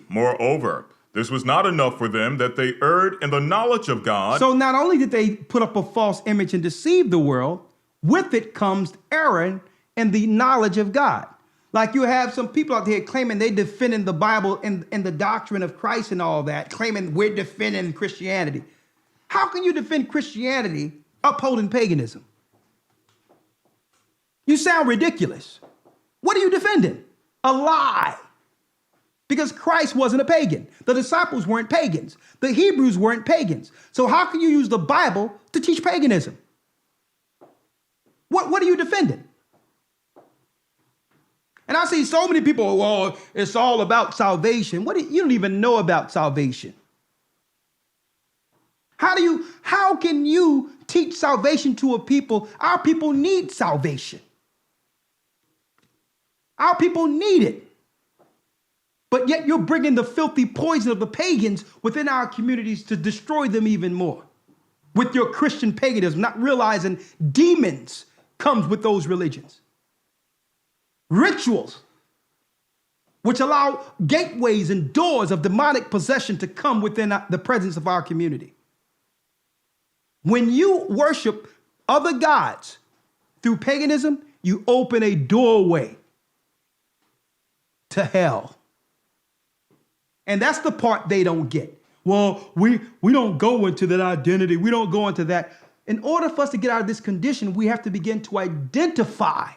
Moreover, this was not enough for them, that they erred in the knowledge of God. So not only did they put up a false image and deceive the world, with it comes error in the knowledge of God. Like you have some people out there claiming they defending the Bible and the doctrine of Christ and all that, claiming we're defending Christianity. How can you defend Christianity upholding paganism? You sound ridiculous. What are you defending? A lie. Because Christ wasn't a pagan. The disciples weren't pagans. The Hebrews weren't pagans. So how can you use the Bible to teach paganism? What are you defending? And I see so many people, well, it's all about salvation. You don't even know about salvation. How can you teach salvation to a people? Our people need salvation. Our people need it. But yet you're bringing the filthy poison of the pagans within our communities to destroy them even more. With your Christian paganism, not realizing demons comes with those religions. Rituals, which allow gateways and doors of demonic possession to come within the presence of our community. When you worship other gods through paganism, you open a doorway to hell. And that's the part they don't get. Well, we don't go into that identity. We don't go into that. in order for us to get out of this condition, we have to begin to identify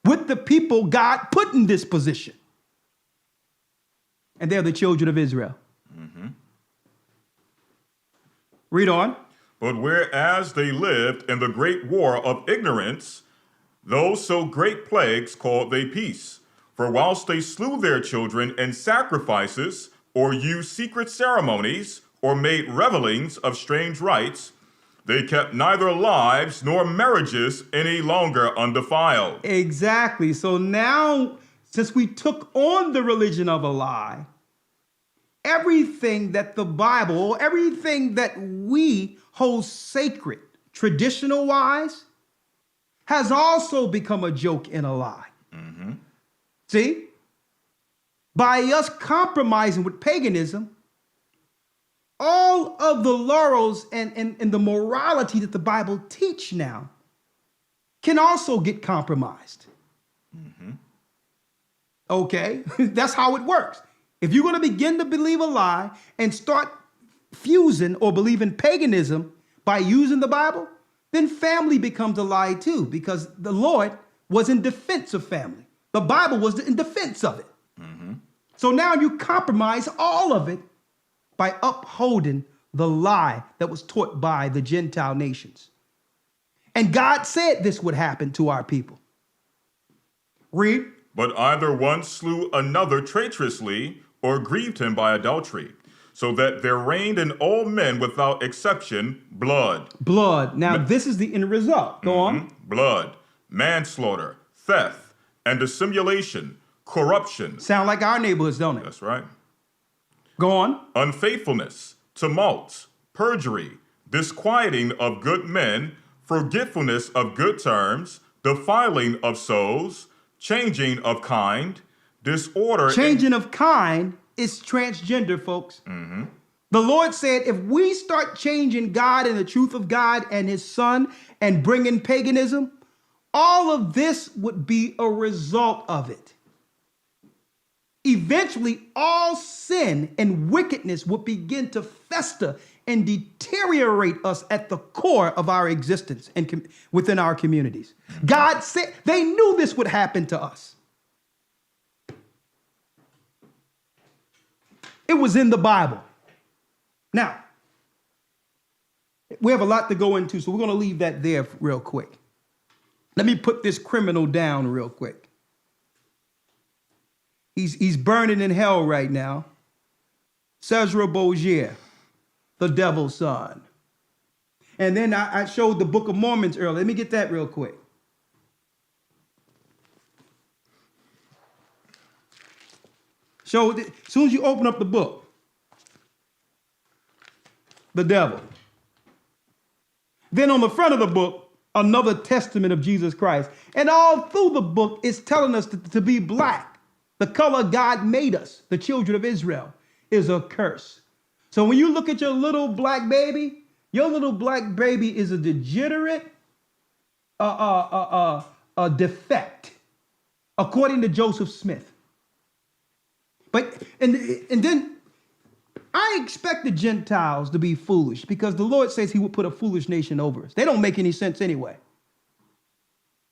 with the people God put in this position. And they're the children of Israel. Mm-hmm. Read on. But whereas they lived in the great war of ignorance, those so great plagues called they peace. For whilst they slew their children in sacrifices, or used secret ceremonies, or made revelings of strange rites, they kept neither lives nor marriages any longer undefiled. Exactly. So now, since we took on the religion of a lie, everything that the Bible, everything that we hold sacred, traditional wise, has also become a joke and a lie. Mm-hmm. See? By us compromising with paganism, all of the laurels and the morality that the Bible teach now can also get compromised. Mm-hmm. Okay? That's how it works. If you're going to begin to believe a lie and start fusing or believing paganism by using the Bible, then family becomes a lie too, because the Lord was in defense of family. The Bible was in defense of it. Mm-hmm. So now you compromise all of it by upholding the lie that was taught by the Gentile nations. And God said this would happen to our people. Read. But either one slew another traitorously, or grieved him by adultery, so that there reigned in all men without exception blood. Blood. Now this is the end result. Go on. Blood, manslaughter, theft, and dissimulation, corruption. Sound like our neighborhoods, don't it? That's right. Go on. Unfaithfulness, tumult, perjury, disquieting of good men, forgetfulness of good terms, defiling of souls, changing of kind, disorder. Changing of kind is transgender, folks. Mm-hmm. The Lord said, if we start changing God and the truth of God and his son and bring in paganism, all of this would be a result of it. Eventually, all sin and wickedness would begin to fester and deteriorate us at the core of our existence and within our communities. God said they knew this would happen to us. It was in the Bible. Now, we have a lot to go into, so we're going to leave that there real quick. Let me put this criminal down real quick. He's burning in hell right now. Cesar Borgia, the devil's son. And then I showed the Book of Mormon earlier. Let me get that real quick. As soon as you open up the book, the devil. Then on the front of the book, another testament of Jesus Christ. And all through the book, it's telling us to be black. The color God made us, the children of Israel, is a curse. So when you look at your little black baby, your little black baby is a degenerate, a defect, according to Joseph Smith. But and then I expect the Gentiles to be foolish because the Lord says he will put a foolish nation over us. They don't make any sense anyway.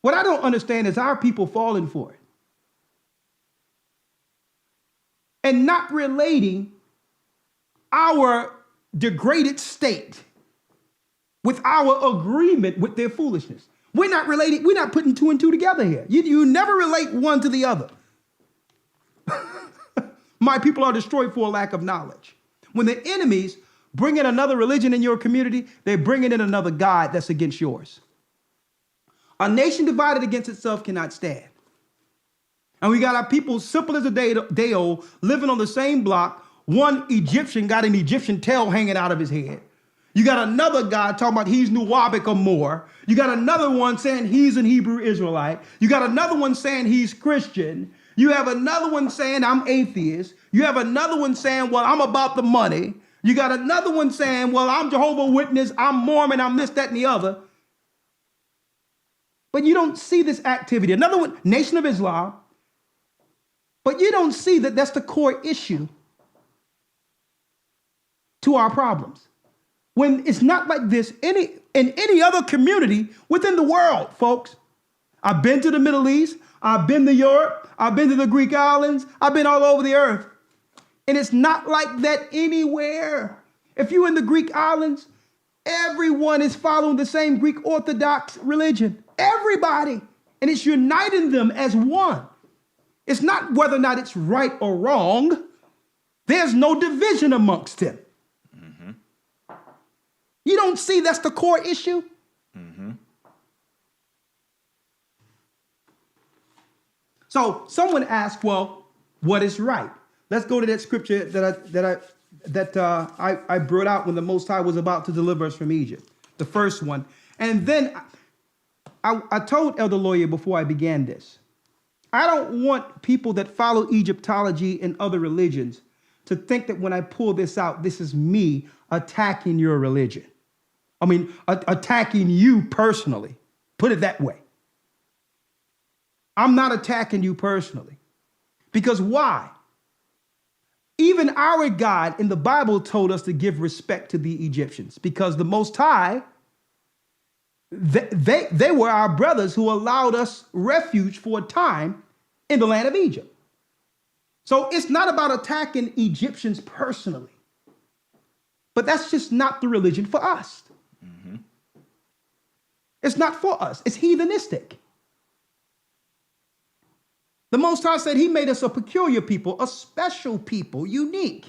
What I don't understand is our people falling for it and not relating our degraded state with our agreement with their foolishness. We're not relating, we're not putting two and two together here. You never relate one to the other. My people are destroyed for a lack of knowledge. When the enemies bring in another religion in your community, they're bringing in another God that's against yours. A nation divided against itself cannot stand. And we got our people, simple as a day old, living on the same block. One Egyptian got an Egyptian tail hanging out of his head. You got another guy talking about he's Nuwabic or more. You got another one saying he's an Hebrew Israelite. You got another one saying he's Christian. You have another one saying I'm atheist. You have another one saying, well, I'm about the money. You got another one saying, well, I'm Jehovah's Witness, I'm Mormon, I'm this, that, and the other. But you don't see this activity. Another one, Nation of Islam. But you don't see that that's the core issue to our problems. When it's not like this, in any other community within the world, folks. I've been to the Middle East. I've been to Europe. I've been to the Greek islands. I've been all over the earth. And it's not like that anywhere. If you're in the Greek islands, everyone is following the same Greek Orthodox religion. Everybody. And it's uniting them as one. It's not whether or not it's right or wrong. There's no division amongst them. Mm-hmm. You don't see that's the core issue? Mm-hmm. So someone asked, well, what is right? Let's go to that scripture that I brought out when the Most High was about to deliver us from Egypt, the first one. And then I told Elder Lawyer before I began this, I don't want people that follow Egyptology and other religions to think that when I pull this out, this is me attacking your religion. I mean, attacking you personally. Put it that way. I'm not attacking you personally. Because why? Even our God in the Bible told us to give respect to the Egyptians because the Most High, they were our brothers who allowed us refuge for a time in the land of Egypt. So it's not about attacking Egyptians personally, but that's just not the religion for us. Mm-hmm. It's not for us. It's heathenistic. The Most High said he made us a peculiar people, a special people, unique.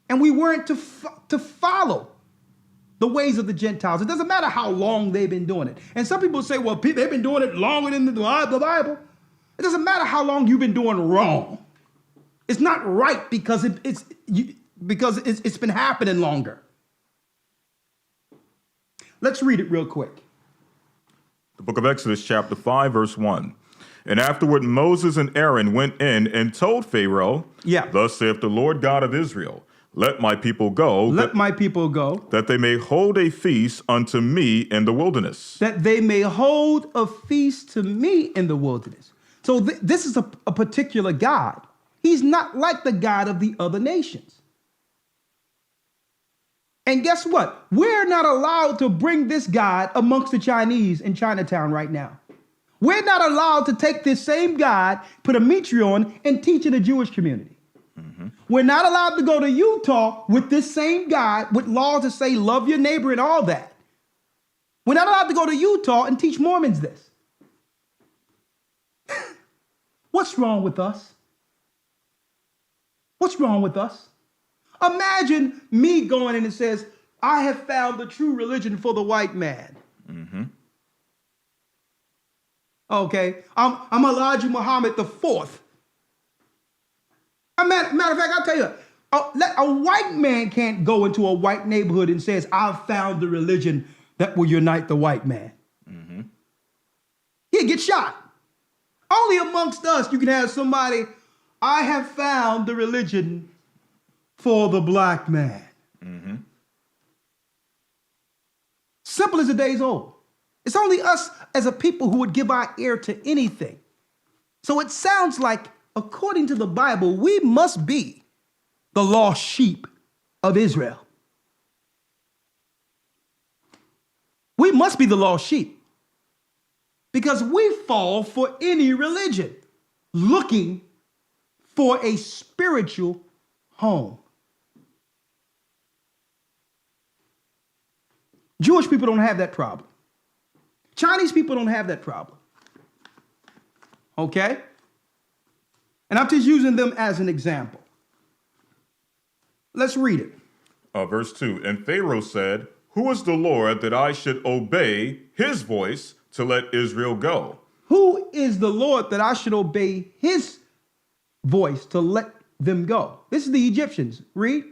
And we weren't to follow the ways of the Gentiles. It doesn't matter how long they've been doing it. And some people say, well, they've been doing it longer than the Bible. It doesn't matter how long you've been doing wrong. It's not right because it's been happening longer. Let's read it real quick. The book of Exodus, chapter 5, verse 1. And afterward Moses and Aaron went in and told Pharaoh, Thus saith the Lord God of Israel, let my people go. Let my people go. That they may hold a feast unto me in the wilderness. That they may hold a feast to me in the wilderness. So this is a particular God. He's not like the God of the other nations. And guess what? We're not allowed to bring this God amongst the Chinese in Chinatown right now. We're not allowed to take this same God, put a mitre on, and teach in a Jewish community. Mm-hmm. We're not allowed to go to Utah with this same God with laws that say love your neighbor and all that. We're not allowed to go to Utah and teach Mormons this. What's wrong with us? What's wrong with us? Imagine me going in and says, I have found the true religion for the white man. Mm-hmm. Okay, I'm Elijah Muhammad the fourth. Matter of fact, I'll tell you, a white man can't go into a white neighborhood and says, I've found the religion that will unite the white man. Mm-hmm. He'll get shot. Only amongst us you can have somebody, I have found the religion for the black man. Mm-hmm. Simple as the day's old. It's only us as a people who would give our ear to anything. So it sounds like, according to the Bible, we must be the lost sheep of Israel. We must be the lost sheep because we fall for any religion looking for a spiritual home. Jewish people don't have that problem. Chinese people don't have that problem. Okay? And I'm just using them as an example. Let's read it. Verse 2. And Pharaoh said, Who is the Lord that I should obey his voice to let Israel go? Who is the Lord that I should obey his voice to let them go? This is the Egyptians. Read.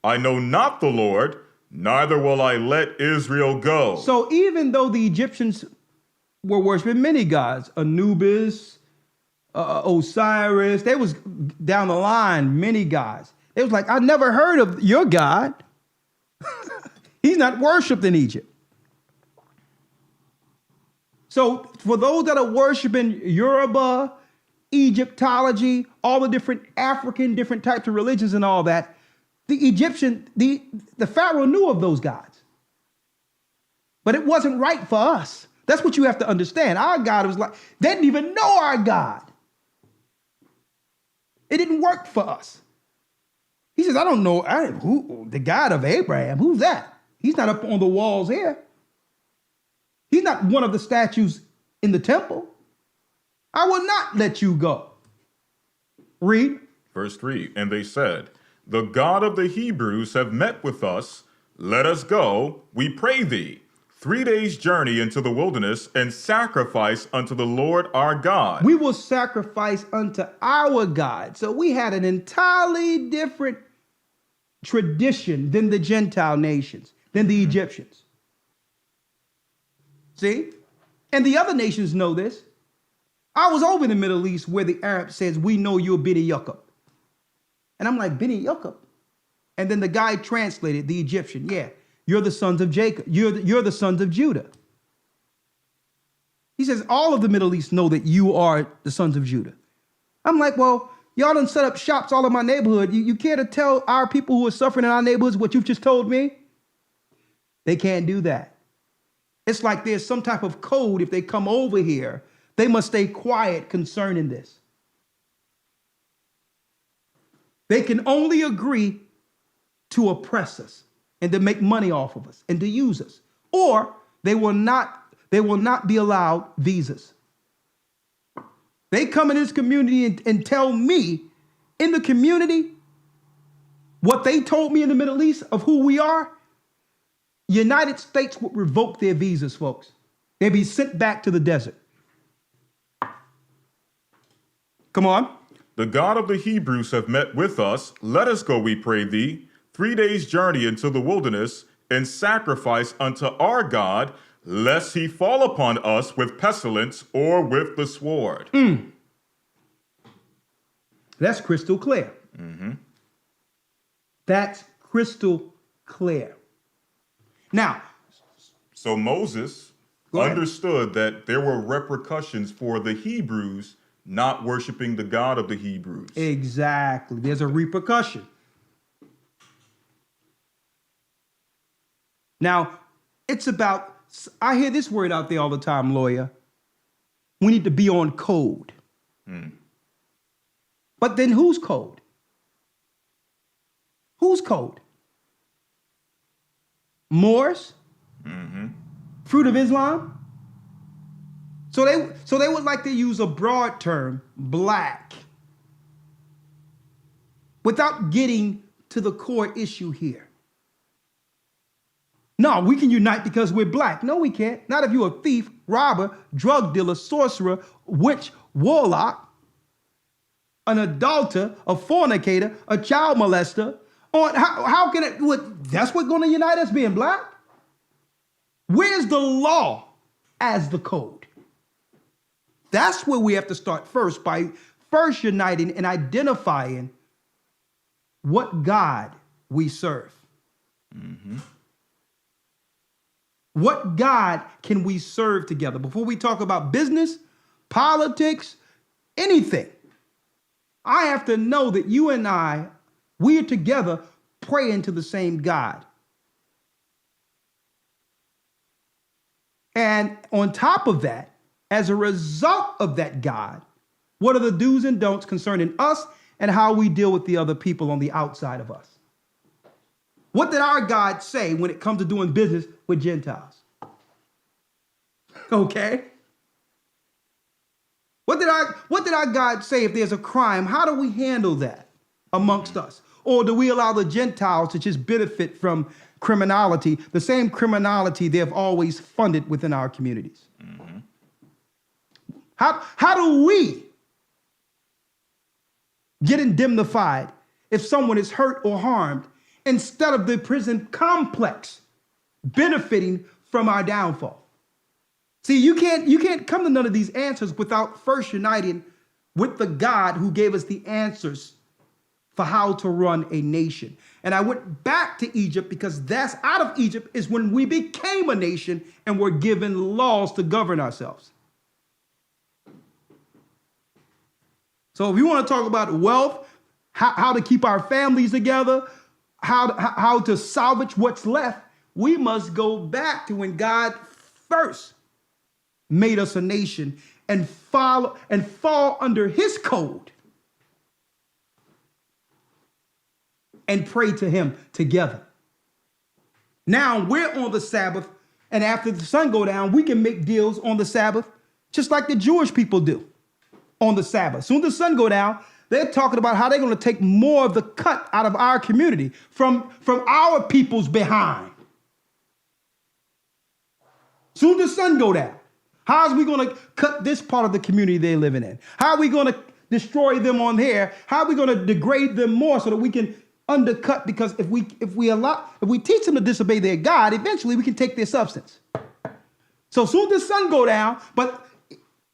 I know not the Lord, neither will I let Israel go. So even though the Egyptians were worshiping many gods, Anubis, Osiris, they was down the line, many gods. It was like, I never heard of your God. He's not worshipped in Egypt. So for those that are worshiping Yoruba, Egyptology, all the different African, different types of religions and all that, the Egyptian, the Pharaoh knew of those gods. But it wasn't right for us. That's what you have to understand. Our God was like, they didn't even know our God. It didn't work for us. He says, I don't know who the God of Abraham. Who's that? He's not up on the walls here. He's not one of the statues in the temple. I will not let you go. Read. Verse 3, and they said, the God of the Hebrews have met with us. Let us go, we pray thee, 3 days' journey into the wilderness and sacrifice unto the Lord our God. We will sacrifice unto our God. So we had an entirely different tradition than the Gentile nations, than the Egyptians. See? And the other nations know this. I was over in the Middle East where the Arab says, we know you're Beni Yaakov. And I'm like, Beni Yaakov? And then the guy translated, the Egyptian, yeah, you're the sons of Jacob. You're the sons of Judah. He says, all of the Middle East know that you are the sons of Judah. I'm like, well, y'all done set up shops all in my neighborhood. You care to tell our people who are suffering in our neighborhoods what you've just told me? They can't do that. It's like there's some type of code. If they come over here, they must stay quiet concerning this. They can only agree to oppress us and to make money off of us and to use us, or they will not be allowed visas. They come in this community and tell me in the community what they told me in the Middle East of who we are. United States would revoke their visas, folks. They'd be sent back to the desert. Come on. The God of the Hebrews have met with us. Let us go, we pray thee, 3 days' journey into the wilderness and sacrifice unto our God, lest he fall upon us with pestilence or with the sword. That's crystal clear. That's crystal clear. Now, so Moses understood that there were repercussions for the Hebrews not worshiping the God of the Hebrews. Exactly. There's a repercussion. Now, it's about, I hear this word out there all the time, lawyer. We need to be on code. But then whose code? Whose code? Moors? Fruit of Islam? So they would like to use a broad term, black, without getting to the core issue here. No, we can unite because we're black. No, we can't. Not if you're a thief, robber, drug dealer, sorcerer, witch, warlock, an adulterer, a fornicator, a child molester. Or how can it? That's what's going to unite us, being black? Where's the law as the code? That's where we have to start first, by first uniting and identifying what God we serve. What God can we serve together? Before we talk about business, politics, anything, I have to know that you and I, we are together praying to the same God. And on top of that, as a result of that God, what are the do's and don'ts concerning us and how we deal with the other people on the outside of us? What did our God say when it comes to doing business with Gentiles? Okay. What did our God say if there's a crime? How do we handle that amongst us? Or do we allow the Gentiles to just benefit from criminality, the same criminality they have always funded within our communities? How do we get indemnified if someone is hurt or harmed instead of the prison complex benefiting from our downfall? See, you can't come to none of these answers without first uniting with the God who gave us the answers for how to run a nation. And I went back to Egypt because that's out of Egypt is when we became a nation and were given laws to govern ourselves. So if you want to talk about wealth, how to keep our families together, how to salvage what's left, We must go back to when God first made us a nation and fall under his code and pray to him together. Now we're on the Sabbath, and after the sun go down, we can make deals on the Sabbath, just like the Jewish people do on the Sabbath. Soon as the sun go down, they're talking about how they're going to take more of the cut out of our community from our people's behind. Soon as the sun go down, how are we going to cut this part of the community they're living in? How are we going to destroy them on here? How are we going to degrade them more so that we can undercut? Because if we teach them to disobey their God, eventually we can take their substance. So soon as the sun go down, but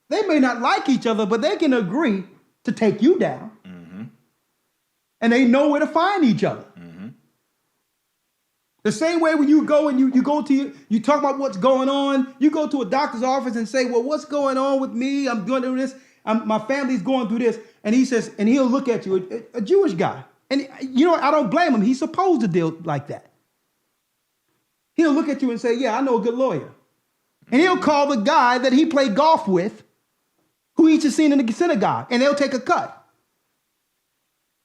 they may not like each other, but they can agree to take you down. Mm-hmm. And they know where to find each other. Mm-hmm. The same way when you go and you talk about what's going on, you go to a doctor's office and say, well, what's going on with me? I'm going through this. My family's going through this. And he says, and he'll look at you, a Jewish guy. And you know, I don't blame him. He's supposed to deal like that. He'll look at you and say, yeah, I know a good lawyer. And he'll call the guy that he played golf with, who he just seen in the synagogue, and they'll take a cut.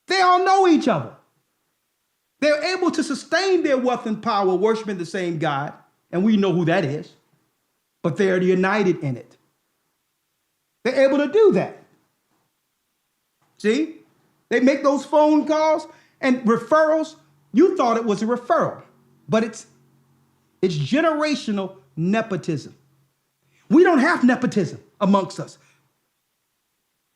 They all know each other. They're able to sustain their wealth and power worshiping the same God, and we know who that is, but they're united in it. They're able to do that. See? They make those phone calls and referrals. You thought it was a referral, but it's generational nepotism. We don't have nepotism amongst us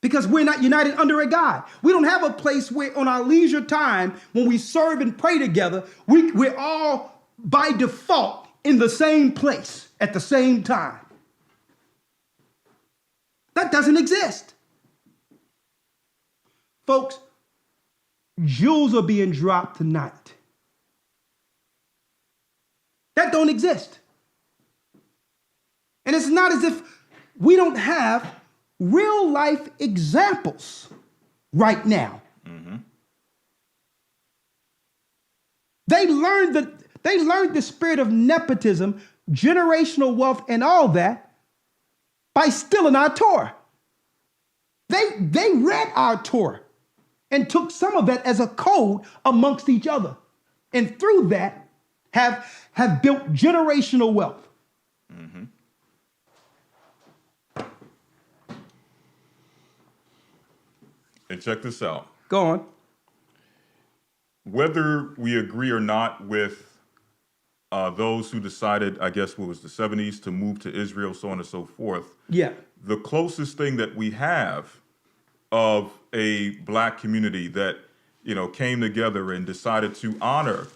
because we're not united under a God. We don't have a place where on our leisure time, when we serve and pray together, we're all by default in the same place at the same time. That doesn't exist. Folks, jewels are being dropped tonight. That don't exist. And it's not as if we don't have real life examples right now. Mm-hmm. They learned the spirit of nepotism, generational wealth, and all that by stealing our Torah. They read our Torah and took some of that as a code amongst each other. And through that have built generational wealth. Mm-hmm. And check this out. Go on. Whether we agree or not with those who decided, I guess, what was the 70s, to move to Israel, so on and so forth. Yeah. The closest thing that we have of a black community that, came together and decided to honor,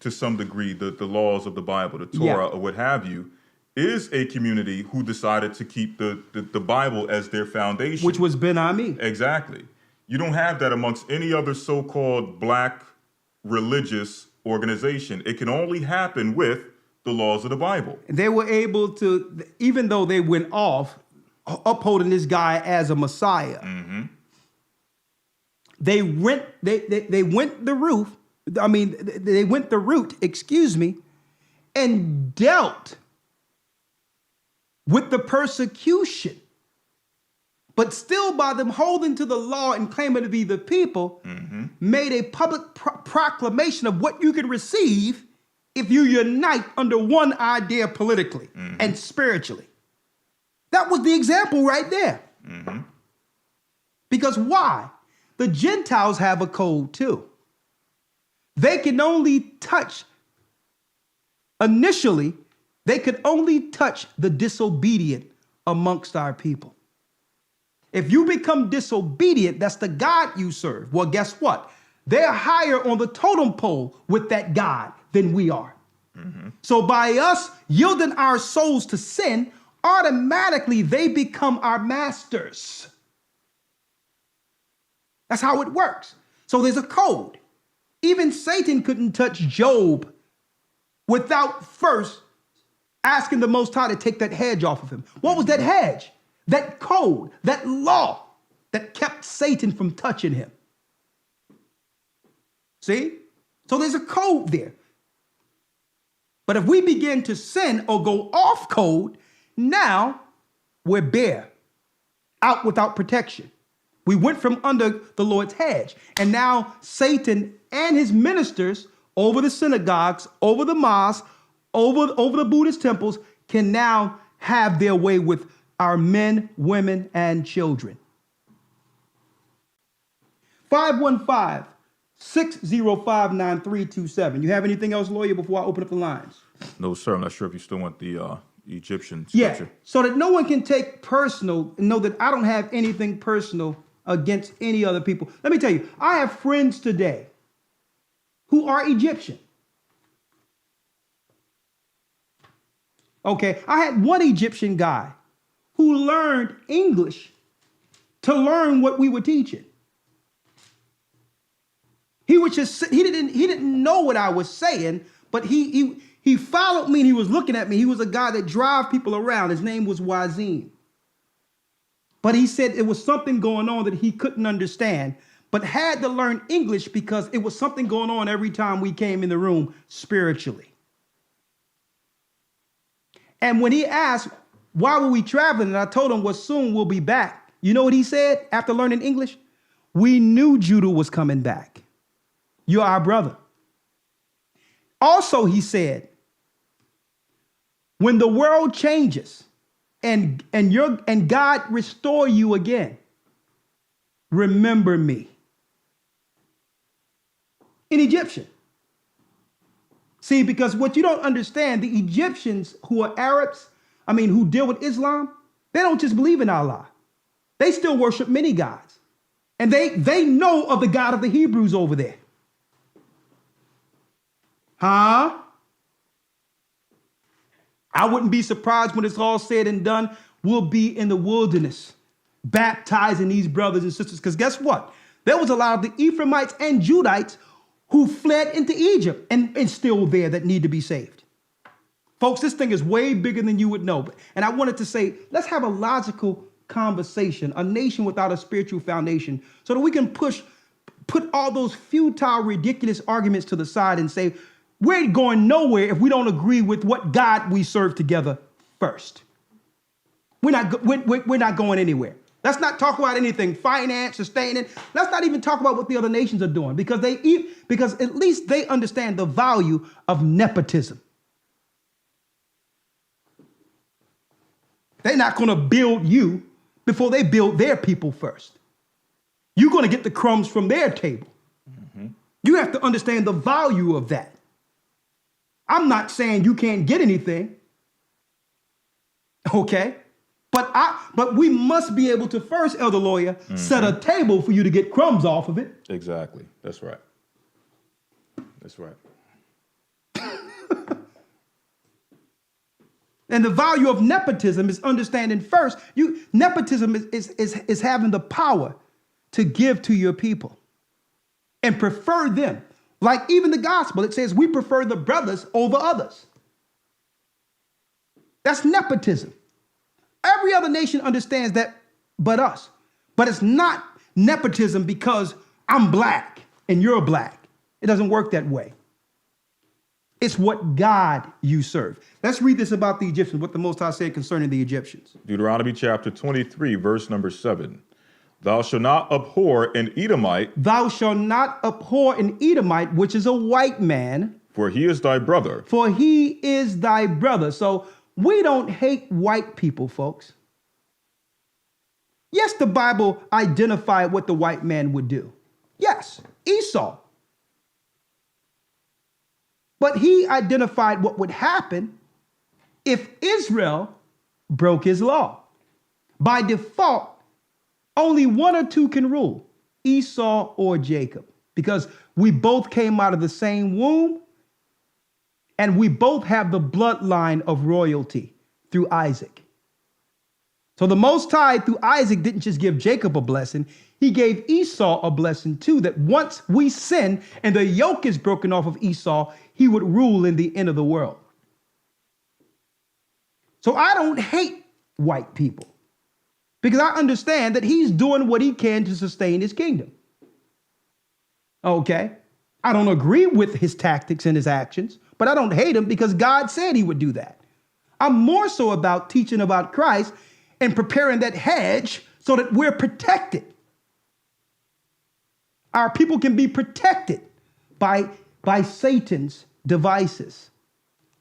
to some degree, the laws of the Bible, the Torah, or what have you, is a community who decided to keep the Bible as their foundation. Which was Ben Ami. Exactly. You don't have that amongst any other so-called black religious organization. It can only happen with the laws of the Bible. They were able to, even though they went off upholding this guy as a Messiah, mm-hmm. they went the route, and dealt with the persecution. But still, by them holding to the law and claiming to be the people, mm-hmm. made a public proclamation of what you can receive if you unite under one idea politically mm-hmm. and spiritually. That was the example right there. Mm-hmm. Because why? The Gentiles have a code too. They can only touch, initially, they could only touch the disobedient amongst our people. If you become disobedient, that's the God you serve. Well, guess what? They're higher on the totem pole with that God than we are. Mm-hmm. So by us yielding our souls to sin, automatically they become our masters. That's how it works. So there's a code. Even Satan couldn't touch Job without first asking the Most High to take that hedge off of him. What was that hedge? That code, that law that kept Satan from touching him. See? So there's a code there. But if we begin to sin or go off code, now we're bare, out without protection. We went from under the Lord's hedge. And now Satan and his ministers over the synagogues, over the mosques, over the Buddhist temples can now have their way with our men, women, and children. 515-605-9327. You have anything else, lawyer, before I open up the lines? No, sir. I'm not sure if you still want the Egyptian scripture. Yeah, so that no one can take personal and know that I don't have anything personal against any other people. Let me tell you, I have friends today who are Egyptian. Okay, I had one Egyptian guy who learned English to learn what we were teaching. He didn't know what I was saying, but he followed me and he was looking at me. He was a guy that drive people around. His name was Wazim. But he said it was something going on that he couldn't understand, but had to learn English because it was something going on every time we came in the room spiritually. And when he asked, why were we traveling? And I told him, well, soon we'll be back. You know what he said after learning English? We knew Judah was coming back. You're our brother. Also, he said, when the world changes and God restore you again, remember me. In Egyptian. See, because what you don't understand, the Egyptians who are Arabs, who deal with Islam, they don't just believe in Allah. They still worship many gods. And they know of the God of the Hebrews over there. Huh? I wouldn't be surprised when it's all said and done, we'll be in the wilderness, baptizing these brothers and sisters. Because guess what? There was a lot of the Ephraimites and Judites who fled into Egypt and still there that need to be saved. Folks, this thing is way bigger than you would know. And I wanted to say, let's have a logical conversation, a nation without a spiritual foundation, so that we can put all those futile, ridiculous arguments to the side and say, we ain't going nowhere if we don't agree with what God we serve together first. We're not going anywhere. Let's not talk about anything, finance, sustaining. Let's not even talk about what the other nations are doing because at least they understand the value of nepotism. They're not going to build you before they build their people first. You're going to get the crumbs from their table. Mm-hmm. You have to understand the value of that. I'm not saying you can't get anything. Okay? But we must be able to first, Elder Lawyer, set a table for you to get crumbs off of it. Exactly. That's right. That's right. And the value of nepotism is understanding first. Nepotism is having the power to give to your people and prefer them. Like even the gospel, it says we prefer the brothers over others. That's nepotism. Every other nation understands that but us. But it's not nepotism because I'm black and you're black. It doesn't work that way. It's what God you serve. Let's read this about the Egyptians, what the Most High said concerning the Egyptians. Deuteronomy chapter 23, verse number 7. Thou shalt not abhor an Edomite. Thou shalt not abhor an Edomite, which is a white man. For he is thy brother. For he is thy brother. So we don't hate white people, folks. Yes, the Bible identified what the white man would do. Yes, Esau. But he identified what would happen if Israel broke his law. By default, only one or two can rule, Esau or Jacob, because we both came out of the same womb and we both have the bloodline of royalty through Isaac. So the Most High through Isaac didn't just give Jacob a blessing, he gave Esau a blessing too, that once we sin and the yoke is broken off of Esau, he would rule in the end of the world. So I don't hate white people because I understand that he's doing what he can to sustain his kingdom. Okay? I don't agree with his tactics and his actions, but I don't hate them because God said he would do that. I'm more so about teaching about Christ and preparing that hedge so that we're protected. Our people can be protected by Satan's devices,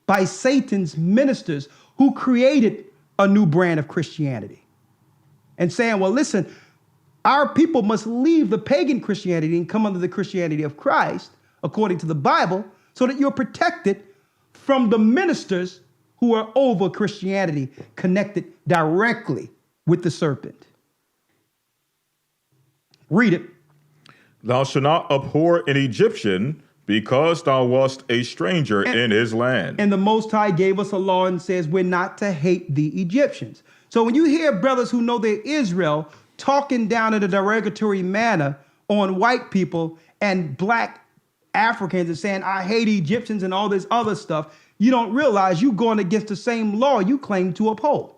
by Satan's ministers who created a new brand of Christianity and saying, well, listen, our people must leave the pagan Christianity and come under the Christianity of Christ, according to the Bible, so that you're protected from the ministers who are over Christianity, connected directly with the serpent. Read it. Thou shalt not abhor an Egyptian because thou wast a stranger in his land. And the Most High gave us a law and says we're not to hate the Egyptians. So when you hear brothers who know they're Israel talking down in a derogatory manner on white people and black Africans and saying, I hate Egyptians and all this other stuff, you don't realize you're going against the same law you claim to uphold.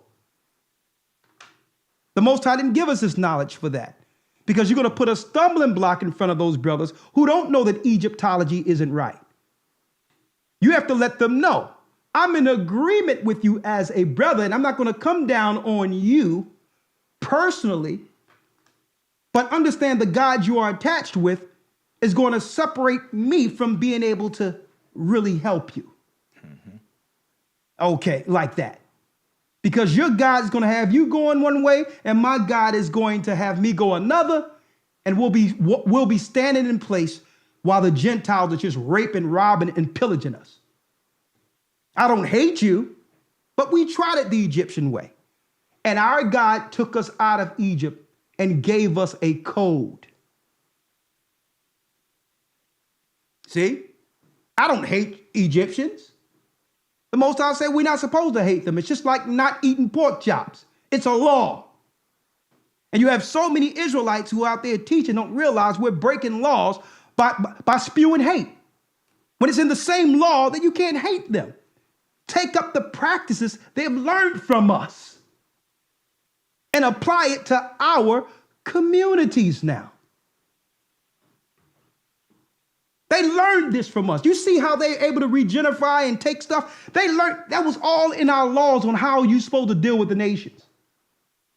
The Most High didn't give us this knowledge for that, because you're going to put a stumbling block in front of those brothers who don't know that Egyptology isn't right. You have to let them know, I'm in agreement with you as a brother, and I'm not going to come down on you personally, but understand the God you are attached with is going to separate me from being able to really help you. Okay, like that. Because your God is going to have you going one way, and my God is going to have me go another, and we'll be standing in place while the Gentiles are just raping, robbing, and pillaging us. I don't hate you, but we tried it the Egyptian way. And our God took us out of Egypt and gave us a code. See? I don't hate Egyptians. The Most High said we're not supposed to hate them. It's just like not eating pork chops. It's a law. And you have so many Israelites who are out there teaching don't realize we're breaking laws by spewing hate. When it's in the same law that you can't hate them. Take up the practices they've learned from us and apply it to our communities now. They learned this from us. You see how they're able to regenerate and take stuff? They learned that was all in our laws on how you're supposed to deal with the nations.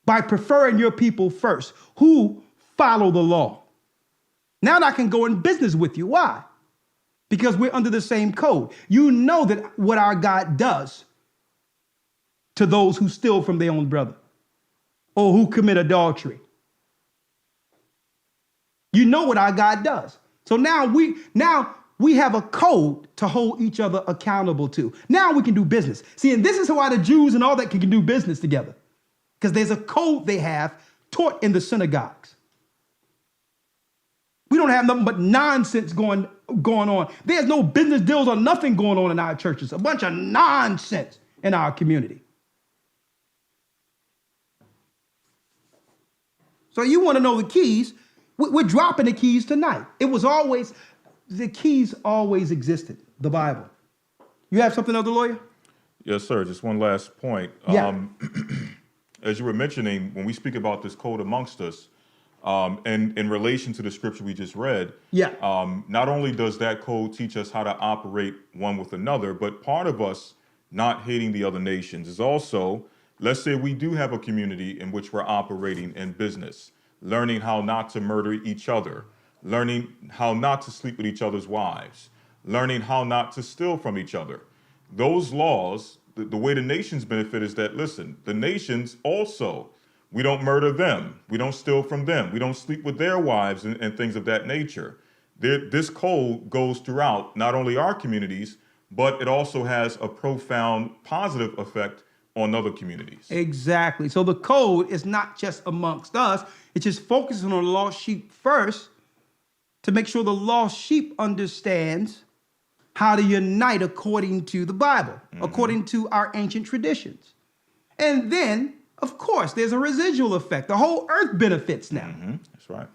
By preferring your people first, who follow the law. Now I can go in business with you. Why? Because we're under the same code. You know that what our God does to those who steal from their own brother or who commit adultery. You know what our God does. So now we have a code to hold each other accountable to. Now we can do business. See, and this is why the Jews and all that can do business together. Because there's a code they have taught in the synagogues. We don't have nothing but nonsense going on. There's no business deals or nothing going on in our churches. A bunch of nonsense in our community. So you want to know the keys? We're dropping the keys tonight. The keys always existed, the Bible. You have something, Elder Lawyer? Yes, sir. Just one last point. Yeah. As you were mentioning, when we speak about this code amongst us, and in relation to the scripture we just read, not only does that code teach us how to operate one with another, but part of us not hating the other nations is also, let's say we do have a community in which we're operating in business, learning how not to murder each other, learning how not to sleep with each other's wives, learning how not to steal from each other. Those laws, the way the nations benefit is that, listen, the nations also, we don't murder them, we don't steal from them, we don't sleep with their wives and things of that nature. This code goes throughout not only our communities, but it also has a profound positive effect on other communities. Exactly. So the code is not just amongst us. It's just focusing on the lost sheep first to make sure the lost sheep understands how to unite according to the Bible, according to our ancient traditions. And then, of course, there's a residual effect. The whole earth benefits now. That's right.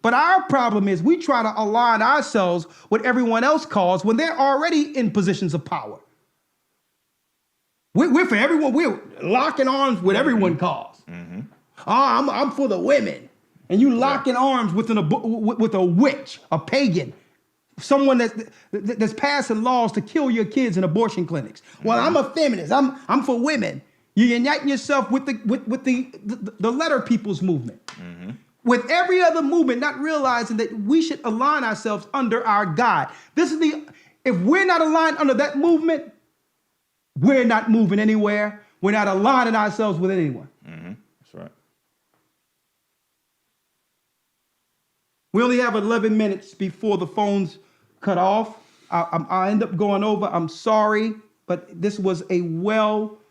But our problem is we try to align ourselves with everyone else cause when they're already in positions of power. We're for everyone. We're locking arms with everyone cause. I'm for the women. And you locking arms with a witch, a pagan. someone that's passing laws to kill your kids in abortion clinics. Well, I'm a feminist. I'm for women. You're uniting yourself with the letter people's movement. Mm-hmm. With every other movement, not realizing that we should align ourselves under our God. If we're not aligned under that movement, we're not moving anywhere. We're not aligning ourselves with anyone. Mm-hmm. That's right. We only have 11 minutes before the phones cut off. I end up going over. I'm sorry, but this was a well-needed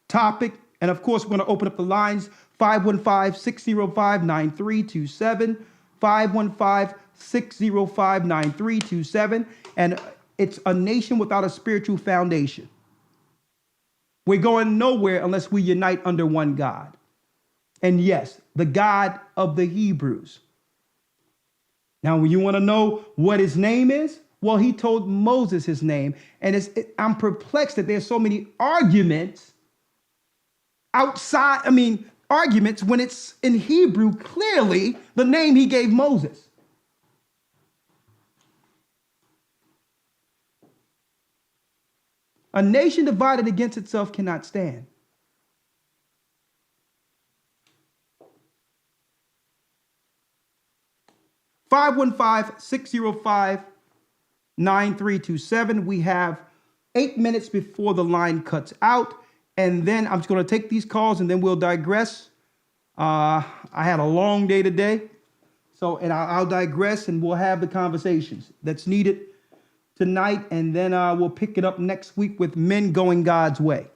topic. And of course, we're going to open up the lines, 515-605-9327, 515-605-9327. And it's a nation without a spiritual foundation. We're going nowhere unless we unite under one God. And yes, the God of the Hebrews. Now, when you want to know what his name is, well, he told Moses his name. And I'm perplexed that there's so many arguments arguments when it's in Hebrew, clearly the name he gave Moses. A nation divided against itself cannot stand. (515-605-9327). We have 8 minutes before the line cuts out. And then I'm just going to take these calls and then we'll digress. I had a long day today. And I'll digress and we'll have the conversations that's needed tonight. And then we'll pick it up next week with Men Going God's Way.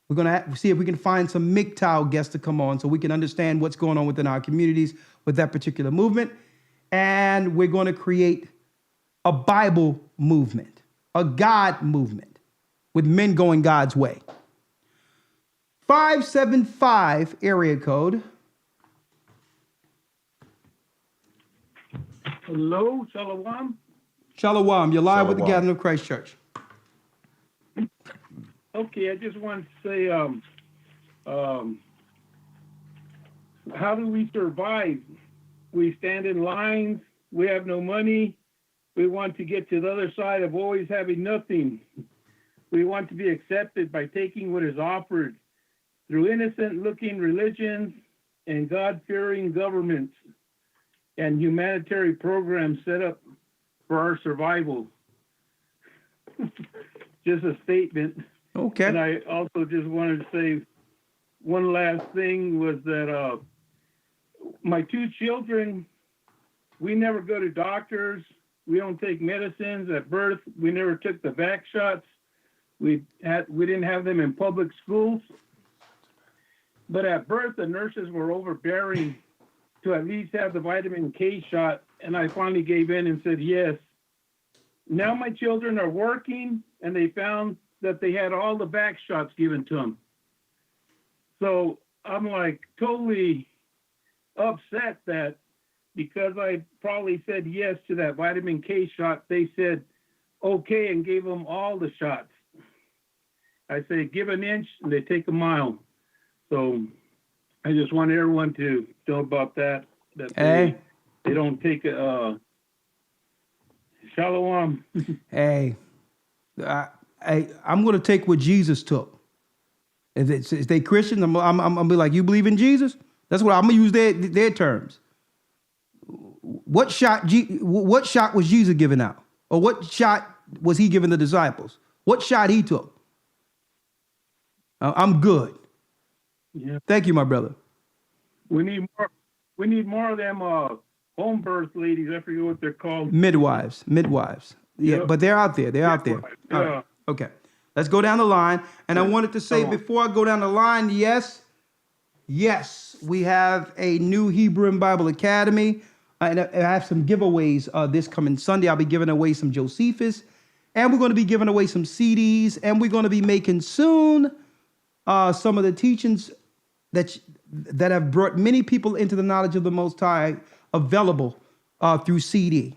We're going to see if we can find some MGTOW guests to come on so we can understand what's going on within our communities with that particular movement. And we're going to create a Bible movement, a God movement with Men Going God's Way. 575 area code. Hello, Shalom. Shalom. You're live with the Gathering of Christ Church. Okay, I just wanted to say, how do we survive? We stand in lines. We have no money. We want to get to the other side of always having nothing. We want to be accepted by taking what is offered through innocent-looking religions and God-fearing governments and humanitarian programs set up for our survival. Just a statement. Okay. And I also just wanted to say one last thing was that my two children, we never go to doctors. We don't take medicines at birth. We never took the vax shots. We didn't have them in public schools. But at birth, the nurses were overbearing to at least have the vitamin K shot. And I finally gave in and said yes. Now my children are working and they found that they had all the vax shots given to them. So I'm like totally upset that because I probably said yes to that vitamin K shot, they said okay and gave them all the shots. I say give an inch and they take a mile. So I just want everyone to know about that they don't take Shalom. Hey, I'm going to take what Jesus took. If they Christians, I'm going to be like, you believe in Jesus? That's what I'm going to use their terms. What shot was Jesus giving out? Or what shot was he giving the disciples? What shot he took? I'm good. Yeah. Thank you, my brother. We need more of them home birth ladies. I forget what they're called. Midwives. Yeah, but they're out there. They're out there. Yeah. All right. Okay. Let's go down the line. And I wanted to say before I go down the line, yes, we have a new Hebrew and Bible Academy. And I have some giveaways this coming Sunday. I'll be giving away some Josephus. And we're going to be giving away some CDs. And we're going to be making soon some of the teachings that have brought many people into the knowledge of the Most High available through CD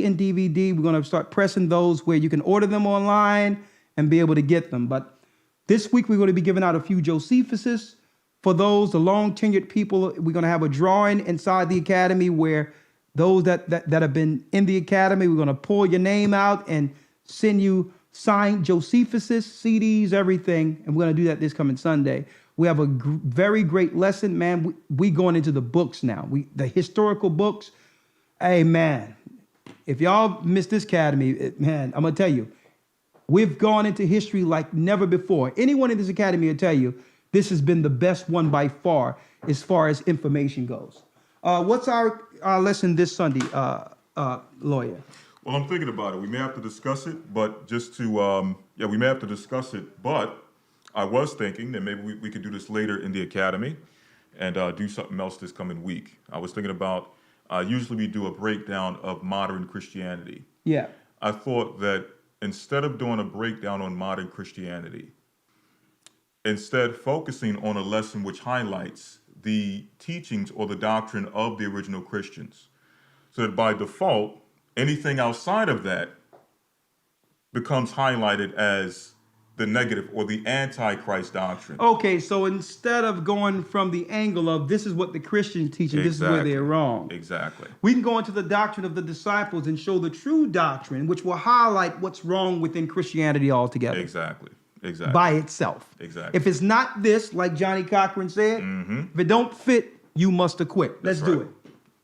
and DVD. We're going to start pressing those where you can order them online and be able to get them. But this week, we're going to be giving out a few Josephuses for those, the long tenured people. We're going to have a drawing inside the academy where Those that have been in the academy, we're going to pull your name out and send you signed Josephus CDs, everything. And we're going to do that this coming Sunday. We have a very great lesson, man. We going into the books now. The historical books. Hey, man, if y'all missed this academy, man, I'm going to tell you, we've gone into history like never before. Anyone in this academy will tell you this has been the best one by far as information goes. What's our lesson this Sunday, Lawyer? Well, I'm thinking about it. We may have to discuss it, but we may have to discuss it. But I was thinking that maybe we could do this later in the academy and do something else this coming week. I was thinking about, usually we do a breakdown of modern Christianity. Yeah. I thought that instead of doing a breakdown on modern Christianity, instead focusing on a lesson which highlights the teachings or the doctrine of the original Christians, so that by default, anything outside of that becomes highlighted as the negative or the antichrist doctrine. Okay, so instead of going from the angle of this is what the Christians teach and this is where they're wrong. Exactly. We can go into the doctrine of the disciples and show the true doctrine, which will highlight what's wrong within Christianity altogether. Exactly. By itself. Exactly. If it's not this, like Johnny Cochran said, if it don't fit, you must acquit. Let's do it.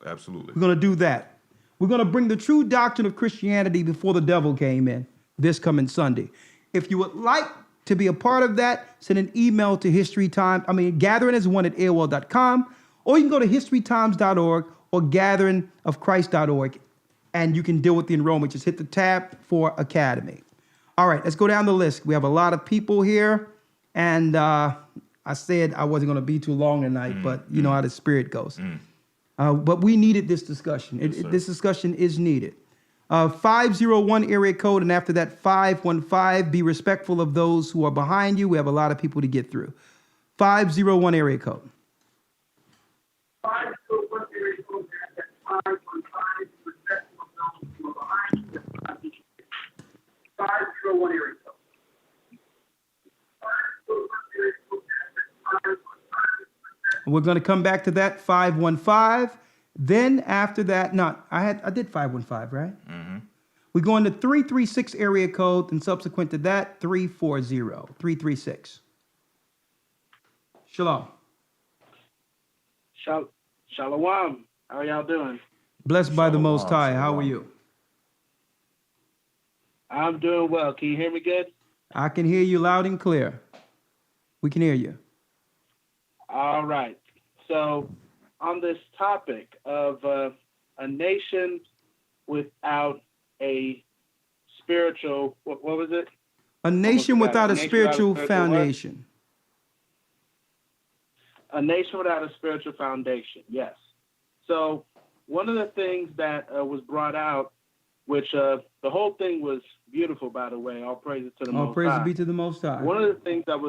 Absolutely. We're going to do that. We're going to bring the true doctrine of Christianity before the devil came in this coming Sunday. If you would like to be a part of that, send an email to gatheringas1@aol.com, or you can go to historytimes.org or gatheringofchrist.org, and you can deal with the enrollment. Just hit the tab for Academy. All right, let's go down the list. We have a lot of people here, and I said I wasn't going to be too long tonight, but you know how the spirit goes. But we needed this discussion. This discussion is needed. 501 area code, and after that 515. Be respectful of those who are behind you. We have a lot of people to get through. 501 area code. 501 area code, 515. Be respectful of those who are behind you. 501 area code. 501 area code, 515. We're going to come back to that 515. Then after that, I did 515, right? We go into 336 area code, and subsequent to that, 340, 336. Shalom. Shalom. How are y'all doing? Blessed by the Most High. How are you? I'm doing well. Can you hear me good? I can hear you loud and clear. We can hear you. All right. So on this topic of a nation without a spiritual, what was it? A nation without a spiritual foundation. A nation without a spiritual foundation, yes. So one of the things that was brought out, which the whole thing was beautiful, by the way. All praises to the Most High. All praise be to the Most High. One of the things that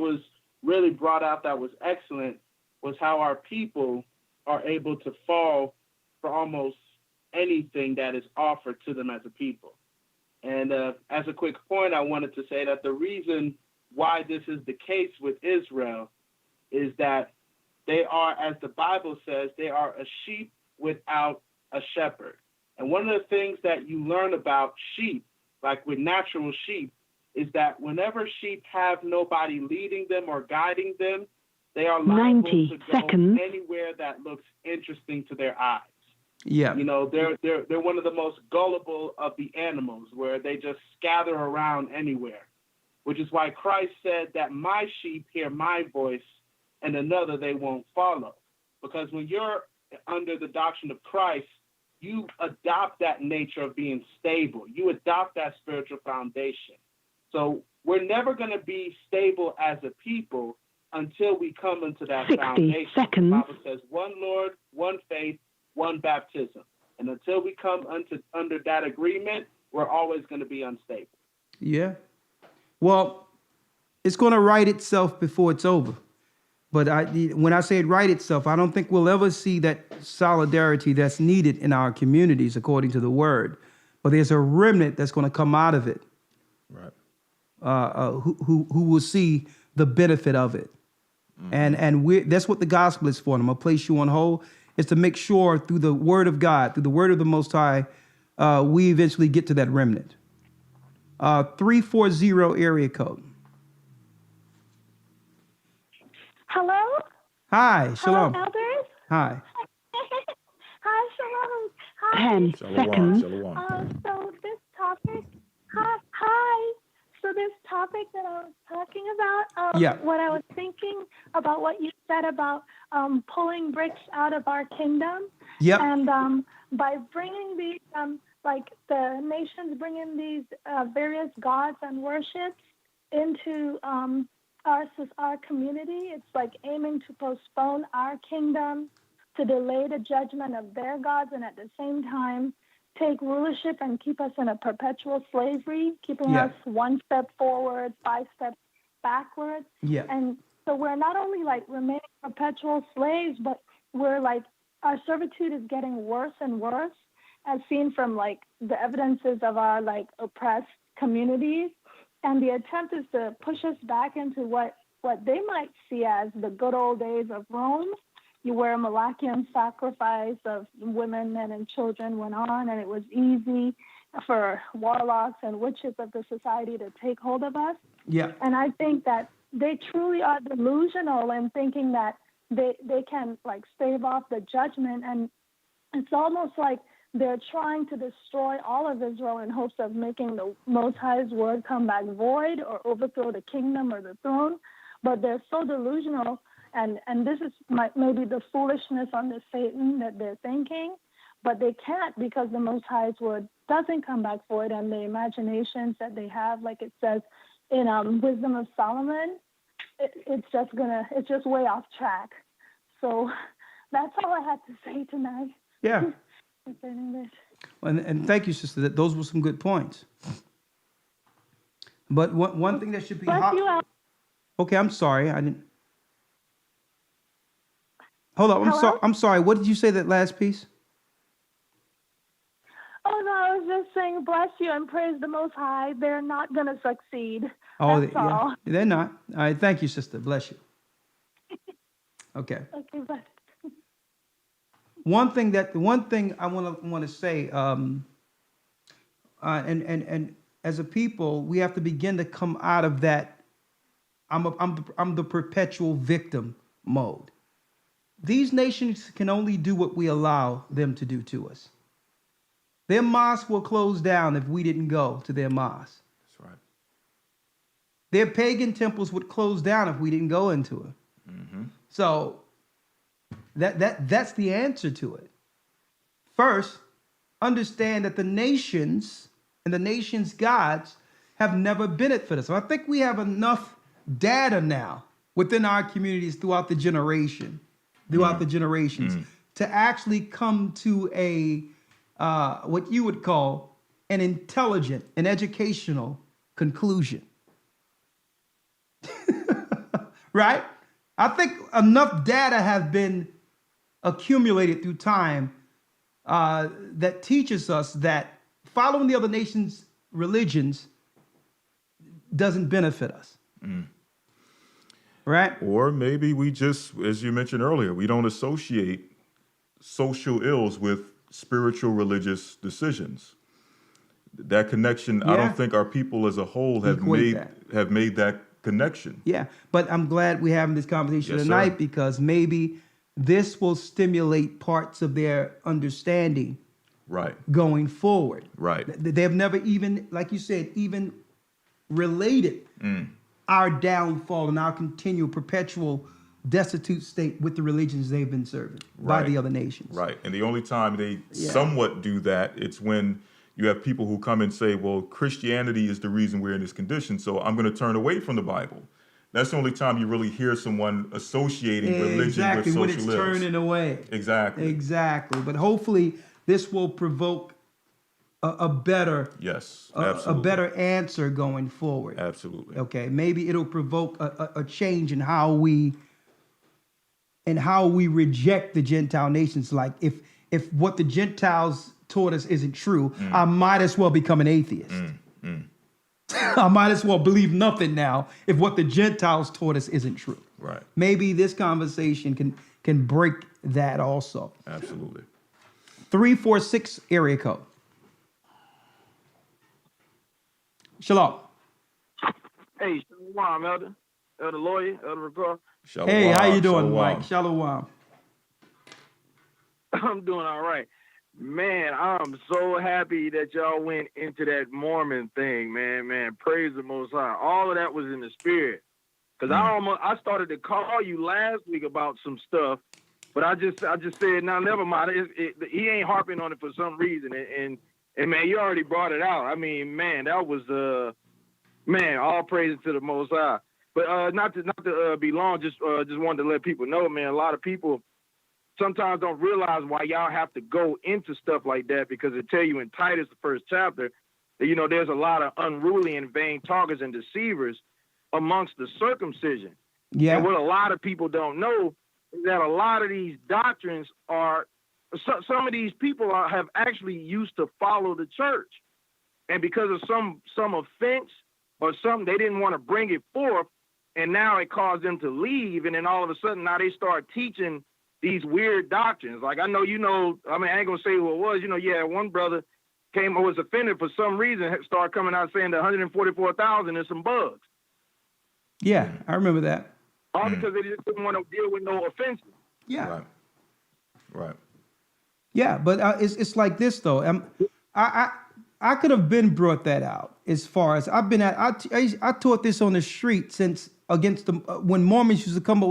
was really brought out that was excellent was how our people are able to fall for almost anything that is offered to them as a people. And as a quick point, I wanted to say that the reason why this is the case with Israel is that they are, as the Bible says, they are a sheep without a shepherd. And one of the things that you learn about sheep, like with natural sheep, is that whenever sheep have nobody leading them or guiding them, they are liable to go anywhere that looks interesting to their eyes. Yeah. You know, they're one of the most gullible of the animals, where they just scatter around anywhere, which is why Christ said that my sheep hear my voice and another they won't follow. Because when you're under the doctrine of Christ, you adopt that nature of being stable. You adopt that spiritual foundation. So we're never going to be stable as a people until we come into that 60 foundation. seconds. The Bible says one Lord, one faith, one baptism. And until we come under that agreement, we're always going to be unstable. Yeah. Well, it's going to right itself before it's over. But when I say it right itself, I don't think we'll ever see that solidarity that's needed in our communities according to the word. But there's a remnant that's going to come out of it. Right. Who will see the benefit of it. And that's what the gospel is for. And I'm going to place you on hold. Is to make sure through the word of God, through the word of the Most High, we eventually get to that remnant. 340 area code. Hello? Hi, shalom. Hello, elders? Hi. Hi, shalom. Hi. 10 seconds. So this topic, hi. So this topic that I was talking about, what I was thinking about what you said about pulling bricks out of our kingdom. Yep. And by bringing these, like the nations bringing these various gods and worships into our community, it's like aiming to postpone our kingdom, to delay the judgment of their gods, and at the same time take rulership and keep us in a perpetual slavery, keeping us one step forward, 5 steps backwards. Yeah. And so we're not only like remaining perpetual slaves, but we're like, our servitude is getting worse and worse, as seen from like the evidences of our like oppressed communities. And the attempt is to push us back into what they might see as the good old days of Rome, where Malachian sacrifice of women, men, and children went on, and it was easy for warlocks and witches of the society to take hold of us. Yeah. And I think that they truly are delusional in thinking that they can like stave off the judgment. And it's almost like they're trying to destroy all of Israel in hopes of making the Most High's word come back void or overthrow the kingdom or the throne. But they're so delusional. And this is maybe the foolishness under Satan that they're thinking, but they can't, because the Most High's word doesn't come back void, and the imaginations that they have, like it says in Wisdom of Solomon, it's just way off track. So that's all I had to say tonight. Yeah. Concerning this. And thank you, sister. Those were some good points. But one thing that should be okay, I'm sorry. I didn't. Hold on. I'm sorry. What did you say that last piece? Oh, no, I was just saying bless you and praise the Most High. They're not going to succeed. Oh, that's all. They're not. All right. Thank you, sister. Bless you. Okay. Okay, bye. One thing I want to say, and as a people, we have to begin to come out of that. I'm the perpetual victim mode. These nations can only do what we allow them to do to us. Their mosque will close down if we didn't go to their mosque. That's right. Their pagan temples would close down if we didn't go into it. Mm-hmm. So that's the answer to it. First, understand that the nations and the nations' gods have never benefited us. So I think we have enough data now within our communities throughout the generations, to actually come to a what you would call an intelligent and educational conclusion. Right? I think enough data have been accumulated through time that teaches us that following the other nations' religions doesn't benefit us. Right? Or maybe we just, as you mentioned earlier, we don't associate social ills with spiritual religious decisions. That connection, I don't think our people as a whole have made that connection. Yeah, but I'm glad we're having this conversation tonight, because maybe this will stimulate parts of their understanding going forward. Right. They have never even, like you said, even related our downfall and our continual perpetual destitute state with the religions they've been serving by the other nations. Right. And the only time they somewhat do that, it's when you have people who come and say, well, Christianity is the reason we're in this condition, so I'm going to turn away from the Bible. That's the only time you really hear someone associating religion with social when it's turning away. Exactly. But hopefully this will provoke a better a better answer going forward. Absolutely. Okay. Maybe it'll provoke a change in how we reject the Gentile nations. Like if what the Gentiles taught us isn't true, I might as well become an atheist. I might as well believe nothing now if what the Gentiles taught us isn't true. Right. Maybe this conversation can break that also. Absolutely. 346 area code. Shalom. Hey, Shalom, Elder. Elder Lawyer, Elder Ricard. Shalom. Hey, how you doing, Shalom. Mike? Shalom. I'm doing all right. Man, I'm so happy that y'all went into that Mormon thing, man. Man, praise the Most High. All of that was in the spirit. Because I started to call you last week about some stuff, but I just said, no, never mind. He ain't harping on it for some reason. And man, you already brought it out. I mean, man, that was man, all praises to the Most High. But not to be long, just wanted to let people know, man. A lot of people sometimes don't realize why y'all have to go into stuff like that, because it tell you in Titus, the first chapter, that there's a lot of unruly and vain talkers and deceivers amongst the circumcision. Yeah. And what a lot of people don't know is that a lot of these doctrines are, some of these people have actually used to follow the church, and because of some offense or something, they didn't want to bring it forth, and now it caused them to leave, and then all of a sudden now they start teaching these weird doctrines. Like, I know, I mean, I ain't gonna say who it was. One brother came or was offended for some reason, started coming out saying that 144,000 is some bugs. Yeah, I remember that. All because they just didn't want to deal with no offenses. Yeah. Right. Yeah, but it's like this though. I could have been brought that out as far as I've been at. I taught this on the street since against the when Mormons used to come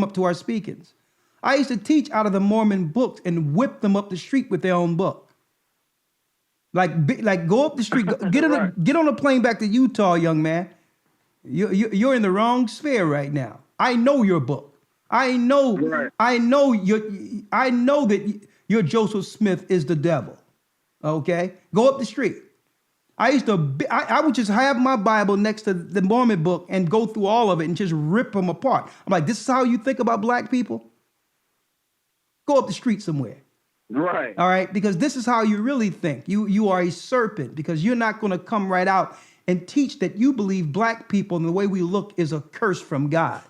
up to our speakings. I used to teach out of the Mormon books and whip them up the street with their own book. Like go up the street, get on a plane back to Utah, young man. You're in the wrong sphere right now. I know your book. I know that your Joseph Smith is the devil. Okay, go up the street. I would just have my Bible next to the Mormon book and go through all of it and just rip them apart. I'm like, this is how you think about black people? Go up the street somewhere. Right. All right, because this is how you really think. You are a serpent, because you're not going to come right out and teach that you believe black people and the way we look is a curse from God.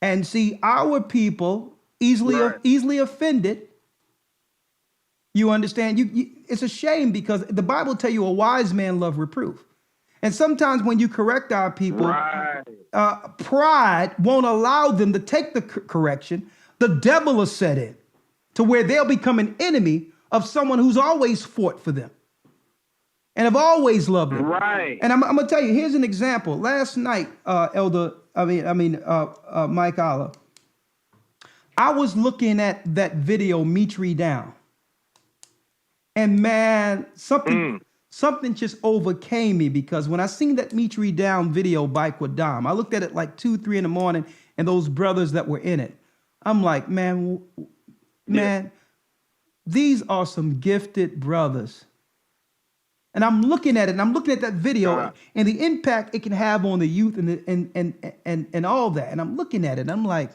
And see, our people easily offended. You understand? It's a shame, because the Bible tell you a wise man love reproof. And sometimes when you correct our people, pride won't allow them to take the correction. The devil will set in to where they'll become an enemy of someone who's always fought for them and have always loved them. Right. And I'm gonna tell you, here's an example. Last night, Mike Allah, I was looking at that video, Mitri Down. And man, something just overcame me, because when I seen that Mitri Down video by Quadam, I looked at it like 2-3 in the morning, and those brothers that were in it, I'm like, man, these are some gifted brothers. And I'm looking at it, and I'm looking at that video and the impact it can have on the youth and all that. And I'm looking at it, and I'm like,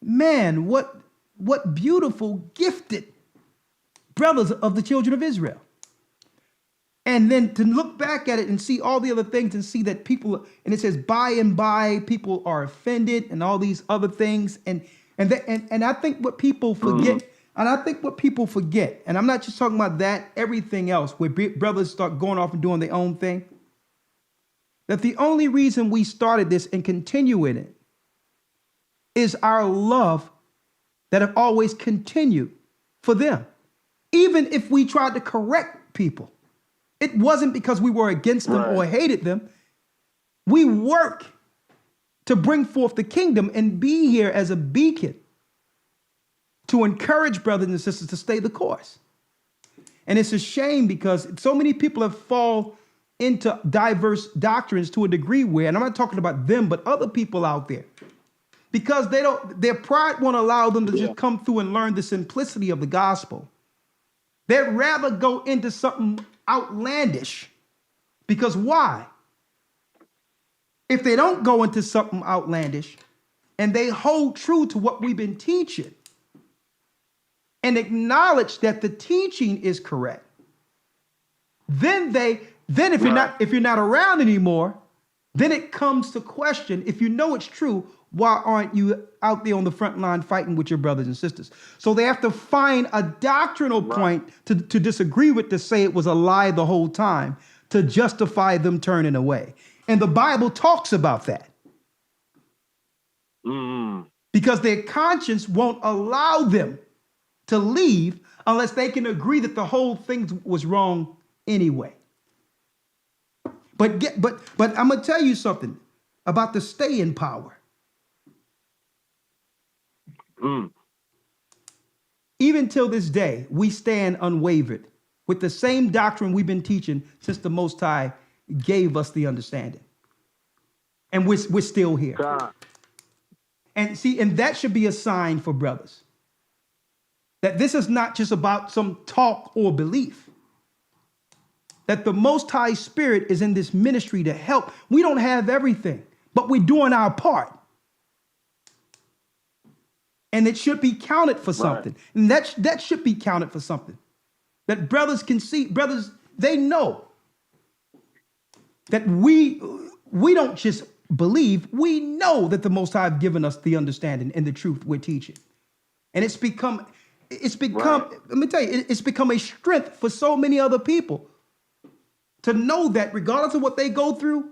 man, what beautiful, gifted brothers of the children of Israel. And then to look back at it and see all the other things and see that people, and it says by and by people are offended and all these other things. And I think what people forget, and I'm not just talking about that, everything else, where brothers start going off and doing their own thing, that the only reason we started this and continue in it is our love that have always continued for them. Even if we tried to correct people, it wasn't because we were against them or hated them. We work to bring forth the kingdom and be here as a beacon to encourage brothers and sisters to stay the course. And it's a shame, because so many people have fallen into diverse doctrines to a degree where, and I'm not talking about them, but other people out there, because their pride won't allow them to just come through and learn the simplicity of the gospel. They'd rather go into something outlandish, because why? If they don't go into something outlandish and they hold true to what we've been teaching and acknowledge that the teaching is correct, then they Then if you're not around anymore, then it comes to question, if you know it's true, why aren't you out there on the front line fighting with your brothers and sisters? So they have to find a doctrinal point to disagree with, to say it was a lie the whole time, to justify them turning away. And the Bible talks about that. Because their conscience won't allow them to leave unless they can agree that the whole thing was wrong anyway. But I'm gonna tell you something about the staying power. Even till this day, we stand unwavered with the same doctrine we've been teaching since the Most High gave us the understanding. And we're still here. God. And see, and that should be a sign for brothers that this is not just about some talk or belief. That the Most High Spirit is in this ministry to help. We don't have everything, but we're doing our part. And it should be counted for something. And that should be counted for something. That brothers can see, brothers, they know that we don't just believe, we know that the Most High have given us the understanding and the truth we're teaching. And it's become, let me tell you, it's become a strength for so many other people to know that regardless of what they go through,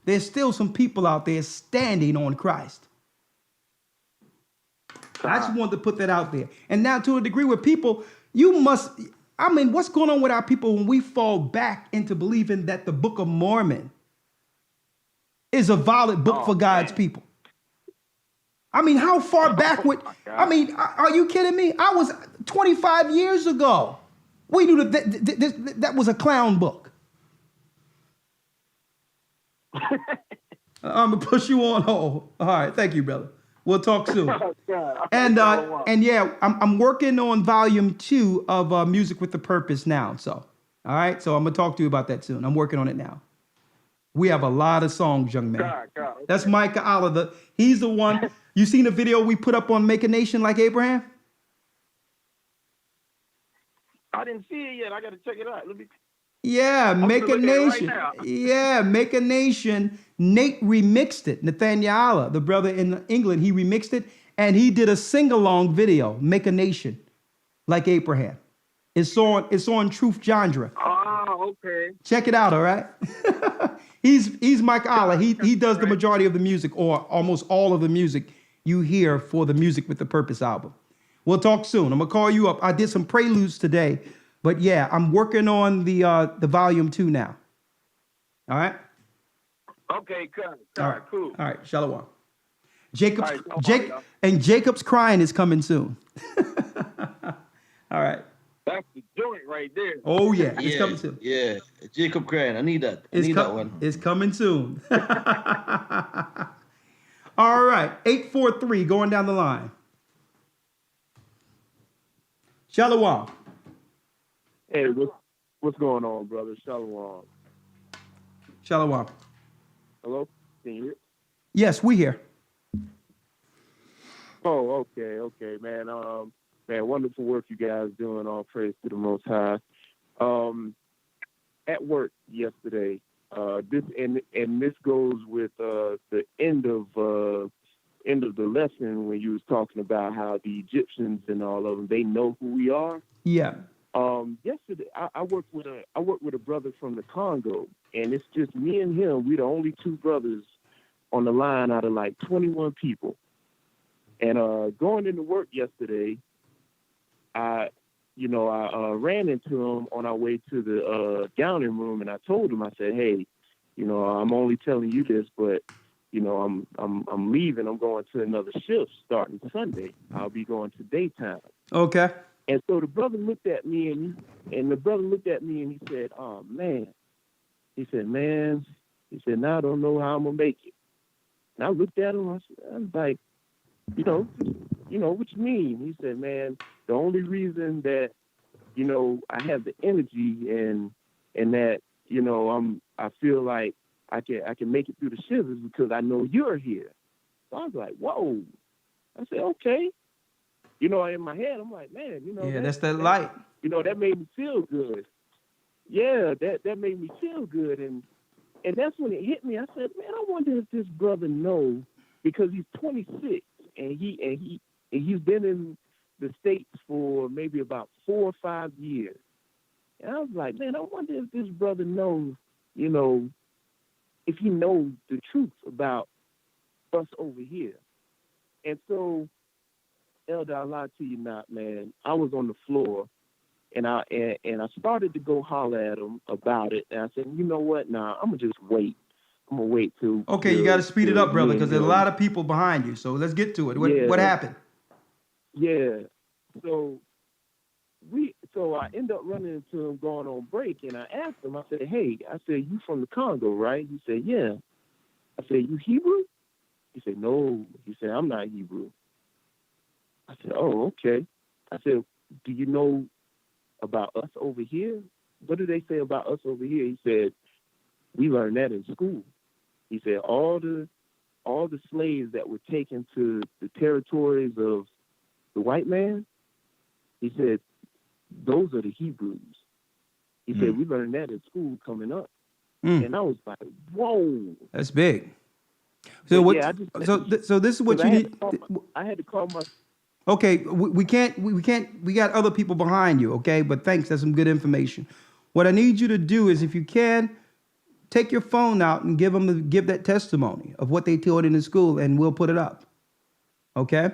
there's still some people out there standing on Christ. I just wanted to put that out there. And now to a degree where people, what's going on with our people when we fall back into believing that the Book of Mormon is a valid book for God's people? I mean, how far back would, are you kidding me? I was 25 years ago. We knew that was a clown book. I'm going to push you on hold. All right. Thank you, brother. We'll talk soon. And yeah, I'm working on volume 2 of Music with a Purpose now. So, all right. So I'm going to talk to you about that soon. I'm working on it now. We have a lot of songs, young man. Okay. That's Micah Allah. He's the one. You seen the video we put up on Make a Nation Like Abraham? I didn't see it yet. I got to check it out. Yeah, Make a Nation. Yeah, Make a Nation. Nate remixed it. Nathaniel, the brother in England, he remixed it, and he did a sing-along video, Make a Nation Like Abraham. It's on Truth Genre. Oh, okay. Check it out, all right? He's Mike Allah. He does the majority of the music, or almost all of the music you hear for the Music with the Purpose album. We'll talk soon. I'm gonna call you up. I did some preludes today, but yeah, I'm working on the volume 2 now. All right. Okay, cool. All right, Shalom. Jacob's Crying is coming soon. All right. That's the joint right there. Oh yeah, it's coming soon. Yeah, Jacob Crying. I need that. I need that one. It's coming soon. All right, 843 going down the line. Shalom. Hey, what's going on, brother? Shalom. Shalom. Hello? Can you hear? Yes, we here. Oh, okay, man. Man, wonderful work you guys doing. All praise to the Most High. At work yesterday, this goes with the end of the lesson when you was talking about how the Egyptians and all of them, they know who we are. Yeah. Yesterday I worked with a brother from the Congo, and it's just me and him. We the only 2 brothers on the line out of like 21 people. And going into work yesterday, I ran into him on our way to the gowning room, and I told him, I said, hey, I'm only telling you this, but I'm leaving. I'm going to another shift starting Sunday. I'll be going to daytime. Okay. And so the brother looked at me and he said, oh man. He said, man, now I don't know how I'm gonna make it. And I looked at him, I was like, what you mean? He said, man, the only reason that, I have the energy and that, I feel like I can make it through the shift is because I know you're here. So I was like, whoa. I said, okay. In my head, I'm like, man, yeah, that's that light. That made me feel good. yeah, that made me feel good, and that's when it hit me. I said, man, I wonder if this brother knows, because he's 26 and he's been in the States for maybe about 4 or 5 years. And I was like, man, I wonder if this brother knows, you know, if he knows the truth about us over here. And so, Elder, I lied to you not, man. I was on the floor, and I started to go holler at him about it. And I said, you know what? Nah, I'm gonna just wait. I'm gonna wait till. Okay, you got to speed it up, brother, because there's a lot of people behind you. So let's get to it. What happened? Yeah. So I end up running into him going on break, and I asked him. I said, hey, you from the Congo, right? He said, yeah. I said, you Hebrew? He said, no. He said, I'm not Hebrew. I said, oh, okay. I said, do you know about us over here? What do they say about us over here? He said, we learned that in school. He said, all the slaves that were taken to the territories of the white man, he said, those are the Hebrews. He said, we learned that in school coming up. And I was like, whoa. That's big. So what? Yeah, so this is what you need. I had to call my. Okay, we can't. We got other people behind you. Okay, but thanks. That's some good information. What I need you to do is, if you can, take your phone out and give that testimony of what they taught in the school, and we'll put it up. Okay.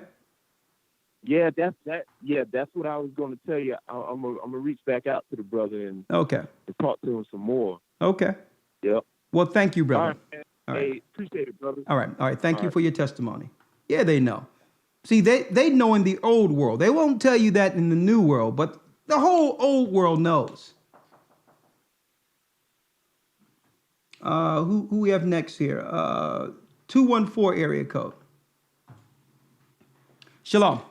Yeah, that's what I was going to tell you. I'm gonna reach back out to the brother and okay, and talk to him some more. Okay. Yep. Well, thank you, brother. All right. Hey, appreciate it, brother. All right. Thank you for your testimony. Yeah, they know. See, they know in the old world. They won't tell you that in the new world, but the whole old world knows. Who we have next here? 214 area code. Shalom.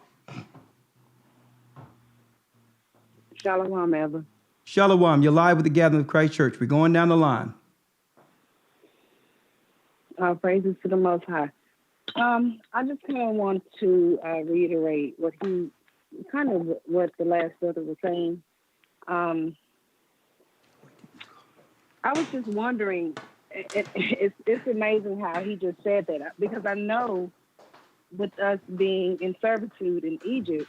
Shalom, Elder. Shalom. You're live with the Gathering of Christ Church. We're going down the line. Praises to the Most High. I just kind of want to reiterate what the last brother was saying. I was just wondering, it's amazing how he just said that, because I know with us being in servitude in Egypt,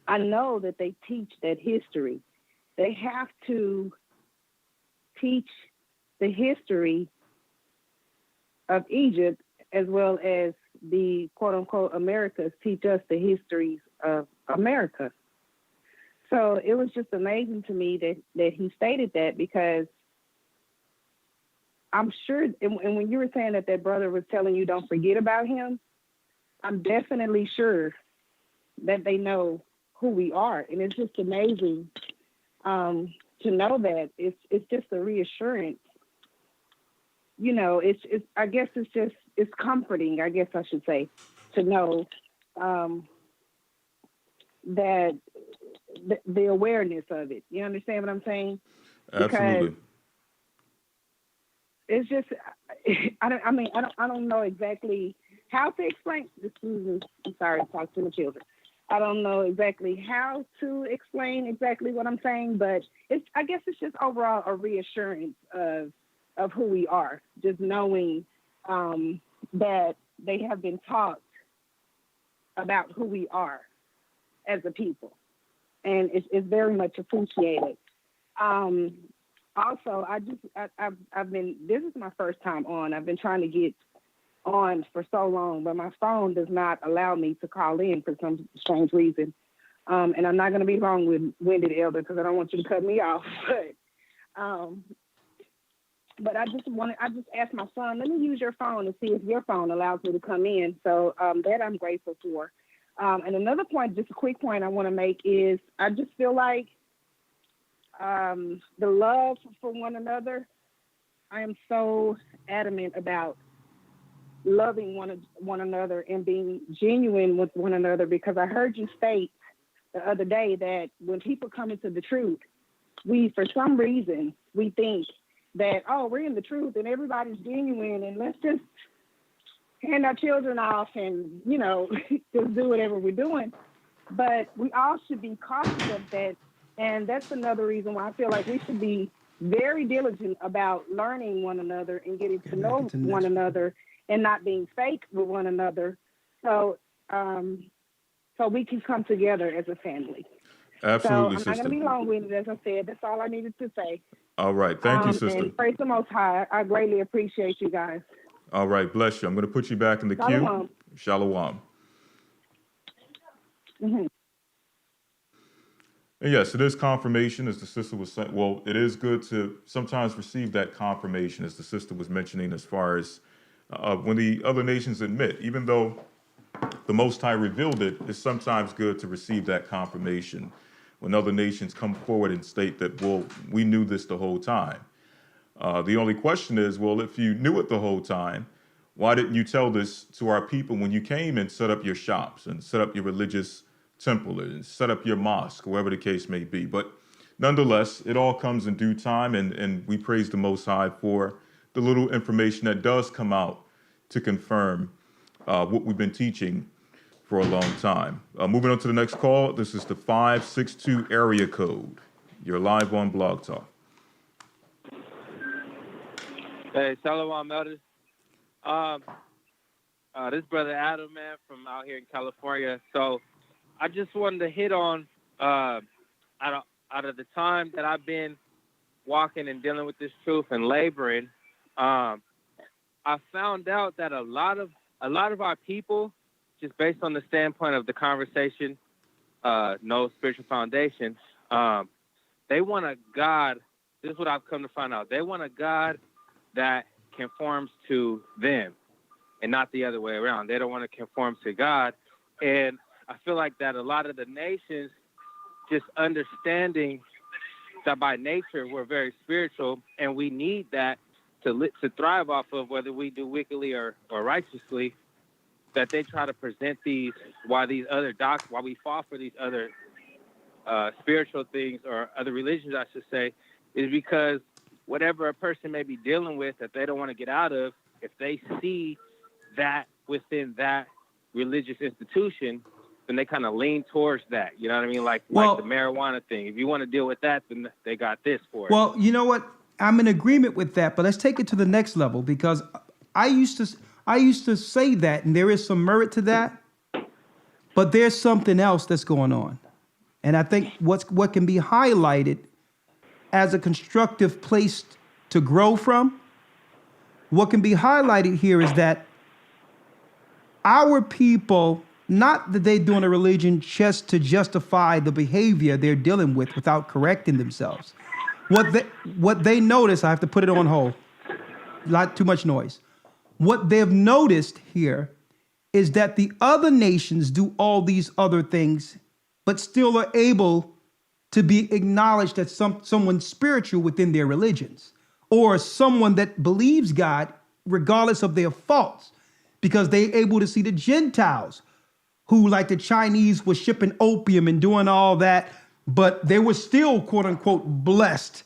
I know that they teach that history. They have to teach the history of Egypt, as well as the quote-unquote Americas teach us the histories of America. So it was just amazing to me that he stated that, because I'm sure, and when you were saying that brother was telling you don't forget about him, I'm definitely sure that they know who we are. And it's just amazing to know that. It's just a reassurance. You know, it's I guess it's comforting, I guess I should say, to know that the awareness of it. You understand what I'm saying? Absolutely. Because it's just, I don't know exactly how to explain. Excuse me, I'm sorry, talk to the children. I don't know exactly how to explain exactly what I'm saying, but I guess it's just overall a reassurance of who we are, just knowing that they have been taught about who we are as a people, and it's very much appreciated. Also, I've been, this is my first time on. I've been trying to get on for so long, but my phone does not allow me to call in for some strange reason. And I'm not going to be long-winded, Elder, because I don't want you to cut me off. But I just asked my son, let me use your phone and see if your phone allows me to come in. So that I'm grateful for. And another point, just a quick point I want to make is I just feel like the love for one another, I am so adamant about loving one another and being genuine with one another, because I heard you state the other day that when people come into the truth, for some reason, we think that, oh, we're in the truth and everybody's genuine and let's just hand our children off and, just do whatever we're doing. But we all should be cautious of that And that's another reason why I feel like we should be very diligent about learning one another and getting to know one another and not being fake with one another. So, so we can come together as a family. Absolutely, so I'm not going to be long-winded, as I said. That's all I needed to say. All right. Thank you, sister. And praise the Most High. I greatly appreciate you guys. All right. Bless you. I'm going to put you back in the Shalom. queue. Shalom. Mm-hmm. And yes, it is confirmation, as the sister was saying. Well, it is good to sometimes receive that confirmation, as the sister was mentioning, as far as when the other nations admit, even though the Most High revealed it, it's sometimes good to receive that confirmation when other nations come forward and state that, well, we knew this the whole time. The only question is, well, if you knew it the whole time, why didn't you tell this to our people when you came and set up your shops and set up your religious temple and set up your mosque, wherever the case may be? But nonetheless, it all comes in due time, and we praise the Most High for the little information that does come out to confirm what we've been teaching for a long time. Moving on to the next call, this is the 562 area code. You're live on Blog Talk. Hey, Shalom, elders. This brother Adam, man, from out here in California. So I just wanted to hit on, out of the time that I've been walking and dealing with this truth and laboring, I found out that a lot of our people, just based on the standpoint of the conversation, no spiritual foundation, they want a God. This is what I've come to find out. They want a God that conforms to them and not the other way around. They don't want to conform to God. And I feel like that a lot of the nations, just understanding that by nature we're very spiritual and we need that to thrive off of, whether we do wickedly or righteously, that they try to present these, why we fall for these other spiritual things or other religions, I should say, is because whatever a person may be dealing with that they don't want to get out of, if they see that within that religious institution, then they kind of lean towards that. You know what I mean? Like the marijuana thing. If you want to deal with that, then they got this for it. Well, you know what? I'm in agreement with that, but let's take it to the next level, because I used to say that, and there is some merit to that, but there's something else that's going on. And I think what can be highlighted as a constructive place to grow from, what can be highlighted here is that our people, not that they're doing a religion just to justify the behavior they're dealing with without correcting themselves. What they notice, I have to put it on hold, not too much noise. What they've noticed here is that the other nations do all these other things, but still are able to be acknowledged as someone spiritual within their religions, or someone that believes God regardless of their faults, because they're able to see the Gentiles who, like the Chinese, were shipping opium and doing all that, but they were still, quote unquote, blessed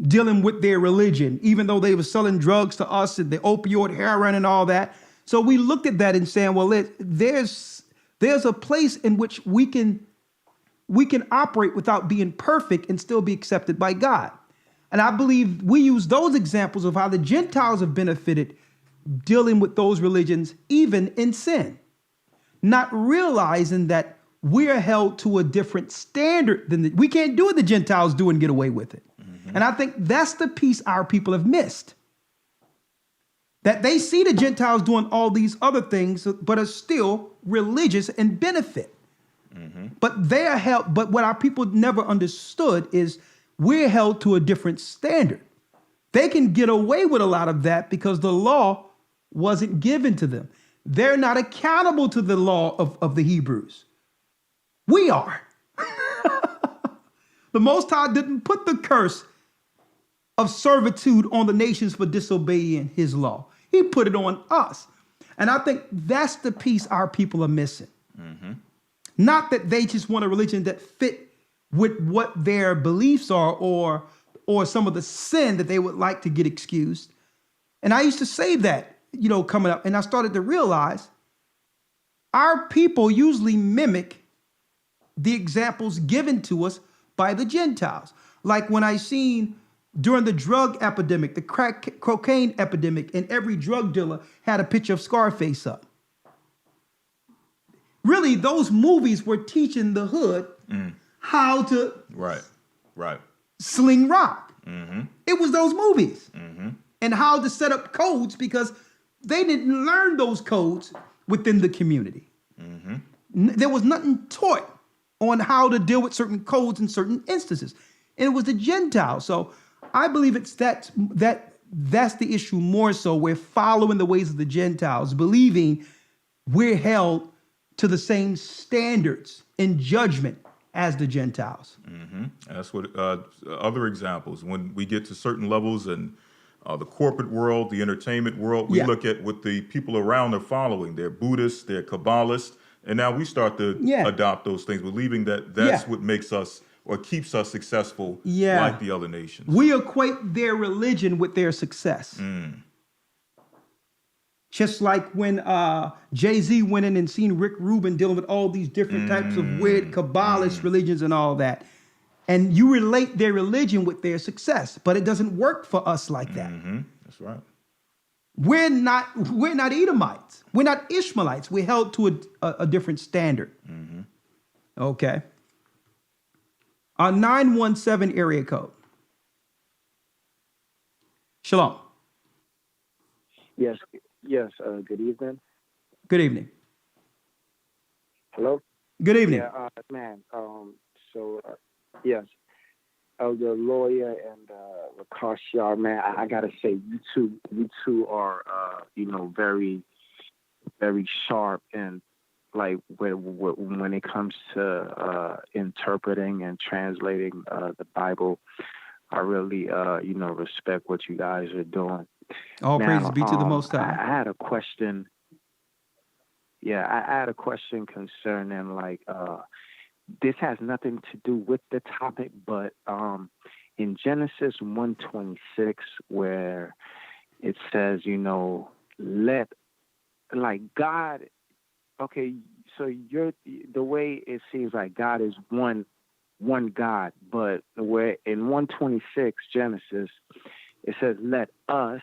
dealing with their religion, even though they were selling drugs to us and the opioid heroin and all that. So we looked at that and saying, well, there's a place in which we can operate without being perfect and still be accepted by God. And I believe we use those examples of how the Gentiles have benefited dealing with those religions, even in sin, not realizing that we're held to a different standard than we can't do what the Gentiles do and get away with it. And I think that's the piece our people have missed. That they see the Gentiles doing all these other things, but are still religious and benefit. But they're held, but what our people never understood is we're held to a different standard. They can get away with a lot of that because the law wasn't given to them. They're not accountable to the law of the Hebrews. We are. The Most High didn't put the curse of servitude on the nations for disobeying his law. He put it on us. And I think that's the piece our people are missing. Not that they just want a religion that fit with what their beliefs are or some of the sin that they would like to get excused. And I used to say that, coming up, and I started to realize our people usually mimic the examples given to us by the Gentiles. Like when I seen during the drug epidemic, the crack cocaine epidemic, and every drug dealer had a picture of Scarface up. Really, those movies were teaching the hood how to sling rock. It was those movies. And how to set up codes, because they didn't learn those codes within the community. There was nothing taught on how to deal with certain codes in certain instances. And it was the Gentiles. So I believe it's that's the issue more so. We're following the ways of the Gentiles, believing we're held to the same standards in judgment as the Gentiles. That's what other examples, when we get to certain levels in the corporate world, the entertainment world, we look at what the people around are following. They're Buddhists, they're Kabbalists, and now we start to adopt those things, believing that that's what makes us or keeps us successful like the other nations. We equate their religion with their success. Just like when Jay-Z went in and seen Rick Rubin dealing with all these different types of weird Kabbalist religions and all that. And you relate their religion with their success, but it doesn't work for us like that. That's right. We're not Edomites. We're not Ishmaelites. We're held to a different standard. Okay. 917 area code. Shalom. Yes. Good evening. Good evening. Hello. Good evening. Yeah, man. Yes. The lawyer and Rakash, man. I gotta say, you two are, very, very sharp, and like when it comes to interpreting and translating the Bible. I really, respect what you guys are doing. All praises be to the Most High. I had a question. Yeah, I had a question concerning this has nothing to do with the topic, but in Genesis 1:26, where it says, let God. Okay, so the way it seems like God is one God, but where in 1:26 Genesis, it says, let us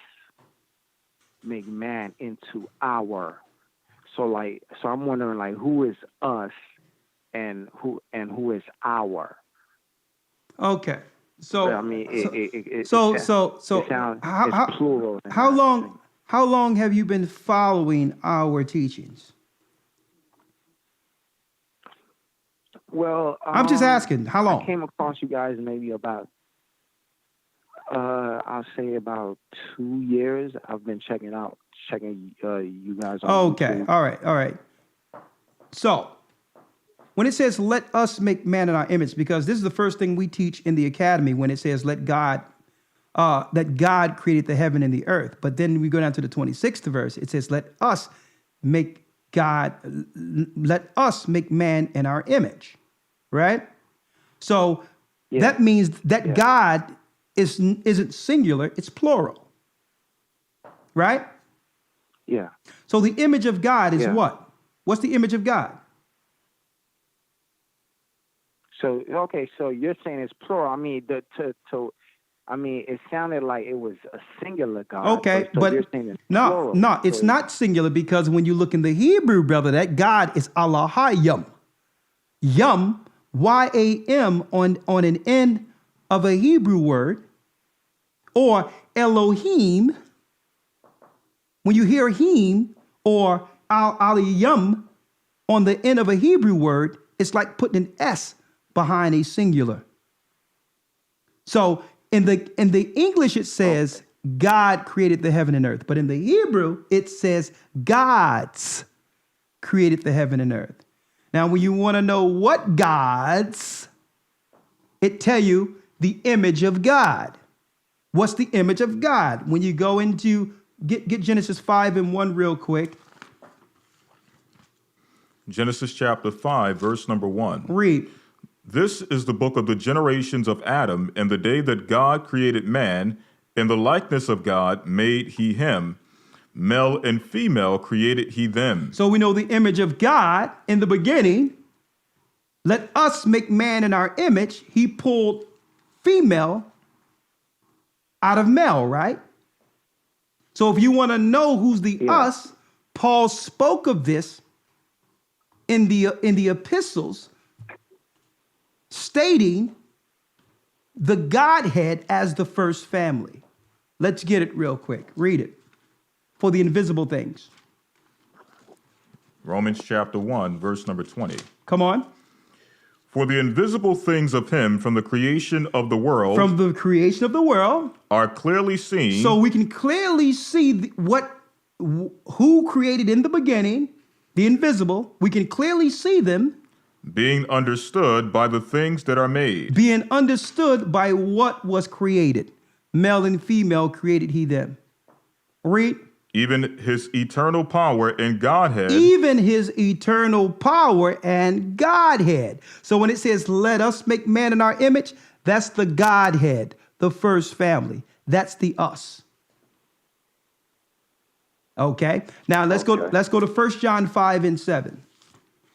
make man into our. So I'm wondering who is us and who is our. Okay. So I mean, it's plural. How long have you been following our teachings? Well, I'm just asking, how long? I came across you guys maybe about, I'll say about 2 years. I've been checking you guys out. Okay, YouTube. All right. So, when it says, let us make man in our image, because this is the first thing we teach in the academy when it says, that God created the heaven and the earth. But then we go down to the 26th verse. It says, let us make man in our image. Right? So that means that God isn't singular, it's plural. Right? Yeah. So the image of God is what? What's the image of God? So you're saying it's plural. I mean, it sounded like it was a singular God. Okay, so but you're saying it's no, plural. It's not singular, because when you look in the Hebrew, brother, that God is Allahayim. Yum, Y-A-M on an end of a Hebrew word, or Elohim. When you hear him or al-aliyum on the end of a Hebrew word, it's like putting an S behind a singular. So in the English, it says God created the heaven and earth. But in the Hebrew, it says gods created the heaven and earth. Now, when you want to know what gods, it tell you the image of God. What's the image of God? When you go into, get Genesis 5:1 real quick. Genesis chapter 5, verse number 1. Read. This is the book of the generations of Adam, and the day that God created man, in the likeness of God made he him. Male and female created he them. So we know the image of God in the beginning let us make man in our image, he pulled female out of male, right? So if you want to know who's the us, Paul spoke of this in the epistles, stating the Godhead as the first family. Let's get it real quick. Read it. For the invisible things. Romans chapter 1, verse number 20. Come on. For the invisible things of him from the creation of the world. From the creation of the world. Are clearly seen. So we can clearly see who created in the beginning, the invisible. We can clearly see them. Being understood by the things that are made. Being understood by what was created. Male and female created he them. Read. Even his eternal power and Godhead. Even his eternal power and Godhead. So when it says, let us make man in our image, that's the Godhead, the first family. That's the us. Okay. Now let's go to 1 John 5 and 7.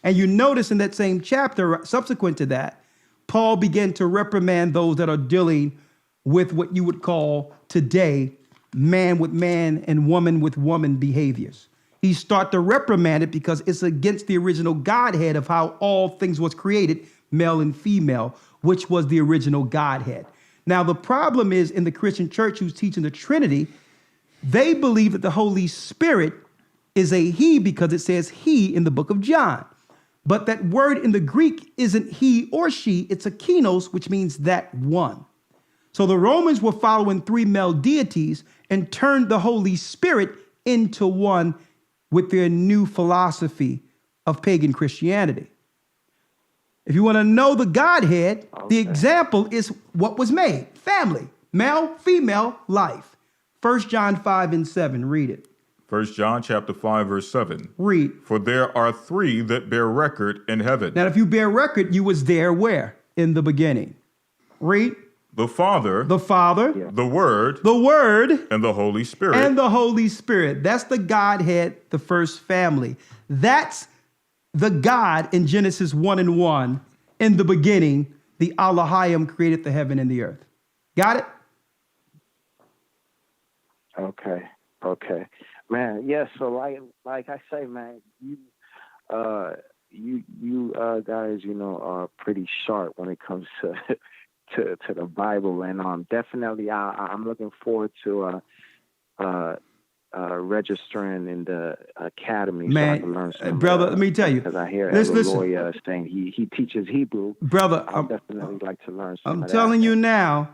And you notice in that same chapter, subsequent to that, Paul began to reprimand those that are dealing with what you would call today man with man and woman with woman behaviors. He started to reprimand it because it's against the original Godhead of how all things was created, male and female, which was the original Godhead. Now, the problem is in the Christian church who's teaching the Trinity, they believe that the Holy Spirit is a he because it says he in the book of John. But that word in the Greek isn't he or she, it's a kinos, which means that one. So the Romans were following three male deities and turned the Holy Spirit into one with their new philosophy of pagan Christianity. If you want to know the Godhead, the example is what was made. Family, male, female, life. 1 John 5 and 7, read it. 1 John chapter 5, verse 7. Read. For there are three that bear record in heaven. Now, if you bear record, you was there where? In the beginning. Read. The Father, the Word, and the Holy Spirit. And the Holy Spirit. That's the Godhead, the first family. That's the God in Genesis 1 and 1. In the beginning, the Elohim created the heaven and the earth. Got it? Okay. Man, yeah, so like I say, man, you guys, are pretty sharp when it comes to to the Bible, and definitely I'm looking forward to registering in the academy. Man, so I can learn some, brother, let me tell you, because I hear Elder Lawyer saying he teaches Hebrew. Brother, I'd definitely like to learn some. I'm telling you now,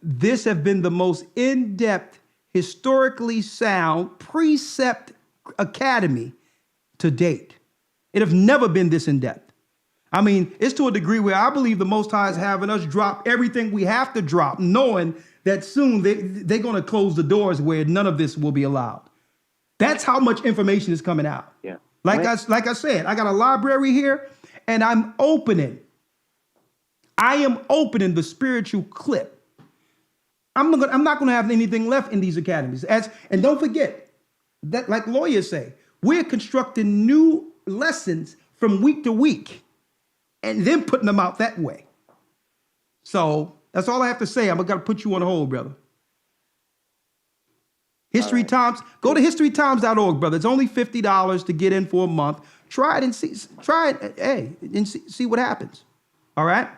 this have been the most in-depth, historically sound precept academy to date. It have never been this in-depth. I mean, it's to a degree where I believe the Most High is having us drop everything we have to drop, knowing that soon they're going to close the doors where none of this will be allowed. That's how much information is coming out. Yeah. Like I said, I got a library here, and I'm opening. I am opening the spiritual clip. I'm not going to have anything left in these academies. And don't forget that, like lawyers say, we're constructing new lessons from week to week, and then putting them out that way. So that's all I have to say. I'm going to put you on hold, brother. History Times. Go to historytimes.org, brother. It's only $50 to get in for a month. Try it and see. Try it, hey, and see what happens. All right?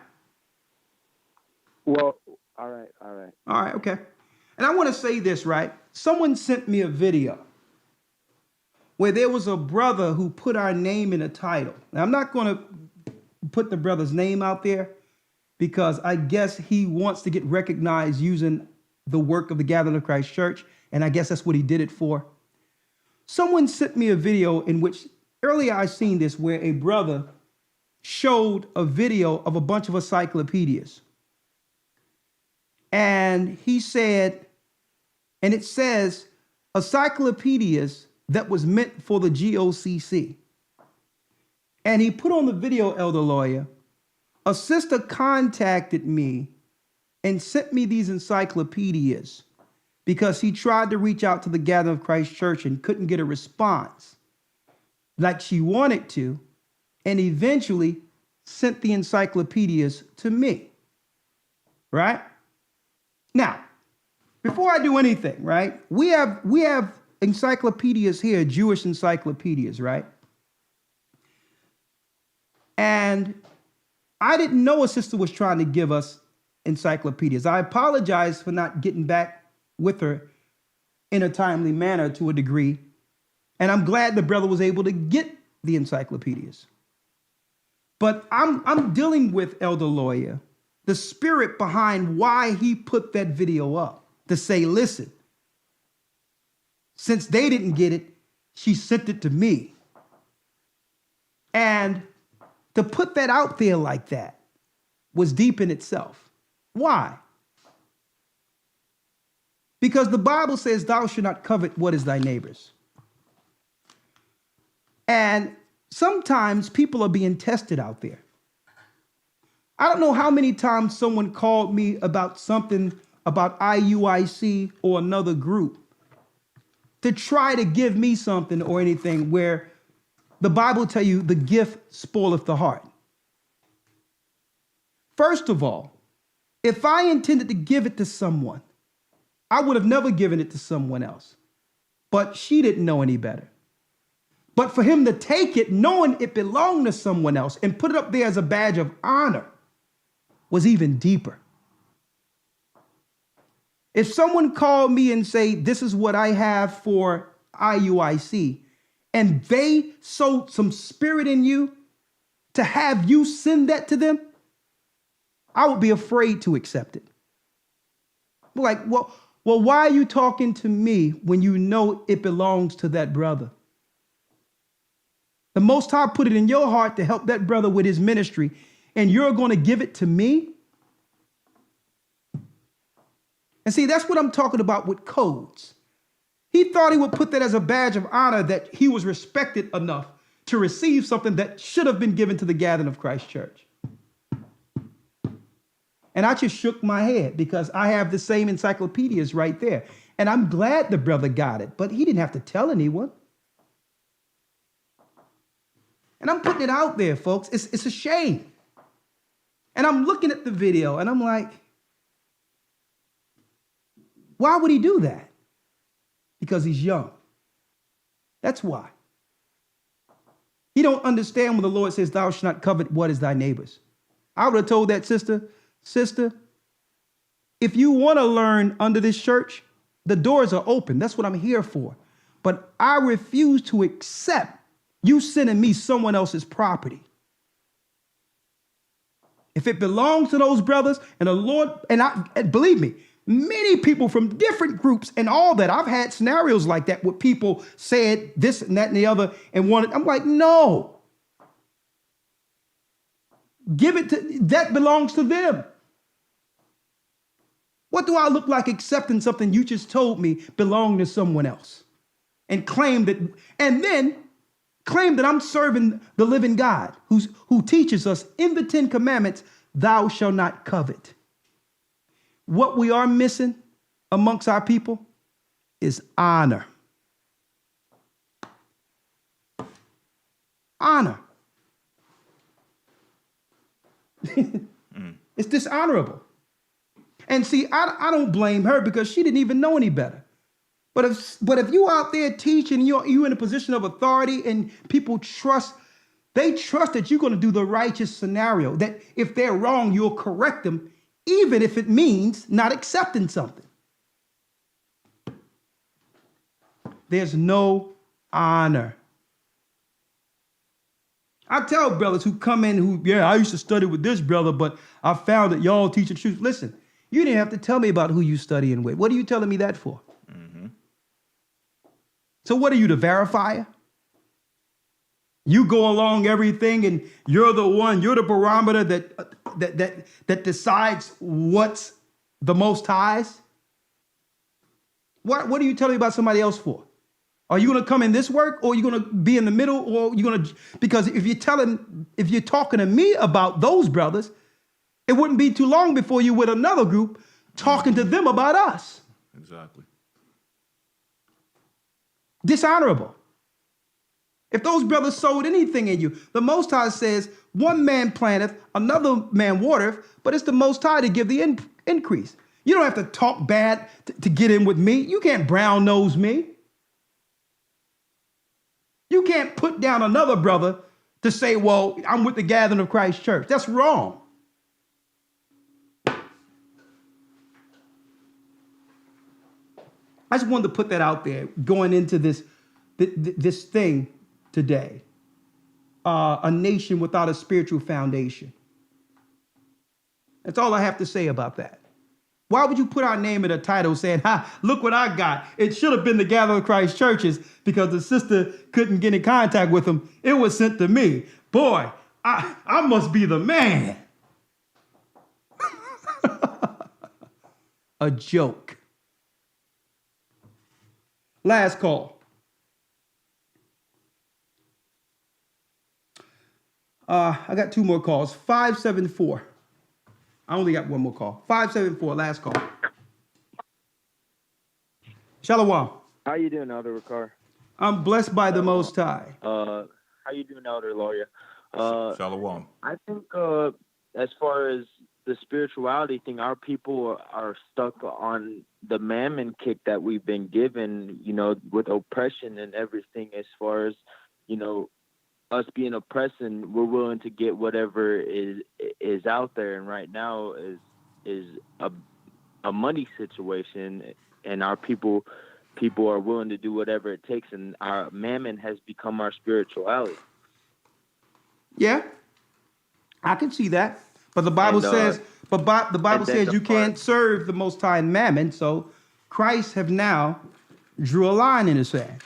Well, all right. All right, okay. And I want to say this, right? Someone sent me a video where there was a brother who put our name in a title. Now, I'm not going to put the brother's name out there because I guess he wants to get recognized using the work of the Gathering of Christ Church, and I guess that's what he did it for. Someone sent me a video in which earlier I seen this where a brother showed a video of a bunch of encyclopedias. And he said, and it says, encyclopedias that was meant for the GOCC. And he put on the video, Elder Lawyer, a sister contacted me and sent me these encyclopedias because he tried to reach out to the Gathering of Christ Church and couldn't get a response like she wanted to. And eventually sent the encyclopedias to me, right? Now, before I do anything, right, we have encyclopedias here, Jewish encyclopedias, right? And I didn't know a sister was trying to give us encyclopedias. I apologize for not getting back with her in a timely manner to a degree. And I'm glad the brother was able to get the encyclopedias. But I'm dealing with Elder Lawyer, the spirit behind why he put that video up, to say, listen, since they didn't get it, she sent it to me. And to put that out there like that was deep in itself. Why? Because the Bible says, thou shalt not covet what is thy neighbor's. And sometimes people are being tested out there. I don't know how many times someone called me about something about IUIC or another group to try to give me something or anything where the Bible tell you the gift spoileth the heart. First of all, if I intended to give it to someone, I would have never given it to someone else. But she didn't know any better. But for him to take it knowing it belonged to someone else and put it up there as a badge of honor was even deeper. If someone called me and say, this is what I have for IUIC, and they sowed some spirit in you to have you send that to them, I would be afraid to accept it. Like, well, why are you talking to me when you know it belongs to that brother? The Most High put it in your heart to help that brother with his ministry, and you're going to give it to me? And see, that's what I'm talking about with codes. He thought he would put that as a badge of honor, that he was respected enough to receive something that should have been given to the gathering of Christ Church. And I just shook my head because I have the same encyclopedias right there. And I'm glad the brother got it, but he didn't have to tell anyone. And I'm putting it out there, folks. It's a shame. And I'm looking at the video and I'm like, why would he do that? Because he's young. That's why. He don't understand when the Lord says, thou shalt not covet what is thy neighbor's. I would have told that sister, if you want to learn under this church, the doors are open. That's what I'm here for. But I refuse to accept you sending me someone else's property. If it belongs to those brothers and the Lord, and believe me, many people from different groups and all that, I've had scenarios like that where people said this and that and the other and wanted, I'm like, no. Give it to, that belongs to them. What do I look like accepting something you just told me belonged to someone else and claim that, and then claim that I'm serving the living God who teaches us in the 10 Commandments, thou shalt not covet. What we are missing amongst our people is honor. Honor. It's dishonorable. And see, I don't blame her because she didn't even know any better. But if you out there teaching, you're in a position of authority and people trust, they trust that you're going to do the righteous scenario, that if they're wrong, you'll correct them, even if it means not accepting something. There's no honor. I tell brothers who come in I used to study with this brother, but I found that y'all teach the truth. Listen, you didn't have to tell me about who you studying with. What are you telling me that for? Mm-hmm. So what are you, the verifier? You go along everything and you're the barometer that decides what's the Most High's? What are you telling me about somebody else for? Are you going to come in this work, or are you going to be in the middle, or are you going to, because if you're talking to me about those brothers, it wouldn't be too long before you with another group talking to them about us. Exactly. Dishonorable. If those brothers sowed anything in you, the Most High says, one man planteth, another man watereth, but it's the Most High to give the increase. You don't have to talk bad to get in with me. You can't brown nose me. You can't put down another brother to say, well, I'm with the gathering of Christ Church. That's wrong. I just wanted to put that out there going into this thing today. A nation without a spiritual foundation. That's all I have to say about that. Why would you put our name in a title saying, look what I got? It should have been the Gathering of Christ Churches because the sister couldn't get in contact with them. It was sent to me. Boy, I must be the man. A joke. Last call. I got 2 more calls. 574. I only got 1 more call. 574, last call. Shalom. How you doing, Elder Ricard? I'm blessed by the Most High. How you doing, Elder Lawyer? Shalom. I think as far as the spirituality thing, our people are stuck on the mammon kick that we've been given, you know, with oppression and everything. As far as, you know, us being oppressed, and we're willing to get whatever is out there. And right now is a money situation, and our people are willing to do whatever it takes, and our mammon has become our spirituality. Yeah, I can see that. But the Bible says, the Bible says you can't serve the Most High in mammon. So Christ have now drew a line in the sand.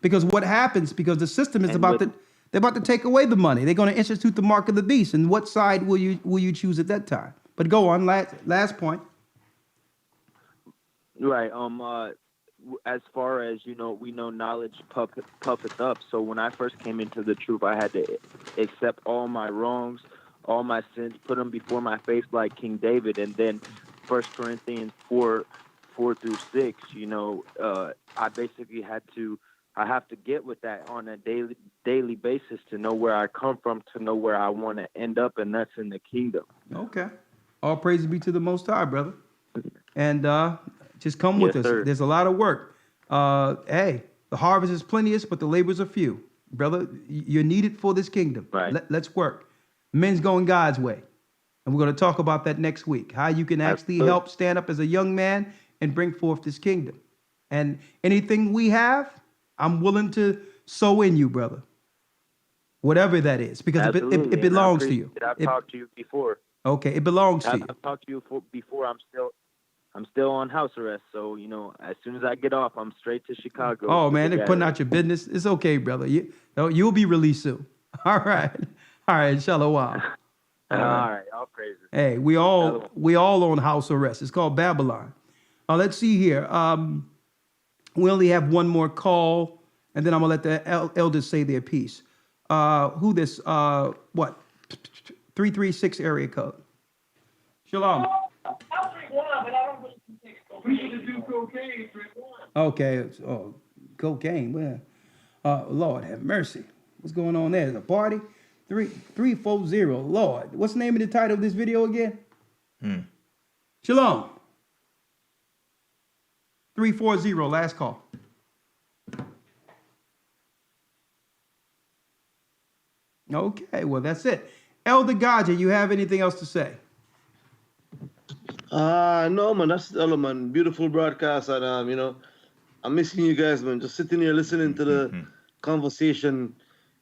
Because what happens? Because the system is they're about to take away the money. They're going to institute the mark of the beast. And what side will you choose at that time? But go on, last point. Right. As far as, you know, we know knowledge puffeth up. So when I first came into the truth, I had to accept all my wrongs, all my sins, put them before my face like King David. And then 1 Corinthians 4-6, you know, I basically I have to get with that on a daily basis to know where I come from, to know where I want to end up, and that's in the kingdom. Okay. All praise be to the Most High, brother. And just come with us. Sir. There's a lot of work. Hey, the harvest is plenteous, but the labors are few. Brother, you're needed for this kingdom. Right. Let's work. Men's going God's way. And we're going to talk about that next week, how you can actually help stand up as a young man and bring forth this kingdom. And anything we have, I'm willing to sow in you, brother. Whatever that is, because it belongs to you. I've talked to you before. Okay, it belongs to you. I've talked to you before. I'm still on house arrest, so, you know, as soon as I get off, I'm straight to Chicago. Oh man, they're putting out your business. It's okay, brother. You'll be released soon. All right, shalom. All right, all praises. Hey, we all on house arrest. It's called Babylon. Let's see here. We only have 1 more call, and then I'm gonna let the elders say their piece. Who this? What? 336 area code. Shalom. We need to do cocaine. Okay. Oh, cocaine. Well, Lord have mercy. What's going on there? Is a party? 340. Lord, what's the name of the title of this video again? Shalom. 340. Last call. Okay. Well, that's it. Elder Gocc, you have anything else to say? No, man, that's the man. Beautiful broadcast, and you know, I'm missing you guys, man. Just sitting here listening to the conversation,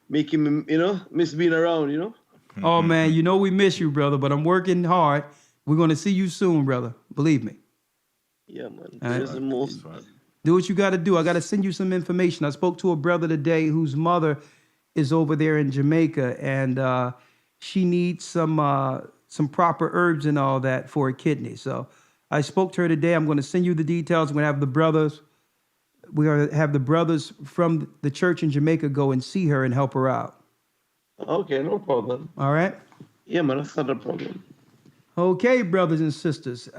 making me, you know, miss being around, you know. Oh man, you know we miss you, brother, but I'm working hard. We're gonna see you soon, brother. Believe me. Yeah, man. The most. Do what you got to do. I got to send you some information. I spoke to a brother today whose mother is over there in Jamaica, and she needs some proper herbs and all that for her kidney. So I spoke to her today. I'm going to send you the details. I'm going to have the brothers. We're going to have the brothers from the church in Jamaica go and see her and help her out. Okay, no problem. All right? Yeah, man, that's not a problem. Okay, brothers and sisters.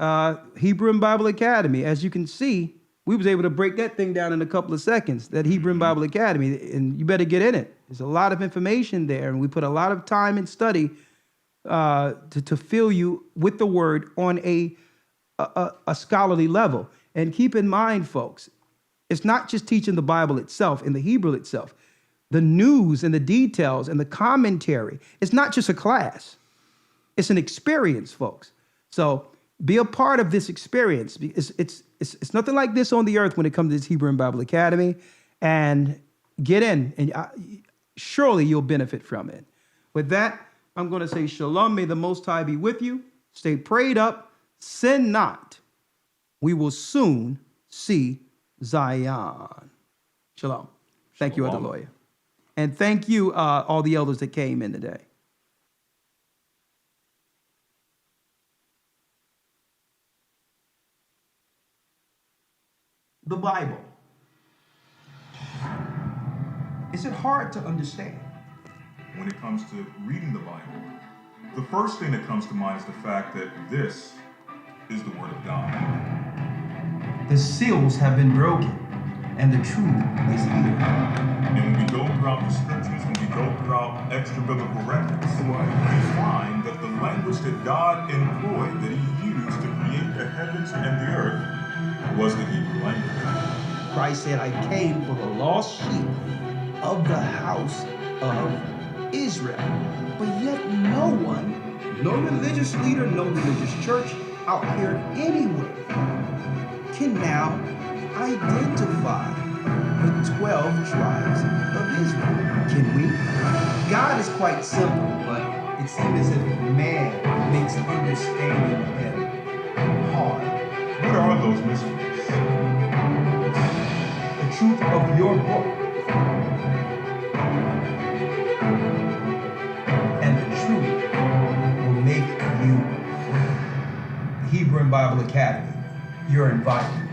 Hebrew and Bible Academy. As you can see, We was able to break that thing down in a couple of seconds, that Hebrew Bible Academy, and you better get in it. There's a lot of information there, and we put a lot of time and study to fill you with the word on a scholarly level. And keep in mind, folks, it's not just teaching the Bible itself in the Hebrew itself. The news and the details and the commentary, it's not just a class. It's an experience, folks. So be a part of this experience. It's nothing like this on the earth when it comes to this Hebrew Bible Academy. And get in, and surely you'll benefit from it. With that, I'm going to say shalom. May the Most High be with you. Stay prayed up. Sin not. We will soon see Zion. Shalom. Thank you, Elder Lawyer. And thank you, all the elders that came in today. The Bible. Is it hard to understand? When it comes to reading the Bible, the first thing that comes to mind is the fact that this is the Word of God. The seals have been broken, and the truth is here. And when we go throughout the scriptures, when we go throughout extra biblical records, we find that the language that God employed, that He used to create the heavens and the earth, was the Hebrew language. Christ said, I came for the lost sheep of the house of Israel. But yet no one, no religious leader, no religious church out here anywhere can now identify the 12 tribes of Israel. Can we? God is quite simple, but it seems as if man makes understanding him hard. What are those mysteries? The truth of your book and the truth will make you free. The Hebrew Bible Academy, you're invited.